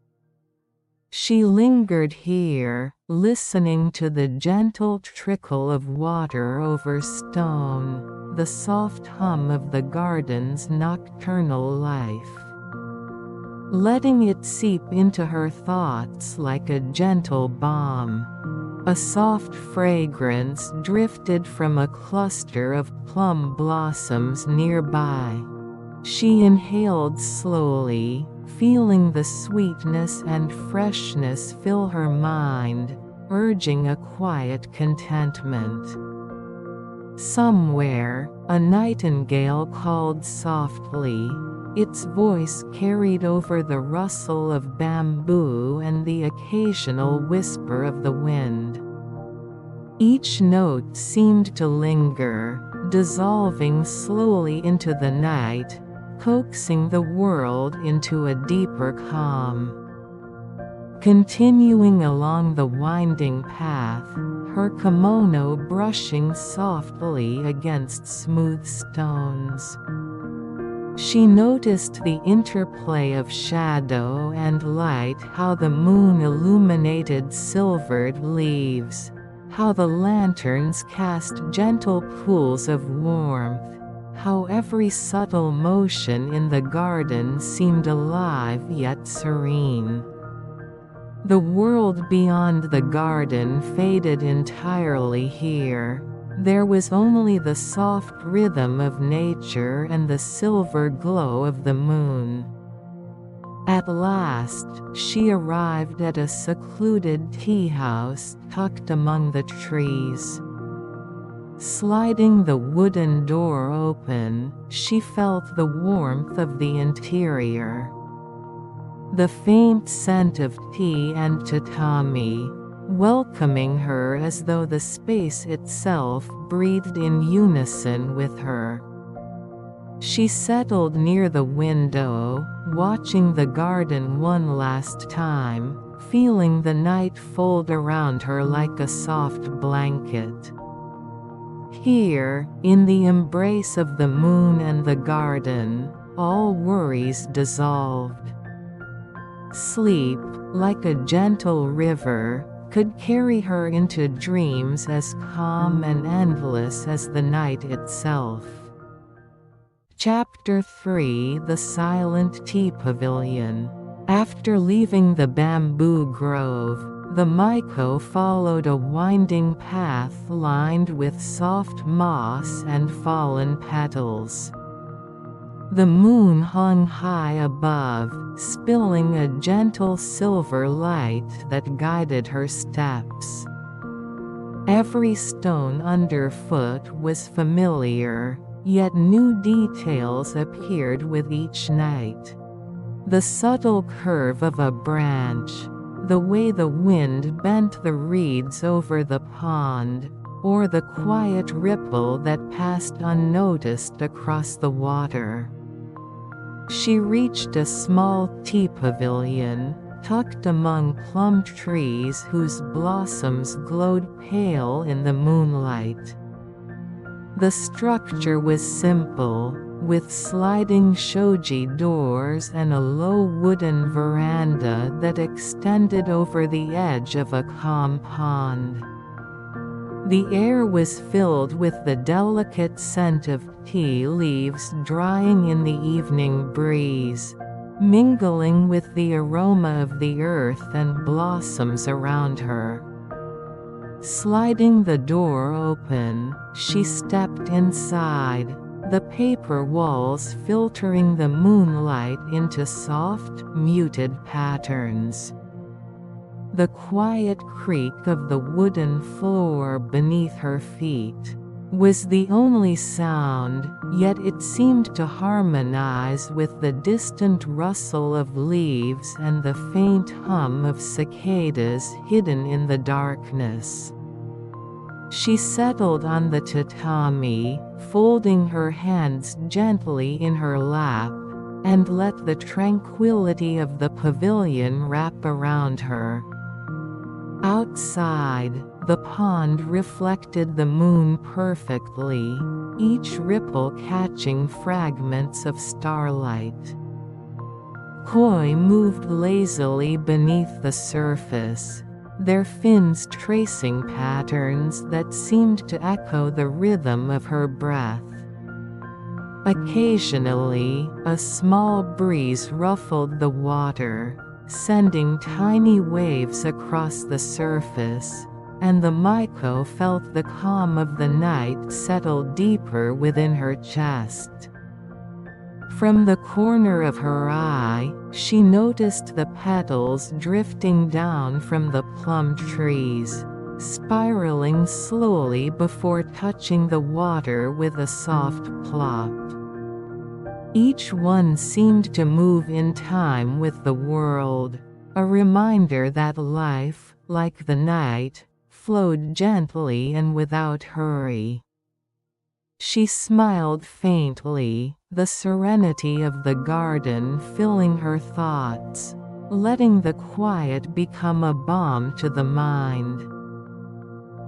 A: She lingered here, listening to the gentle trickle of water over stone, the soft hum of the garden's nocturnal life. Letting it seep into her thoughts like a gentle balm. A soft fragrance drifted from a cluster of plum blossoms nearby. She inhaled slowly, feeling the sweetness and freshness fill her mind, urging a quiet contentment. Somewhere, a nightingale called softly. Its voice carried over the rustle of bamboo and the occasional whisper of the wind. Each note seemed to linger, dissolving slowly into the night, coaxing the world into a deeper calm. Continuing along the winding path, her kimono brushing softly against smooth stones. She noticed the interplay of shadow and light, how the moon illuminated silvered leaves, how the lanterns cast gentle pools of warmth, how every subtle motion in the garden seemed alive yet serene. The world beyond the garden faded entirely here. There was only the soft rhythm of nature and the silver glow of the moon. At last, she arrived at a secluded tea house tucked among the trees. Sliding the wooden door open, she felt the warmth of the interior. The faint scent of tea and tatami, welcoming her as though the space itself breathed in unison with her. She settled near the window, watching the garden one last time, feeling the night fold around her like a soft blanket. Here, in the embrace of the moon and the garden, all worries dissolved. Sleep, like a gentle river, could carry her into dreams as calm and endless as the night itself. Chapter 3: The Silent Tea Pavilion. After leaving the bamboo grove, the Maiko followed a winding path lined with soft moss and fallen petals. The moon hung high above, spilling a gentle silver light that guided her steps. Every stone underfoot was familiar, yet new details appeared with each night. The subtle curve of a branch, the way the wind bent the reeds over the pond, or the quiet ripple that passed unnoticed across the water. She reached a small tea pavilion, tucked among plum trees whose blossoms glowed pale in the moonlight. The structure was simple, with sliding shoji doors and a low wooden veranda that extended over the edge of a calm pond. The air was filled with the delicate scent of tea leaves drying in the evening breeze, mingling with the aroma of the earth and blossoms around her. Sliding the door open, she stepped inside, the paper walls filtering the moonlight into soft, muted patterns. The quiet creak of the wooden floor beneath her feet was the only sound, yet it seemed to harmonize with the distant rustle of leaves and the faint hum of cicadas hidden in the darkness. She settled on the tatami, folding her hands gently in her lap, and let the tranquility of the pavilion wrap around her. Outside, the pond reflected the moon perfectly, each ripple catching fragments of starlight. Koi moved lazily beneath the surface, their fins tracing patterns that seemed to echo the rhythm of her breath. Occasionally, a small breeze ruffled the water, sending tiny waves across the surface, and the Maiko felt the calm of the night settle deeper within her chest. From the corner of her eye, she noticed the petals drifting down from the plum trees, spiraling slowly before touching the water with a soft plop. Each one seemed to move in time with the world, a reminder that life, like the night, flowed gently and without hurry. She smiled faintly, the serenity of the garden filling her thoughts, letting the quiet become a balm to the mind.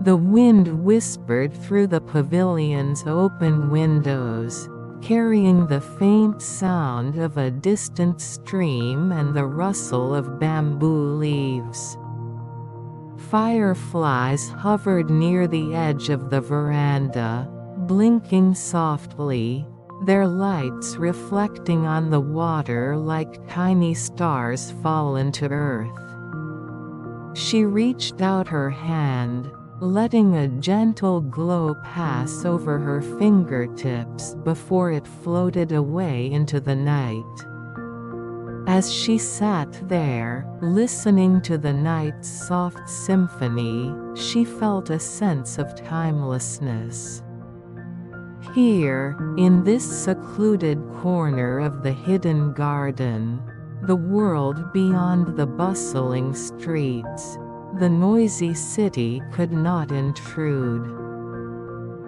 A: The wind whispered through the pavilion's open windows, carrying the faint sound of a distant stream and the rustle of bamboo leaves. Fireflies hovered near the edge of the veranda, blinking softly, their lights reflecting on the water like tiny stars fallen to earth. She reached out her hand, letting a gentle glow pass over her fingertips before it floated away into the night. As she sat there, listening to the night's soft symphony, she felt a sense of timelessness. Here, in this secluded corner of the hidden garden, the world beyond the bustling streets, the noisy city could not intrude.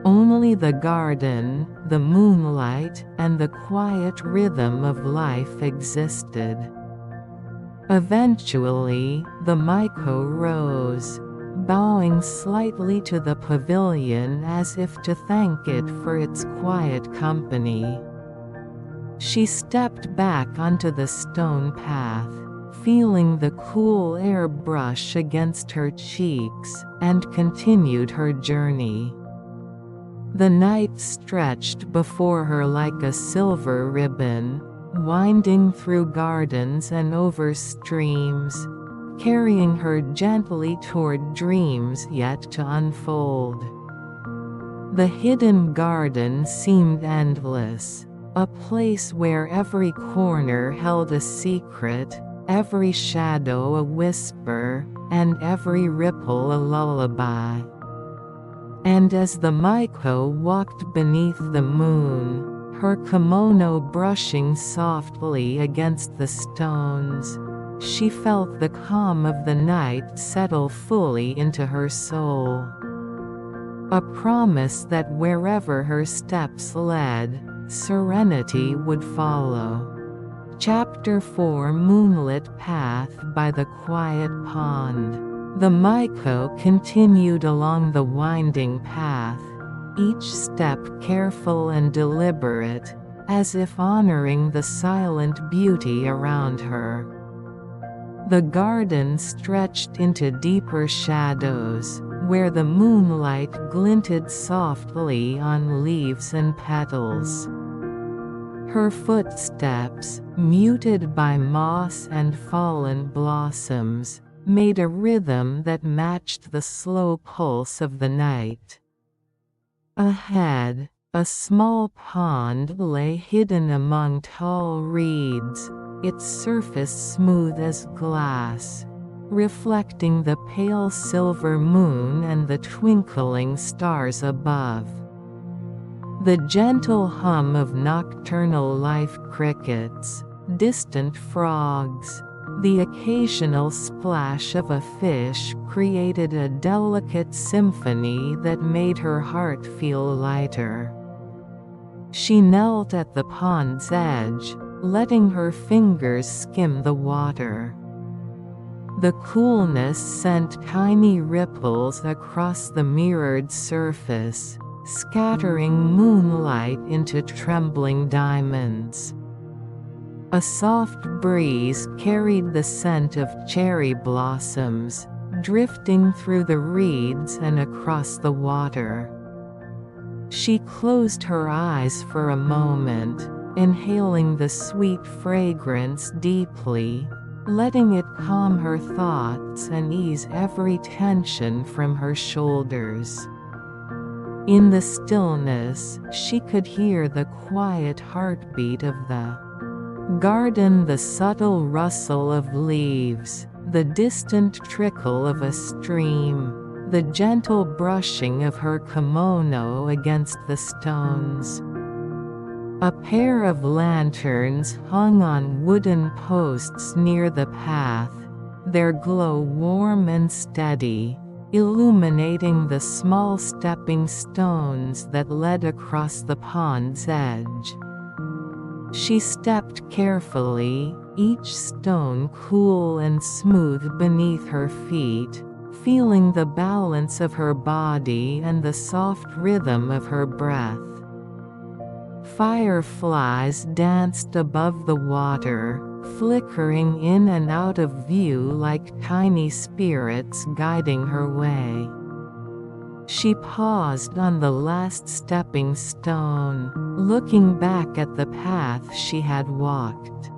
A: Only the garden, the moonlight, and the quiet rhythm of life existed. Eventually, the Maiko rose, bowing slightly to the pavilion as if to thank it for its quiet company. She stepped back onto the stone path, feeling the cool air brush against her cheeks, and continued her journey. The night stretched before her like a silver ribbon, winding through gardens and over streams, carrying her gently toward dreams yet to unfold. The hidden garden seemed endless, a place where every corner held a secret, every shadow a whisper, and every ripple a lullaby. And as the Maiko walked beneath the moon, her kimono brushing softly against the stones, she felt the calm of the night settle fully into her soul. A promise that wherever her steps led, serenity would follow. Chapter 4 Moonlit Path by the Quiet Pond. The Maiko continued along the winding path, each step careful and deliberate, as if honoring the silent beauty around her. The garden stretched into deeper shadows, where the moonlight glinted softly on leaves and petals. Her footsteps, muted by moss and fallen blossoms, made a rhythm that matched the slow pulse of the night. Ahead, a small pond lay hidden among tall reeds, its surface smooth as glass, reflecting the pale silver moon and the twinkling stars above. The gentle hum of nocturnal life crickets, distant frogs, the occasional splash of a fish created a delicate symphony that made her heart feel lighter. She knelt at the pond's edge, letting her fingers skim the water. The coolness sent tiny ripples across the mirrored surface, scattering moonlight into trembling diamonds. A soft breeze carried the scent of cherry blossoms, drifting through the reeds and across the water. She closed her eyes for a moment, inhaling the sweet fragrance deeply, letting it calm her thoughts and ease every tension from her shoulders. In the stillness, she could hear the quiet heartbeat of the garden, the subtle rustle of leaves, the distant trickle of a stream, the gentle brushing of her kimono against the stones. A pair of lanterns hung on wooden posts near the path, their glow warm and steady, illuminating the small stepping stones that led across the pond's edge. She stepped carefully, each stone cool and smooth beneath her feet, feeling the balance of her body and the soft rhythm of her breath. Fireflies danced above the water, flickering in and out of view like tiny spirits guiding her way. She paused on the last stepping stone, looking back at the path she had walked.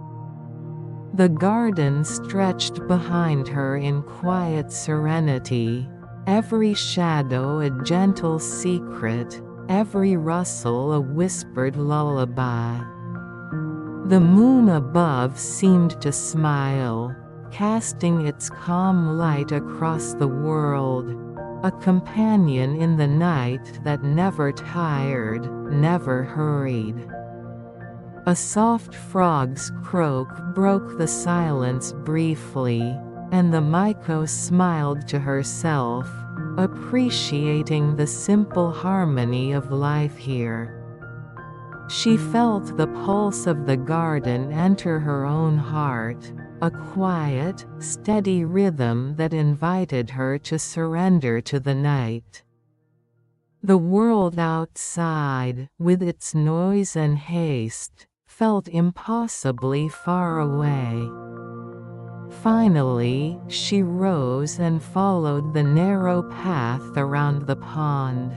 A: The garden stretched behind her in quiet serenity, every shadow a gentle secret, every rustle a whispered lullaby. The moon above seemed to smile, casting its calm light across the world, a companion in the night that never tired, never hurried. A soft frog's croak broke the silence briefly, and the Maiko smiled to herself, appreciating the simple harmony of life here. She felt the pulse of the garden enter her own heart, a quiet, steady rhythm that invited her to surrender to the night. The world outside, with its noise and haste, felt impossibly far away. Finally, she rose and followed the narrow path around the pond.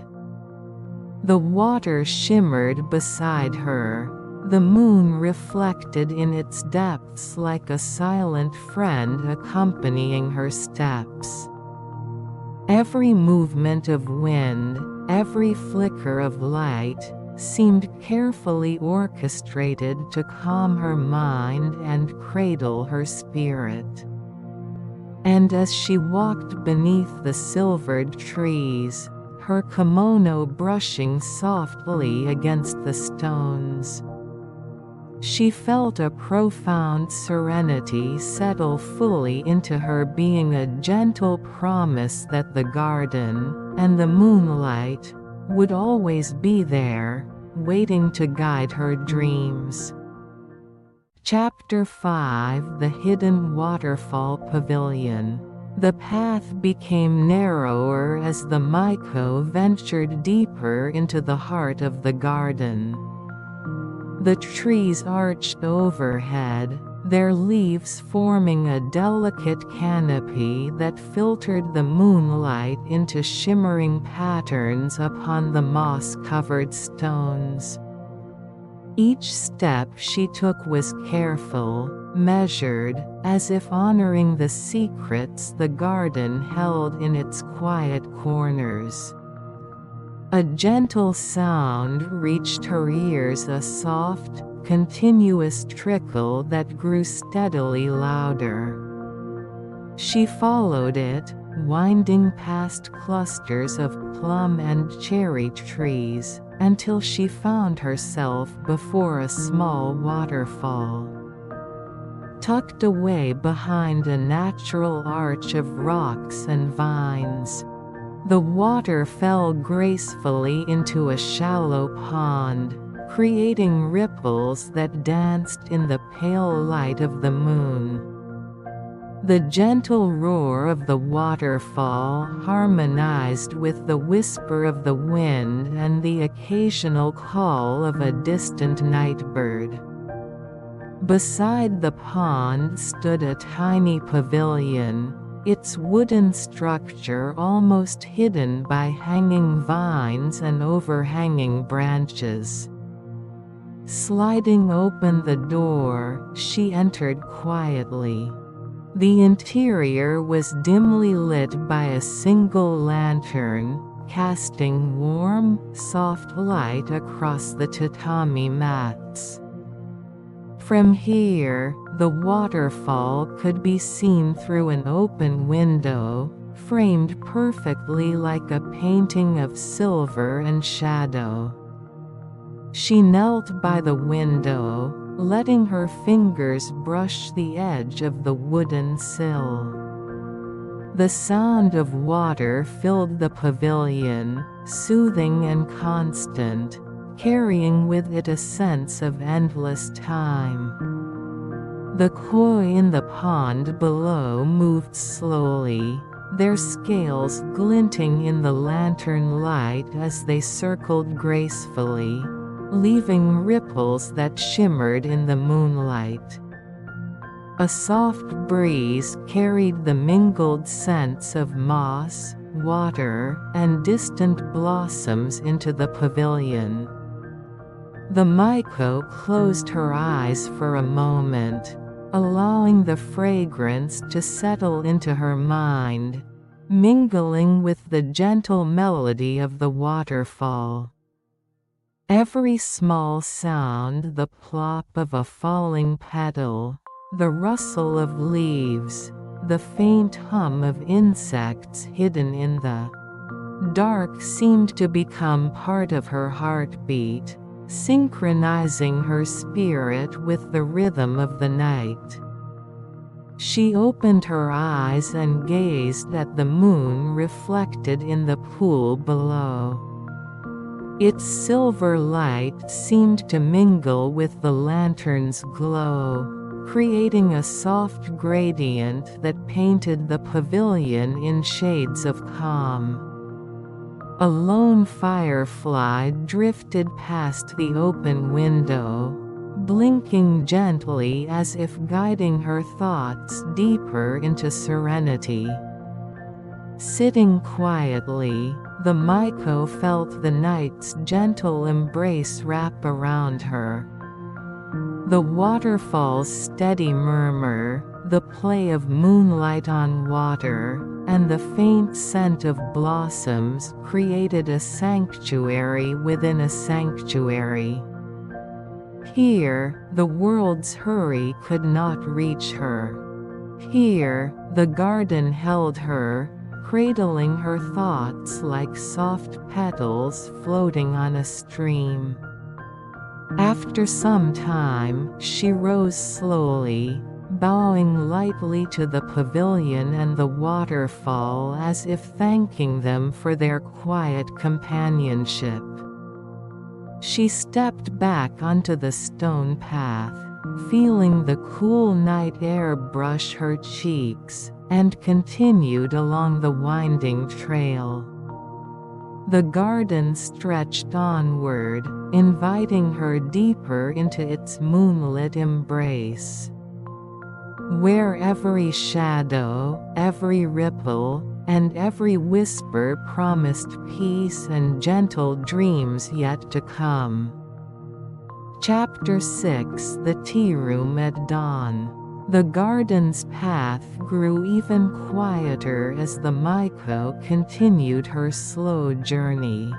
A: The water shimmered beside her, the moon reflected in its depths like a silent friend accompanying her steps. Every movement of wind, every flicker of light, seemed carefully orchestrated to calm her mind and cradle her spirit. And as she walked beneath the silvered trees, her kimono brushing softly against the stones, she felt a profound serenity settle fully into her being, a gentle promise that the garden, and the moonlight, would always be there, waiting to guide her dreams. Chapter 5: The Hidden Waterfall Pavilion. The path became narrower as the Miko ventured deeper into the heart of the garden. The trees arched overhead, their leaves forming a delicate canopy that filtered the moonlight into shimmering patterns upon the moss-covered stones. Each step she took was careful, measured, as if honoring the secrets the garden held in its quiet corners. A gentle sound reached her ears, a soft, continuous trickle that grew steadily louder. She followed it, winding past clusters of plum and cherry trees, until she found herself before a small waterfall. Tucked away behind a natural arch of rocks and vines, the water fell gracefully into a shallow pond, creating ripples that danced in the pale light of the moon. The gentle roar of the waterfall harmonized with the whisper of the wind and the occasional call of a distant night bird. Beside the pond stood a tiny pavilion, its wooden structure almost hidden by hanging vines and overhanging branches. Sliding open the door, she entered quietly. The interior was dimly lit by a single lantern, casting warm, soft light across the tatami mats. From here, the waterfall could be seen through an open window, framed perfectly like a painting of silver and shadow. She knelt by the window, letting her fingers brush the edge of the wooden sill. The sound of water filled the pavilion, soothing and constant, carrying with it a sense of endless time. The koi in the pond below moved slowly, their scales glinting in the lantern light as they circled gracefully, leaving ripples that shimmered in the moonlight. A soft breeze carried the mingled scents of moss, water, and distant blossoms into the pavilion. The Miko closed her eyes for a moment, allowing the fragrance to settle into her mind, mingling with the gentle melody of the waterfall. Every small sound, the plop of a falling petal, the rustle of leaves, the faint hum of insects hidden in the dark seemed to become part of her heartbeat, synchronizing her spirit with the rhythm of the night. She opened her eyes and gazed at the moon reflected in the pool below. Its silver light seemed to mingle with the lantern's glow, creating a soft gradient that painted the pavilion in shades of calm. A lone firefly drifted past the open window, blinking gently as if guiding her thoughts deeper into serenity. Sitting quietly, the Miko felt the night's gentle embrace wrap around her. The waterfall's steady murmur, the play of moonlight on water, and the faint scent of blossoms created a sanctuary within a sanctuary. Here, the world's hurry could not reach her. Here, the garden held her, cradling her thoughts like soft petals floating on a stream. After some time, she rose slowly, bowing lightly to the pavilion and the waterfall as if thanking them for their quiet companionship. She stepped back onto the stone path, feeling the cool night air brush her cheeks, and continued along the winding trail. The garden stretched onward, inviting her deeper into its moonlit embrace, where every shadow, every ripple, and every whisper promised peace and gentle dreams yet to come. Chapter 6: The Tea Room at Dawn. The garden's path grew even quieter as the Miko continued her slow journey.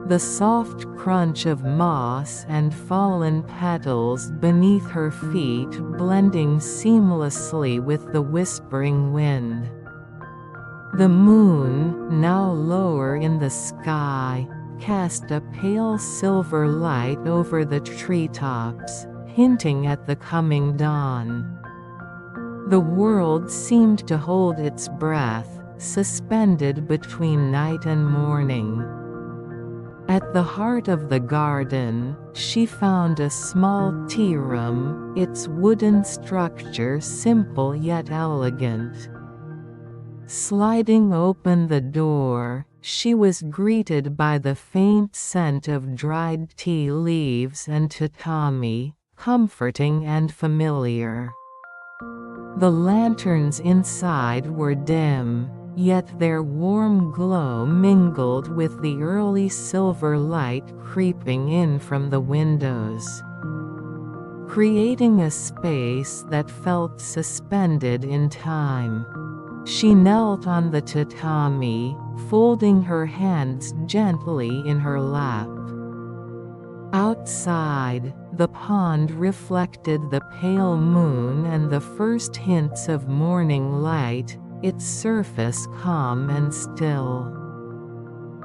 A: The soft crunch of moss and fallen petals beneath her feet blending seamlessly with the whispering wind. The moon, now lower in the sky, cast a pale silver light over the treetops, hinting at the coming dawn. The world seemed to hold its breath, suspended between night and morning. At the heart of the garden, she found a small tea room, its wooden structure simple yet elegant. Sliding open the door, she was greeted by the faint scent of dried tea leaves and tatami, comforting and familiar. The lanterns inside were dim, yet their warm glow mingled with the early silver light creeping in from the windows, creating a space that felt suspended in time. She knelt on the tatami, folding her hands gently in her lap. Outside, the pond reflected the pale moon and the first hints of morning light, its surface calm and still.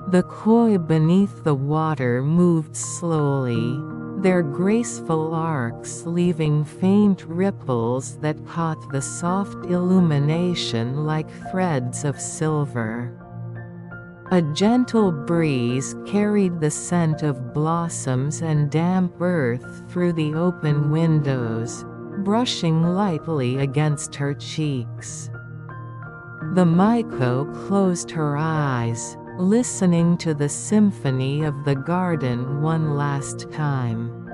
A: The koi beneath the water moved slowly, their graceful arcs leaving faint ripples that caught the soft illumination like threads of silver. A gentle breeze carried the scent of blossoms and damp earth through the open windows, brushing lightly against her cheeks. The Miko closed her eyes, listening to the symphony of the garden one last time.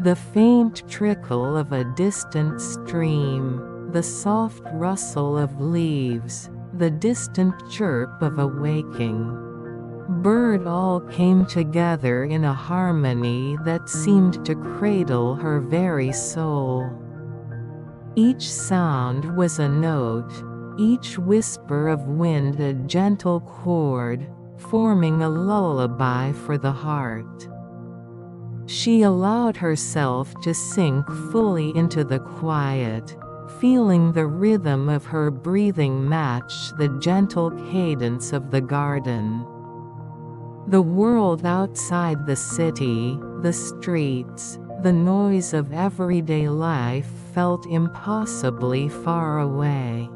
A: The faint trickle of a distant stream, the soft rustle of leaves, the distant chirp of a waking bird all came together in a harmony that seemed to cradle her very soul. Each sound was a note, each whisper of wind a gentle chord, forming a lullaby for the heart. She allowed herself to sink fully into the quiet, feeling the rhythm of her breathing match the gentle cadence of the garden. The world outside the city, the streets, the noise of everyday life felt impossibly far away.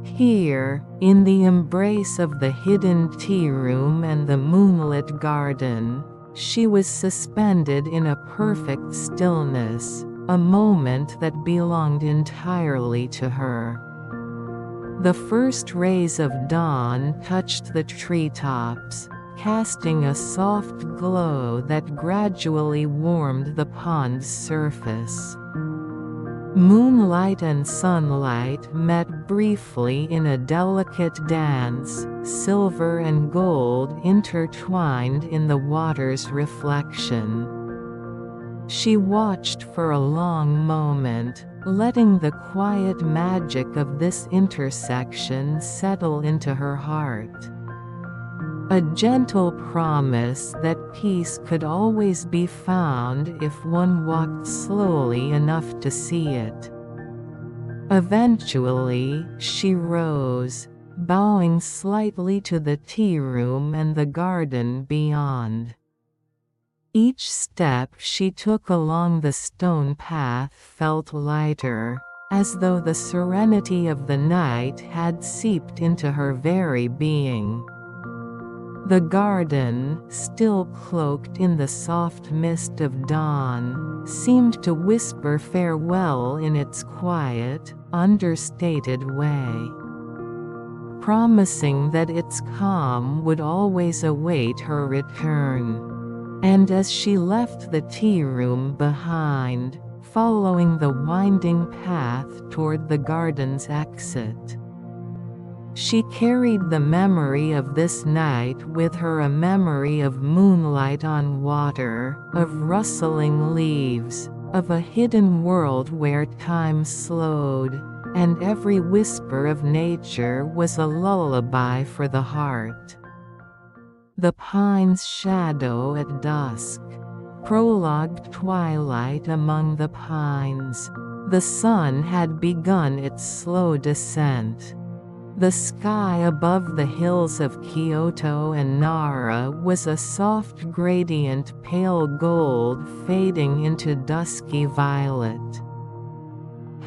A: Here, in the embrace of the hidden tea room and the moonlit garden, she was suspended in a perfect stillness, a moment that belonged entirely to her. The first rays of dawn touched the treetops, casting a soft glow that gradually warmed the pond's surface. Moonlight and sunlight met briefly in a delicate dance, silver and gold intertwined in the water's reflection. She watched for a long moment, letting the quiet magic of this intersection settle into her heart. A gentle promise that peace could always be found if one walked slowly enough to see it. Eventually, she rose, bowing slightly to the tea room and the garden beyond. Each step she took along the stone path felt lighter, as though the serenity of the night had seeped into her very being. The garden, still cloaked in the soft mist of dawn, seemed to whisper farewell in its quiet, understated way, promising that its calm would always await her return. And as she left the tea room behind, following the winding path toward the garden's exit, she carried the memory of this night with her, a memory of moonlight on water, of rustling leaves, of a hidden world where time slowed, and every whisper of nature was a lullaby for the heart. The pine's shadow at dusk. Prologue. Twilight among the pines. The sun had begun its slow descent. The sky above the hills of Kyoto and Nara was a soft gradient, pale gold fading into dusky violet.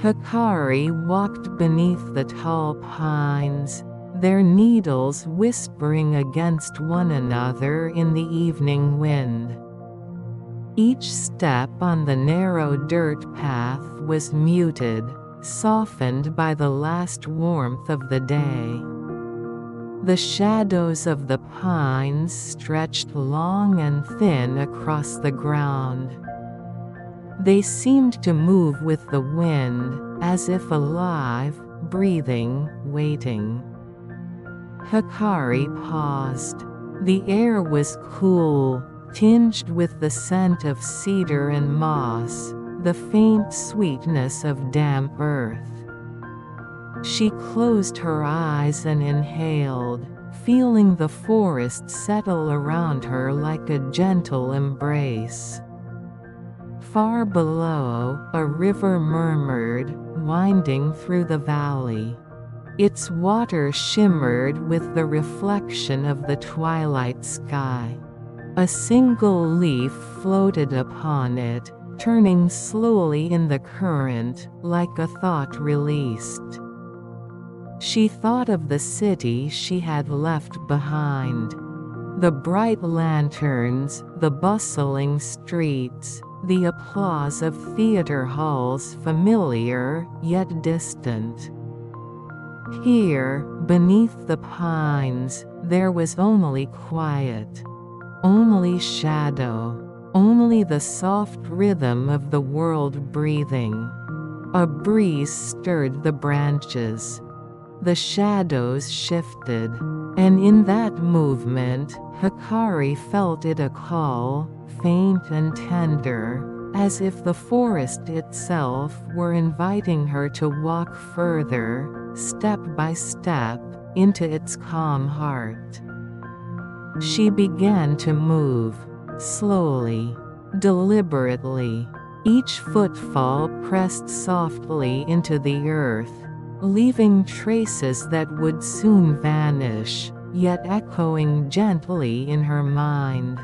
A: Hikari walked beneath the tall pines, their needles whispering against one another in the evening wind. Each step on the narrow dirt path was muted, softened by the last warmth of the day. The shadows of the pines stretched long and thin across the ground. They seemed to move with the wind, as if alive, breathing, waiting. Hikari paused. The air was cool, tinged with the scent of cedar and moss, the faint sweetness of damp earth. She closed her eyes and inhaled, feeling the forest settle around her like a gentle embrace. Far below, a river murmured, winding through the valley. Its water shimmered with the reflection of the twilight sky. A single leaf floated upon it, turning slowly in the current, like a thought released. She thought of the city she had left behind. The bright lanterns, the bustling streets, the applause of theater halls, familiar, yet distant. Here, beneath the pines, there was only quiet. Only shadow. Only the soft rhythm of the world breathing. A breeze stirred the branches. The shadows shifted, and in that movement, Hikari felt it, a call, faint and tender, as if the forest itself were inviting her to walk further, step by step, into its calm heart. She began to move, slowly, deliberately. Each footfall pressed softly into the earth, leaving traces that would soon vanish, yet echoing gently in her mind.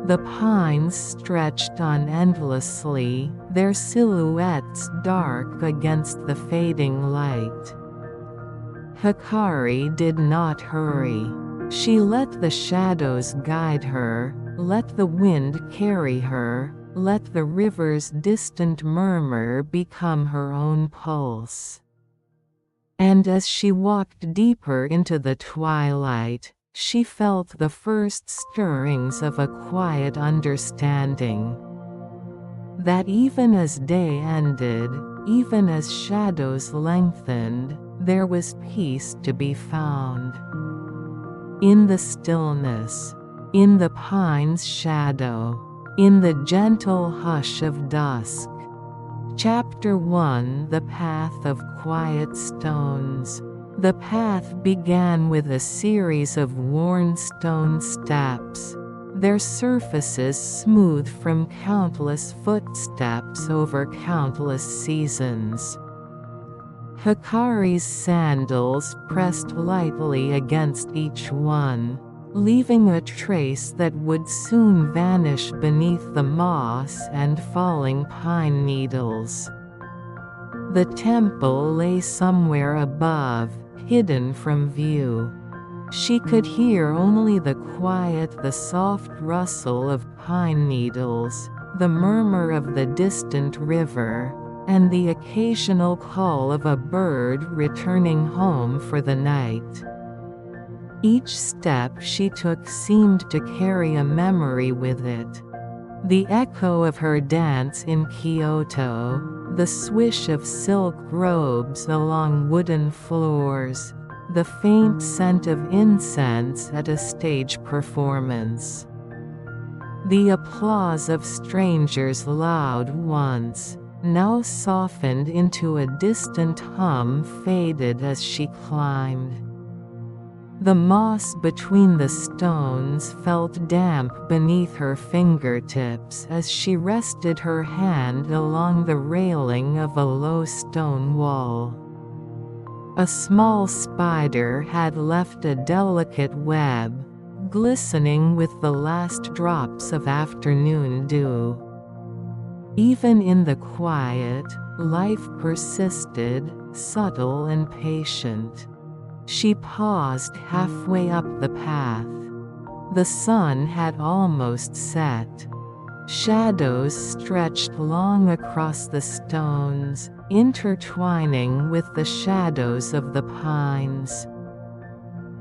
A: The pines stretched on endlessly, their silhouettes dark against the fading light. Hikari did not hurry. She let the shadows guide her, let the wind carry her, let the river's distant murmur become her own pulse. And as she walked deeper into the twilight, she felt the first stirrings of a quiet understanding. That even as day ended, even as shadows lengthened, there was peace to be found. In the stillness, in the pine's shadow, in the gentle hush of dusk. Chapter 1: The Path of Quiet Stones. The path began with a series of worn stone steps, their surfaces smooth from countless footsteps over countless seasons. Hikari's sandals pressed lightly against each one, leaving a trace that would soon vanish beneath the moss and falling pine needles. The temple lay somewhere above, hidden from view. She could hear only the quiet, the soft rustle of pine needles, the murmur of the distant river, and the occasional call of a bird returning home for the night. Each step she took seemed to carry a memory with it. The echo of her dance in Kyoto, the swish of silk robes along wooden floors, the faint scent of incense at a stage performance. The applause of strangers loud once, now softened into a distant hum, faded as she climbed. The moss between the stones felt damp beneath her fingertips as she rested her hand along the railing of a low stone wall. A small spider had left a delicate web, glistening with the last drops of afternoon dew. Even in the quiet, life persisted, subtle and patient. She paused halfway up the path. The sun had almost set. Shadows stretched long across the stones, intertwining with the shadows of the pines.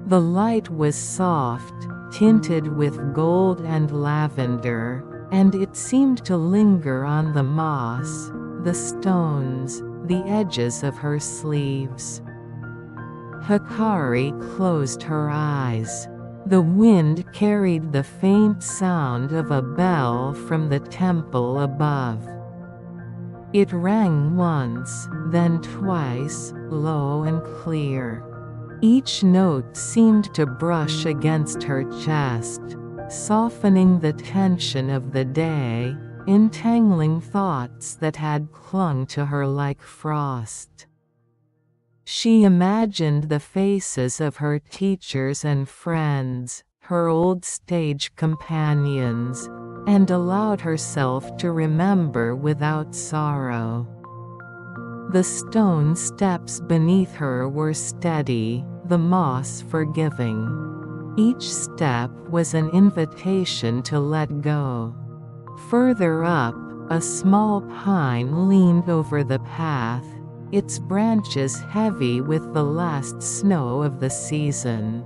A: The light was soft, tinted with gold and lavender, and it seemed to linger on the moss, the stones, the edges of her sleeves. Hikari closed her eyes. The wind carried the faint sound of a bell from the temple above. It rang once, then twice, low and clear. Each note seemed to brush against her chest, softening the tension of the day, entangling thoughts that had clung to her like frost. She imagined the faces of her teachers and friends, her old stage companions, and allowed herself to remember without sorrow. The stone steps beneath her were steady, the moss forgiving. Each step was an invitation to let go. Further up, a small pine leaned over the path, its branches heavy with the last snow of the season.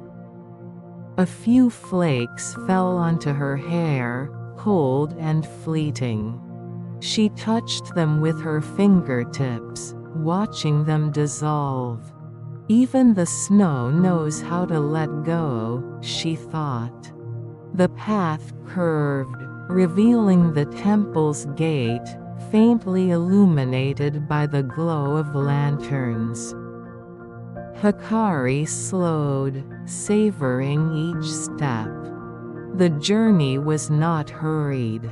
A: A few flakes fell onto her hair, cold and fleeting. She touched them with her fingertips, watching them dissolve. Even the snow knows how to let go, she thought. The path curved, revealing the temple's gate, faintly illuminated by the glow of lanterns. Hikari slowed, savoring each step. The journey was not hurried.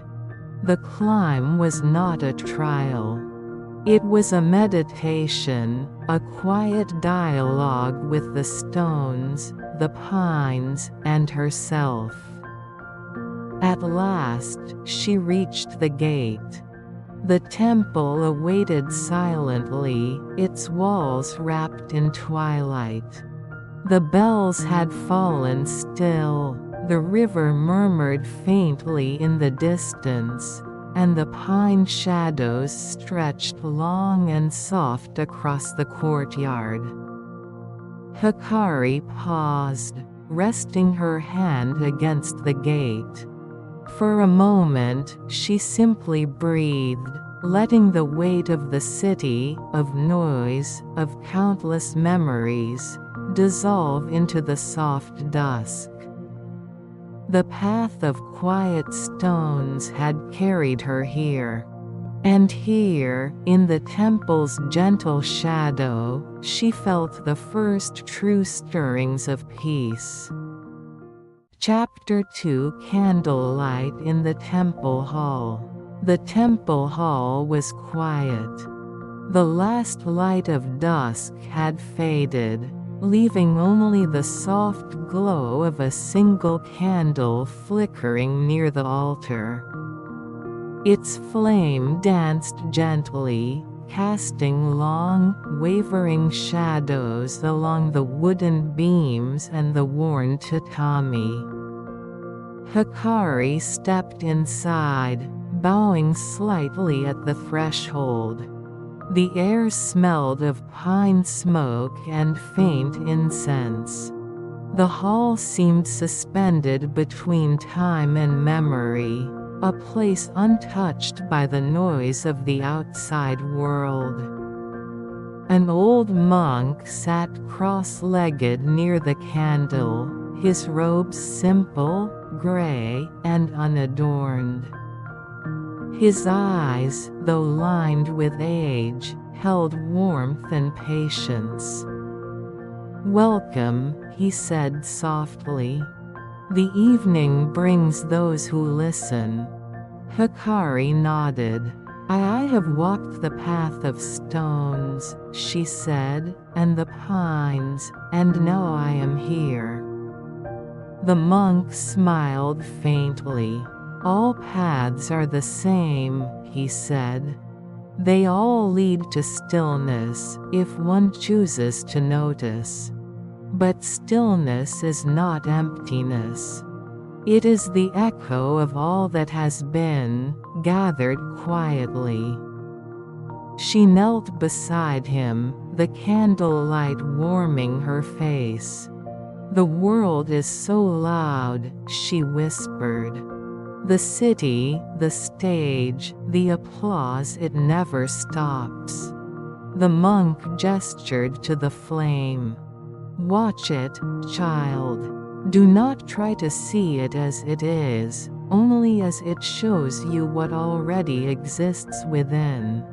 A: The climb was not a trial. It was a meditation, a quiet dialogue with the stones, the pines, and herself. At last, she reached the gate. The temple awaited silently, its walls wrapped in twilight. The bells had fallen still, the river murmured faintly in the distance, and the pine shadows stretched long and soft across the courtyard. Hikari paused, resting her hand against the gate. For a moment, she simply breathed, letting the weight of the city, of noise, of countless memories, dissolve into the soft dusk. The path of quiet stones had carried her here. And here, in the temple's gentle shadow, she felt the first true stirrings of peace. Chapter 2 Candlelight in the Temple Hall. The temple hall was quiet. The last light of dusk had faded, leaving only the soft glow of a single candle flickering near the altar. Its flame danced gently, casting long, wavering shadows along the wooden beams and the worn tatami. Hikari stepped inside, bowing slightly at the threshold. The air smelled of pine smoke and faint incense. The hall seemed suspended between time and memory, a place untouched by the noise of the outside world. An old monk sat cross-legged near the candle, his robes simple, gray, and unadorned. His eyes, though lined with age, held warmth and patience. "Welcome," he said softly. "The evening brings those who listen." Hikari nodded. I have walked the path of stones," she said, "and the pines, and now I am here." The monk smiled faintly. "All paths are the same," he said. "They all lead to stillness, if one chooses to notice. But stillness is not emptiness. It is the echo of all that has been, gathered quietly." She knelt beside him, the candlelight warming her face. "The world is so loud," she whispered. "The city, the stage, the applause, it never stops." The monk gestured to the flame. "Watch it, child. Do not try to see it as it is, only as it shows you what already exists within.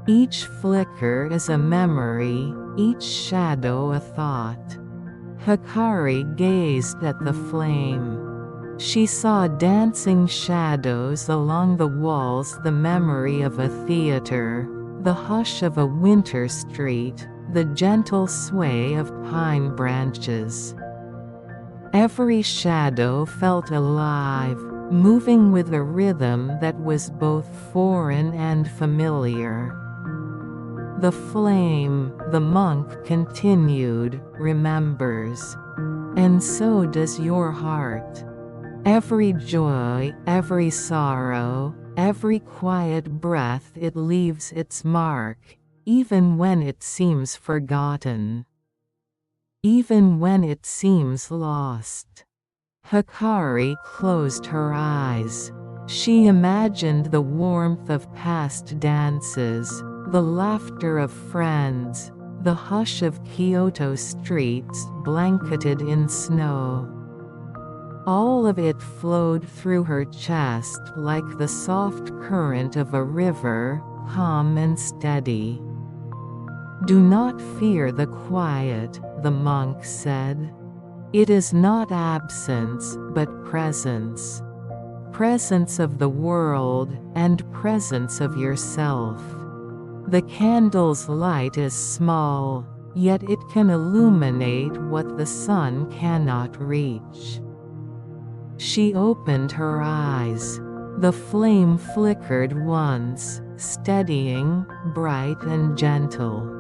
A: Each flicker is a memory, each shadow a thought." Hikari gazed at the flame. She saw dancing shadows along the walls, the memory of a theater, the hush of a winter street, the gentle sway of pine branches. Every shadow felt alive, moving with a rhythm that was both foreign and familiar. "The flame," the monk continued, "remembers. And so does your heart. Every joy, every sorrow, every quiet breath, it leaves its mark, even when it seems forgotten. Even when it seems lost." Hikari closed her eyes. She imagined the warmth of past dances, the laughter of friends, the hush of Kyoto streets blanketed in snow. All of it flowed through her chest like the soft current of a river, calm and steady. "Do not fear the quiet," the monk said. "It is not absence, but presence. Presence of the world, and presence of yourself. The candle's light is small, yet it can illuminate what the sun cannot reach." She opened her eyes. The flame flickered once, steadying, bright and gentle.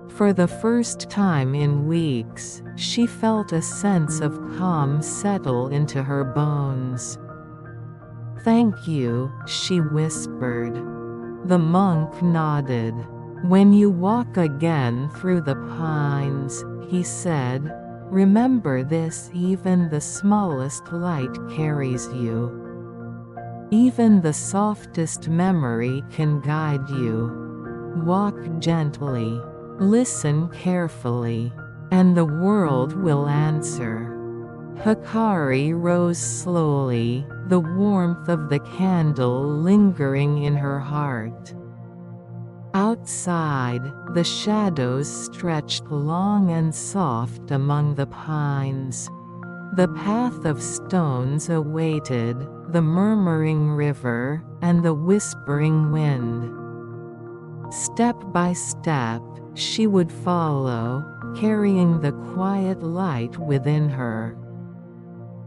A: For the first time in weeks, she felt a sense of calm settle into her bones. "Thank you," she whispered. The monk nodded. "When you walk again through the pines," he said, "remember this: even the smallest light carries you. Even the softest memory can guide you. Walk gently. Listen carefully. And the world will answer." Hikari rose slowly, the warmth of the candle lingering in her heart. Outside, the shadows stretched long and soft among the pines. The path of stones awaited, the murmuring river, and the whispering wind. Step by step, she would follow, carrying the quiet light within her.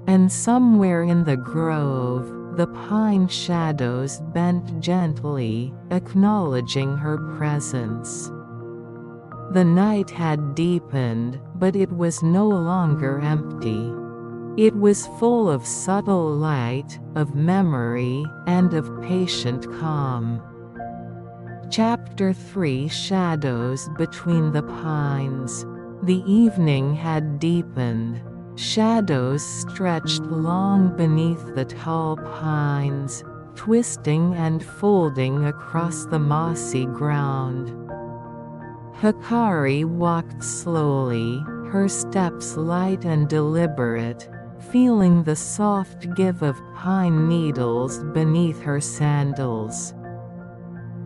A: And somewhere in the grove, the pine shadows bent gently, acknowledging her presence. The night had deepened, but it was no longer empty. It was full of subtle light, of memory, and of patient calm. Chapter 3: Shadows Between the Pines. The evening had deepened. Shadows stretched long beneath the tall pines, twisting and folding across the mossy ground. Hikari walked slowly, her steps light and deliberate, feeling the soft give of pine needles beneath her sandals.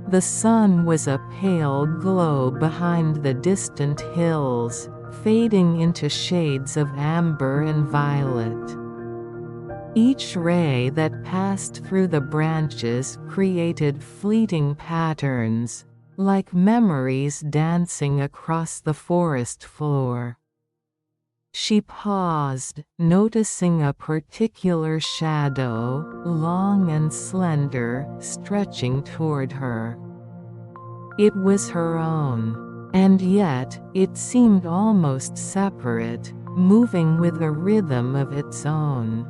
A: The sun was a pale glow behind the distant hills, fading into shades of amber and violet. Each ray that passed through the branches created fleeting patterns, like memories dancing across the forest floor. She paused, noticing a particular shadow, long and slender, stretching toward her. It was her own, and yet, it seemed almost separate, moving with a rhythm of its own.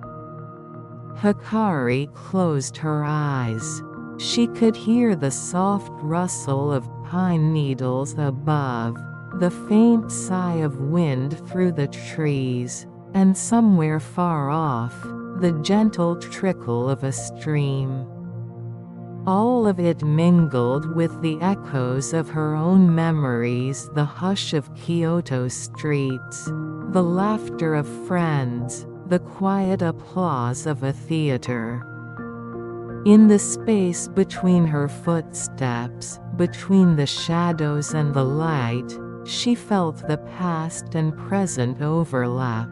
A: Hikari closed her eyes. She could hear the soft rustle of pine needles above, the faint sigh of wind through the trees, and somewhere far off, the gentle trickle of a stream. All of it mingled with the echoes of her own memories, the hush of Kyoto streets, the laughter of friends, the quiet applause of a theater. In the space between her footsteps, between the shadows and the light, she felt the past and present overlap.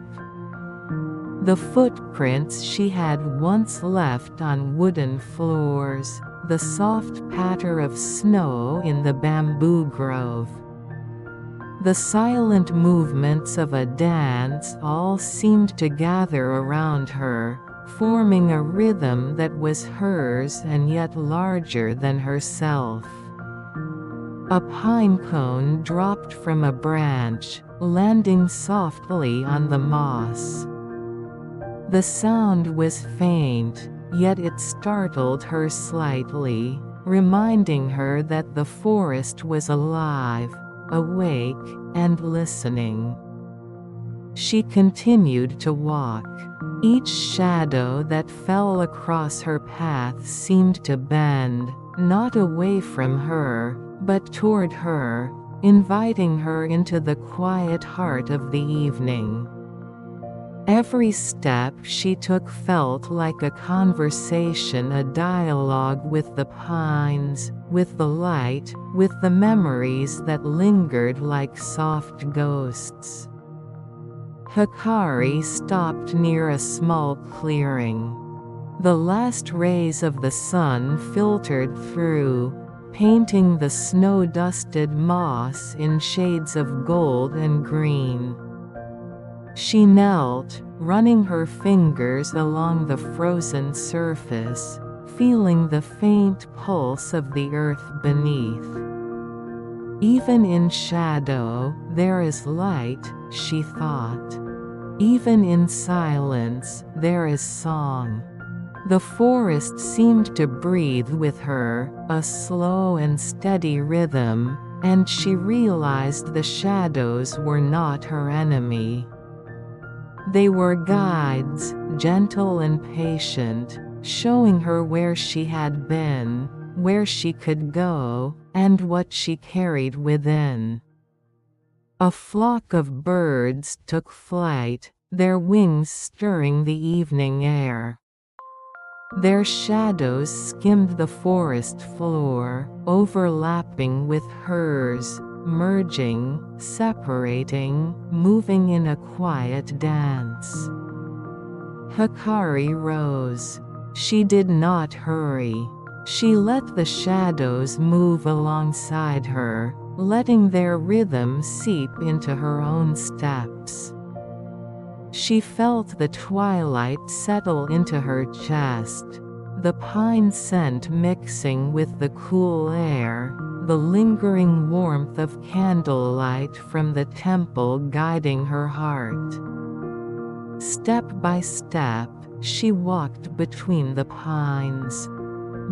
A: The footprints she had once left on wooden floors, the soft patter of snow in the bamboo grove. The silent movements of a dance all seemed to gather around her, forming a rhythm that was hers and yet larger than herself. A pine cone dropped from a branch, landing softly on the moss. The sound was faint, yet it startled her slightly, reminding her that the forest was alive, awake, and listening. She continued to walk. Each shadow that fell across her path seemed to bend, not away from her, but toward her, inviting her into the quiet heart of the evening. Every step she took felt like a conversation, a dialogue with the pines, with the light, with the memories that lingered like soft ghosts. Hikari stopped near a small clearing. The last rays of the sun filtered through, painting the snow-dusted moss in shades of gold and green. She knelt, running her fingers along the frozen surface, feeling the faint pulse of the earth beneath. Even in shadow, there is light, she thought. Even in silence, there is song. The forest seemed to breathe with her, a slow and steady rhythm, and she realized the shadows were not her enemy. They were guides, gentle and patient, showing her where she had been, where she could go, and what she carried within. A flock of birds took flight, their wings stirring the evening air. Their shadows skimmed the forest floor, overlapping with hers, merging, separating, moving in a quiet dance. Hikari rose. She did not hurry. She let the shadows move alongside her, letting their rhythm seep into her own steps. She felt the twilight settle into her chest, the pine scent mixing with the cool air, the lingering warmth of candlelight from the temple guiding her heart. Step by step, she walked between the pines.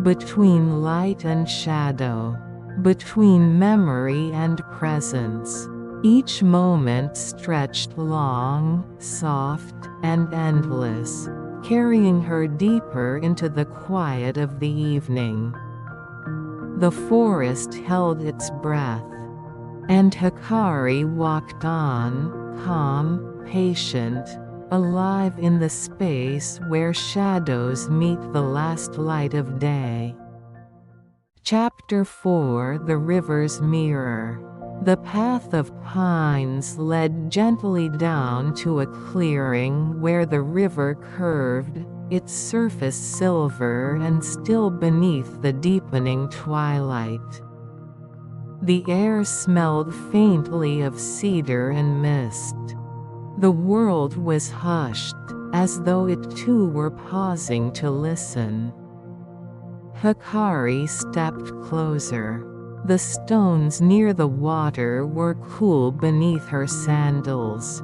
A: Between light and shadow. Between memory and presence. Each moment stretched long, soft, and endless, carrying her deeper into the quiet of the evening. The forest held its breath. And Hikari walked on, calm, patient, alive in the space where shadows meet the last light of day. Chapter 4: The River's Mirror. The path of pines led gently down to a clearing where the river curved, its surface silver and still beneath the deepening twilight. The air smelled faintly of cedar and mist. The world was hushed, as though it too were pausing to listen. Hikari stepped closer. The stones near the water were cool beneath her sandals.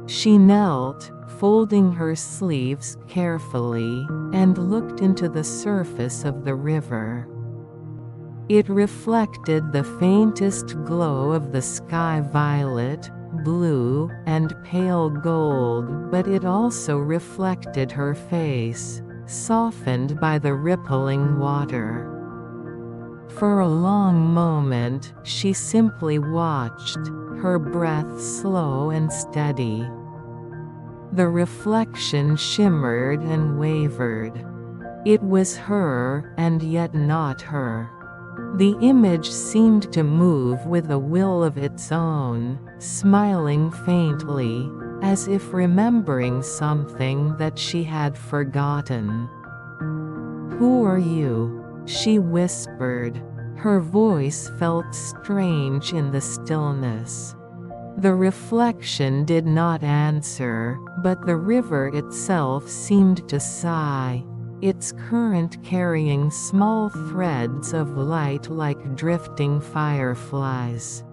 A: She knelt, folding her sleeves carefully, and looked into the surface of the river. It reflected the faintest glow of the sky, violet, blue, and pale gold, but it also reflected her face, softened by the rippling water. For a long moment, she simply watched, her breath slow and steady. The reflection shimmered and wavered. It was her, and yet not her. The image seemed to move with a will of its own, smiling faintly, as if remembering something that she had forgotten. "Who are you?" she whispered. Her voice felt strange in the stillness. The reflection did not answer, but the river itself seemed to sigh, its current carrying small threads of light like drifting fireflies.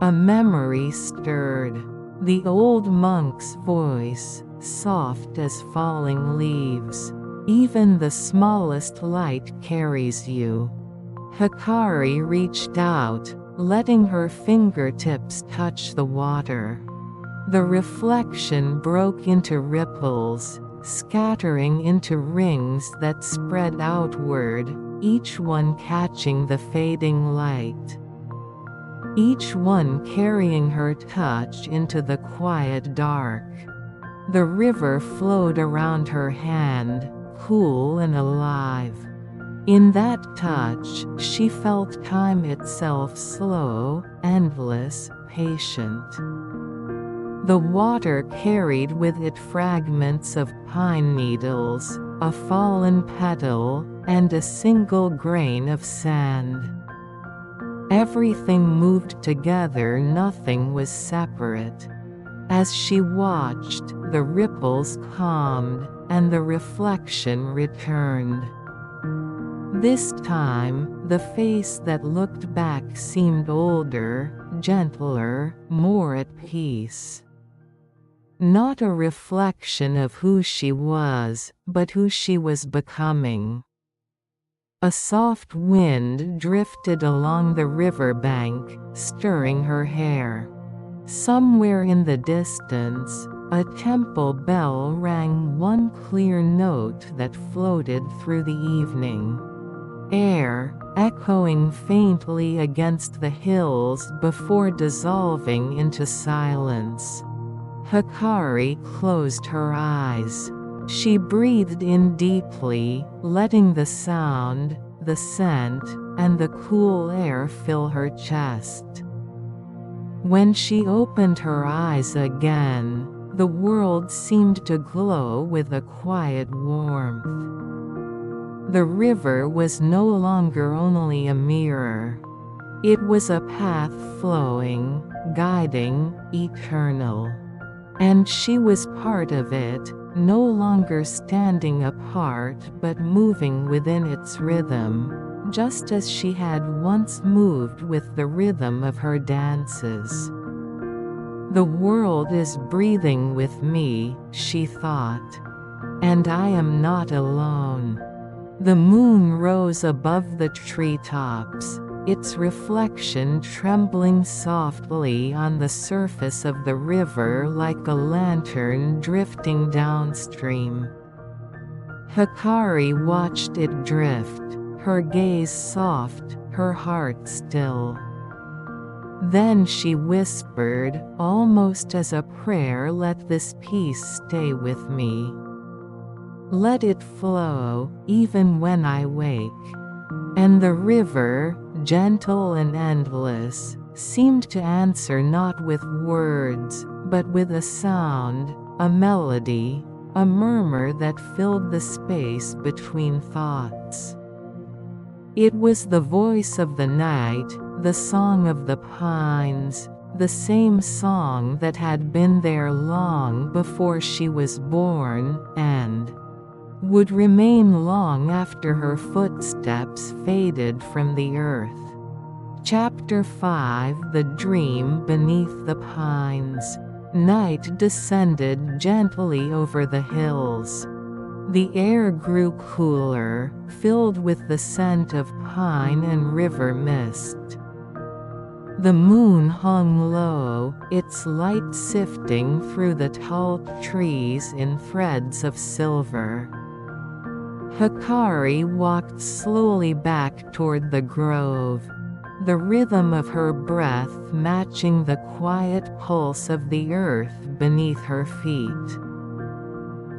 A: A memory stirred. The old monk's voice, soft as falling leaves. "Even the smallest light carries you." Hikari reached out, letting her fingertips touch the water. The reflection broke into ripples, scattering into rings that spread outward, each one catching the fading light. Each one carrying her touch into the quiet dark. The river flowed around her hand, cool and alive. In that touch, she felt time itself slow, endless, patient. The water carried with it fragments of pine needles, a fallen petal, and a single grain of sand. Everything moved together, nothing was separate. As she watched, the ripples calmed, and the reflection returned. This time, the face that looked back seemed older, gentler, more at peace. Not a reflection of who she was, but who she was becoming. A soft wind drifted along the riverbank, stirring her hair. Somewhere in the distance, a temple bell rang one clear note that floated through the evening air, echoing faintly against the hills before dissolving into silence. Hikari closed her eyes. She breathed in deeply, letting the sound, the scent, and the cool air fill her chest. When she opened her eyes again, the world seemed to glow with a quiet warmth. The river was no longer only a mirror. It was a path flowing, guiding, eternal. And she was part of it, no longer standing apart but moving within its rhythm, just as she had once moved with the rhythm of her dances. The world is breathing with me, she thought. And I am not alone. The moon rose above the treetops, its reflection trembling softly on the surface of the river like a lantern drifting downstream. Hikari watched it drift, her gaze soft, her heart still. Then she whispered, almost as a prayer, "Let this peace stay with me. Let it flow, even when I wake." And the river, gentle and endless, seemed to answer not with words, but with a sound, a melody, a murmur that filled the space between thoughts. It was the voice of the night, the song of the pines, the same song that had been there long before she was born, and would remain long after her footsteps faded from the earth. Chapter 5: The Dream Beneath the Pines. Night descended gently over the hills. The air grew cooler, filled with the scent of pine and river mist. The moon hung low, its light sifting through the tall trees in threads of silver. Hikari walked slowly back toward the grove, the rhythm of her breath matching the quiet pulse of the earth beneath her feet.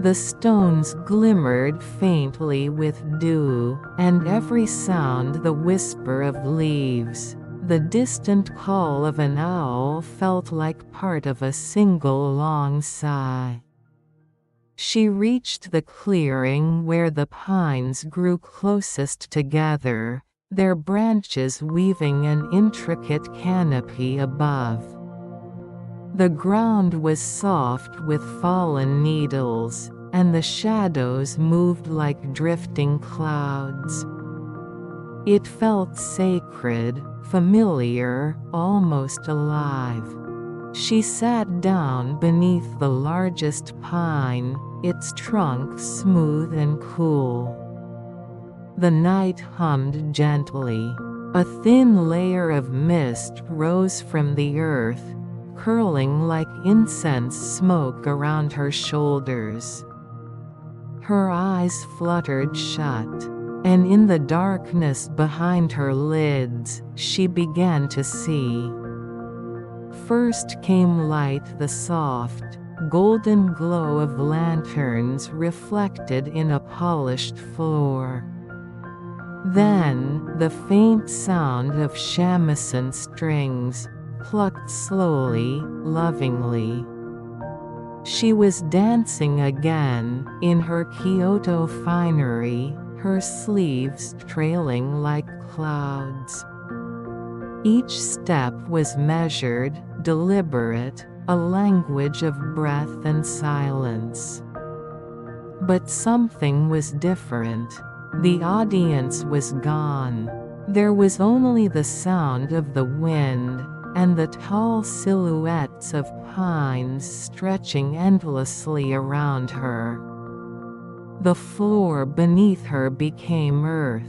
A: The stones glimmered faintly with dew, and every sound the whisper of leaves, the distant call of an owl felt like part of a single long sigh. She reached the clearing where the pines grew closest together, their branches weaving an intricate canopy above. The ground was soft with fallen needles, and the shadows moved like drifting clouds. It felt sacred, familiar, almost alive. She sat down beneath the largest pine, its trunk smooth and cool. The night hummed gently. A thin layer of mist rose from the earth, curling like incense smoke around her shoulders. Her eyes fluttered shut, and in the darkness behind her lids, she began to see. First came light, the soft, golden glow of lanterns reflected in a polished floor. Then, the faint sound of shamisen strings, plucked slowly, lovingly. She was dancing again, in her Kyoto finery, her sleeves trailing like clouds. Each step was measured, deliberate, a language of breath and silence. But something was different. The audience was gone. There was only the sound of the wind, and the tall silhouettes of pines stretching endlessly around her. The floor beneath her became earth.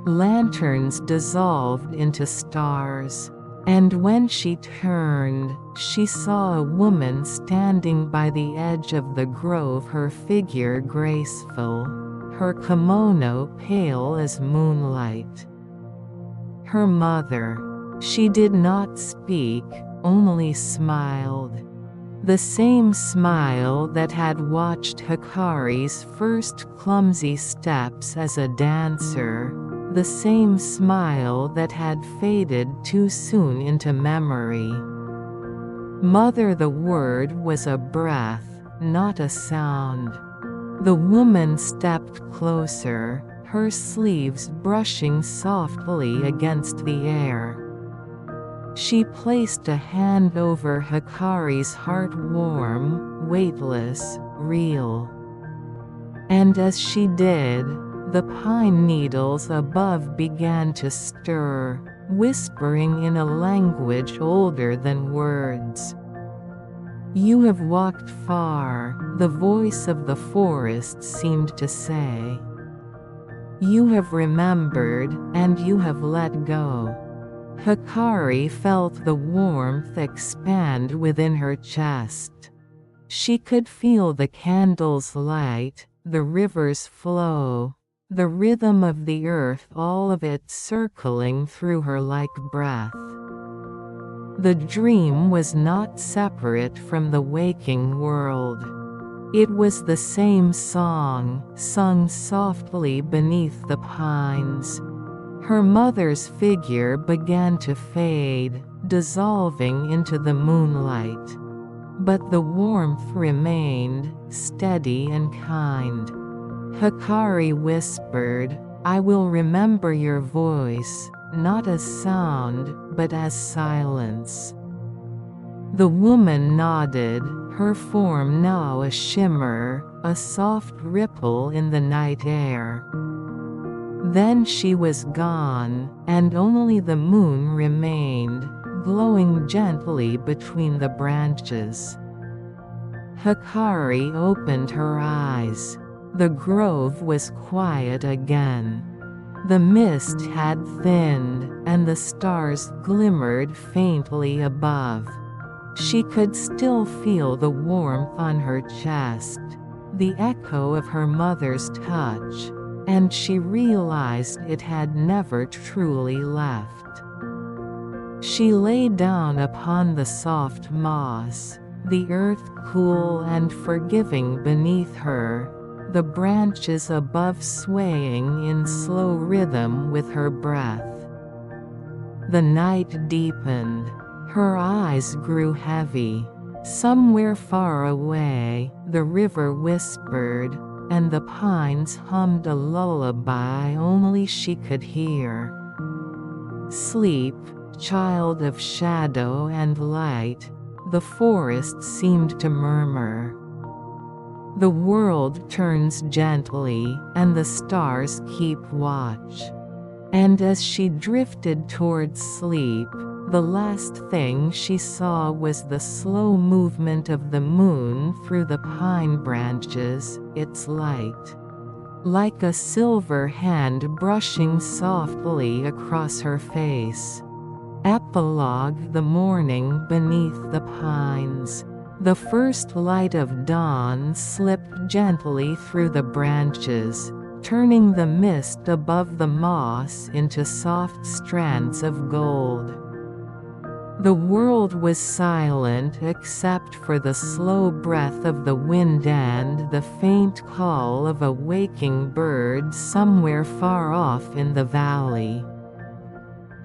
A: Lanterns dissolved into stars, and when she turned, she saw a woman standing by the edge of the grove, her figure graceful, her kimono pale as moonlight. Her mother. She did not speak, only smiled. The same smile that had watched Hikari's first clumsy steps as a dancer, the same smile that had faded too soon into memory. Mother, the word was a breath, not a sound. The woman stepped closer, her sleeves brushing softly against the air. She placed a hand over Hikari's heart, warm, weightless, real. And as she did, the pine needles above began to stir, whispering in a language older than words. "You have walked far," the voice of the forest seemed to say. "You have remembered, and you have let go." Hikari felt the warmth expand within her chest. She could feel the candle's light, the river's flow, the rhythm of the earth, all of it circling through her like breath. The dream was not separate from the waking world. It was the same song, sung softly beneath the pines. Her mother's figure began to fade, dissolving into the moonlight. But the warmth remained, steady and kind. Hikari whispered, "I will remember your voice, not as sound, but as silence." The woman nodded, her form now a shimmer, a soft ripple in the night air. Then she was gone, and only the moon remained, glowing gently between the branches. Hikari opened her eyes. The grove was quiet again. The mist had thinned, and the stars glimmered faintly above. She could still feel the warmth on her chest, the echo of her mother's touch, and she realized it had never truly left. She lay down upon the soft moss, the earth cool and forgiving beneath her, the branches above swaying in slow rhythm with her breath. The night deepened. Her eyes grew heavy. Somewhere far away, the river whispered, and the pines hummed a lullaby only she could hear. "Sleep, child of shadow and light," the forest seemed to murmur. "The world turns gently, and the stars keep watch." And as she drifted towards sleep, the last thing she saw was the slow movement of the moon through the pine branches, its light, like a silver hand brushing softly across her face. Epilogue: the morning beneath the pines. The first light of dawn slipped gently through the branches, turning the mist above the moss into soft strands of gold. The world was silent except for the slow breath of the wind and the faint call of a waking bird somewhere far off in the valley.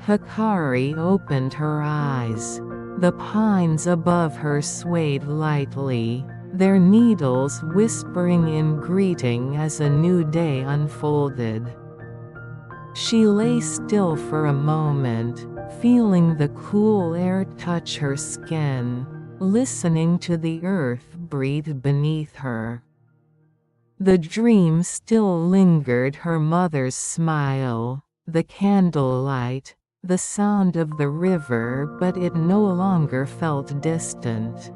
A: Hikari opened her eyes. The pines above her swayed lightly, their needles whispering in greeting as a new day unfolded. She lay still for a moment, feeling the cool air touch her skin, listening to the earth breathe beneath her. The dream still lingered: her mother's smile, the candlelight, the sound of the river, but it no longer felt distant.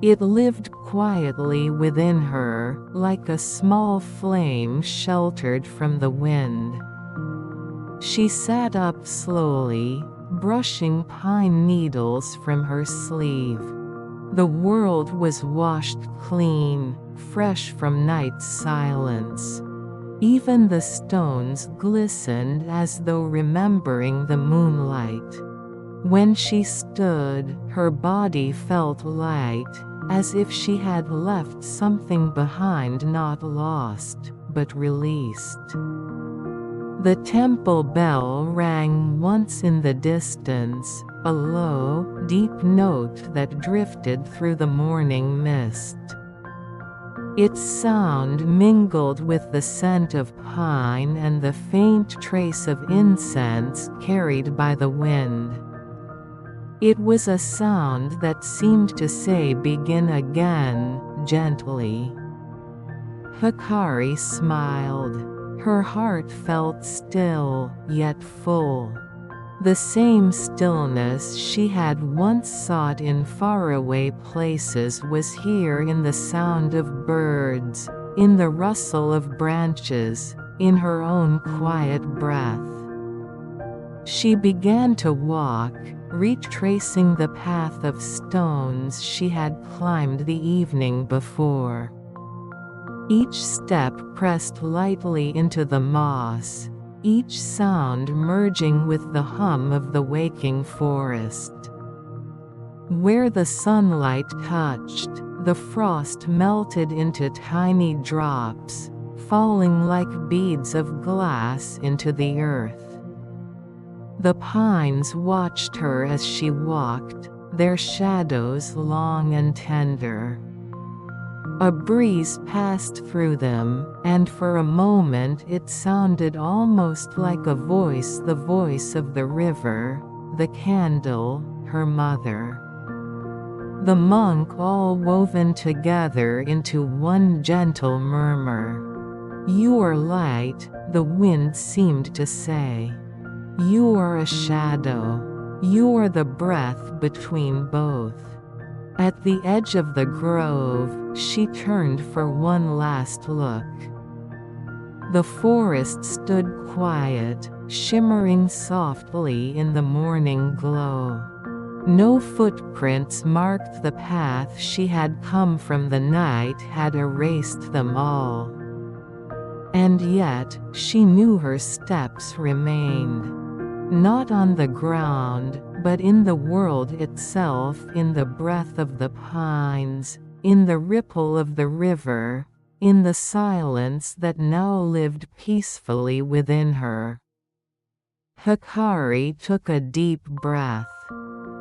A: It lived quietly within her, like a small flame sheltered from the wind. She sat up slowly, brushing pine needles from her sleeve. The world was washed clean, fresh from night's silence. Even the stones glistened as though remembering the moonlight. When she stood, her body felt light, as if she had left something behind, not lost, but released. The temple bell rang once in the distance, a low, deep note that drifted through the morning mist. Its sound mingled with the scent of pine and the faint trace of incense carried by the wind. It was a sound that seemed to say begin again, gently. Hikari smiled. Her heart felt still, yet full. The same stillness she had once sought in faraway places was here in the sound of birds, in the rustle of branches, in her own quiet breath. She began to walk, retracing the path of stones she had climbed the evening before. Each step pressed lightly into the moss, each sound merging with the hum of the waking forest. Where the sunlight touched, the frost melted into tiny drops, falling like beads of glass into the earth. The pines watched her as she walked, their shadows long and tender. A breeze passed through them, and for a moment it sounded almost like a voice, the voice of the river, the candle, her mother. The monk, all woven together into one gentle murmur. "You are light," the wind seemed to say. "You are a shadow. You are the breath between both." At the edge of the grove, she turned for one last look. The forest stood quiet, shimmering softly in the morning glow. No footprints marked the path she had come from. The night had erased them all. And yet, she knew her steps remained. Not on the ground, but in the world itself, in the breath of the pines, in the ripple of the river, in the silence that now lived peacefully within her. Hikari took a deep breath.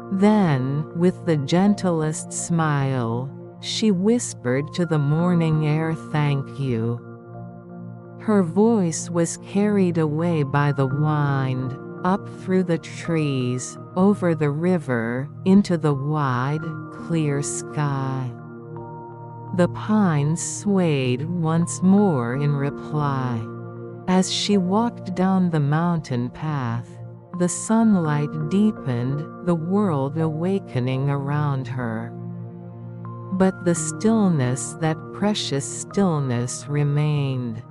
A: Then, with the gentlest smile, she whispered to the morning air, "Thank you." Her voice was carried away by the wind, up through the trees, over the river, into the wide, clear sky. The pines swayed once more in reply. As she walked down the mountain path, the sunlight deepened, the world awakening around her. But the stillness, that precious stillness, remained.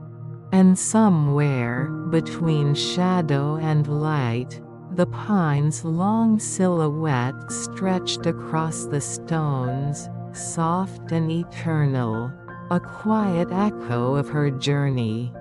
A: And somewhere, between shadow and light, the pine's long silhouette stretched across the stones, soft and eternal, a quiet echo of her journey.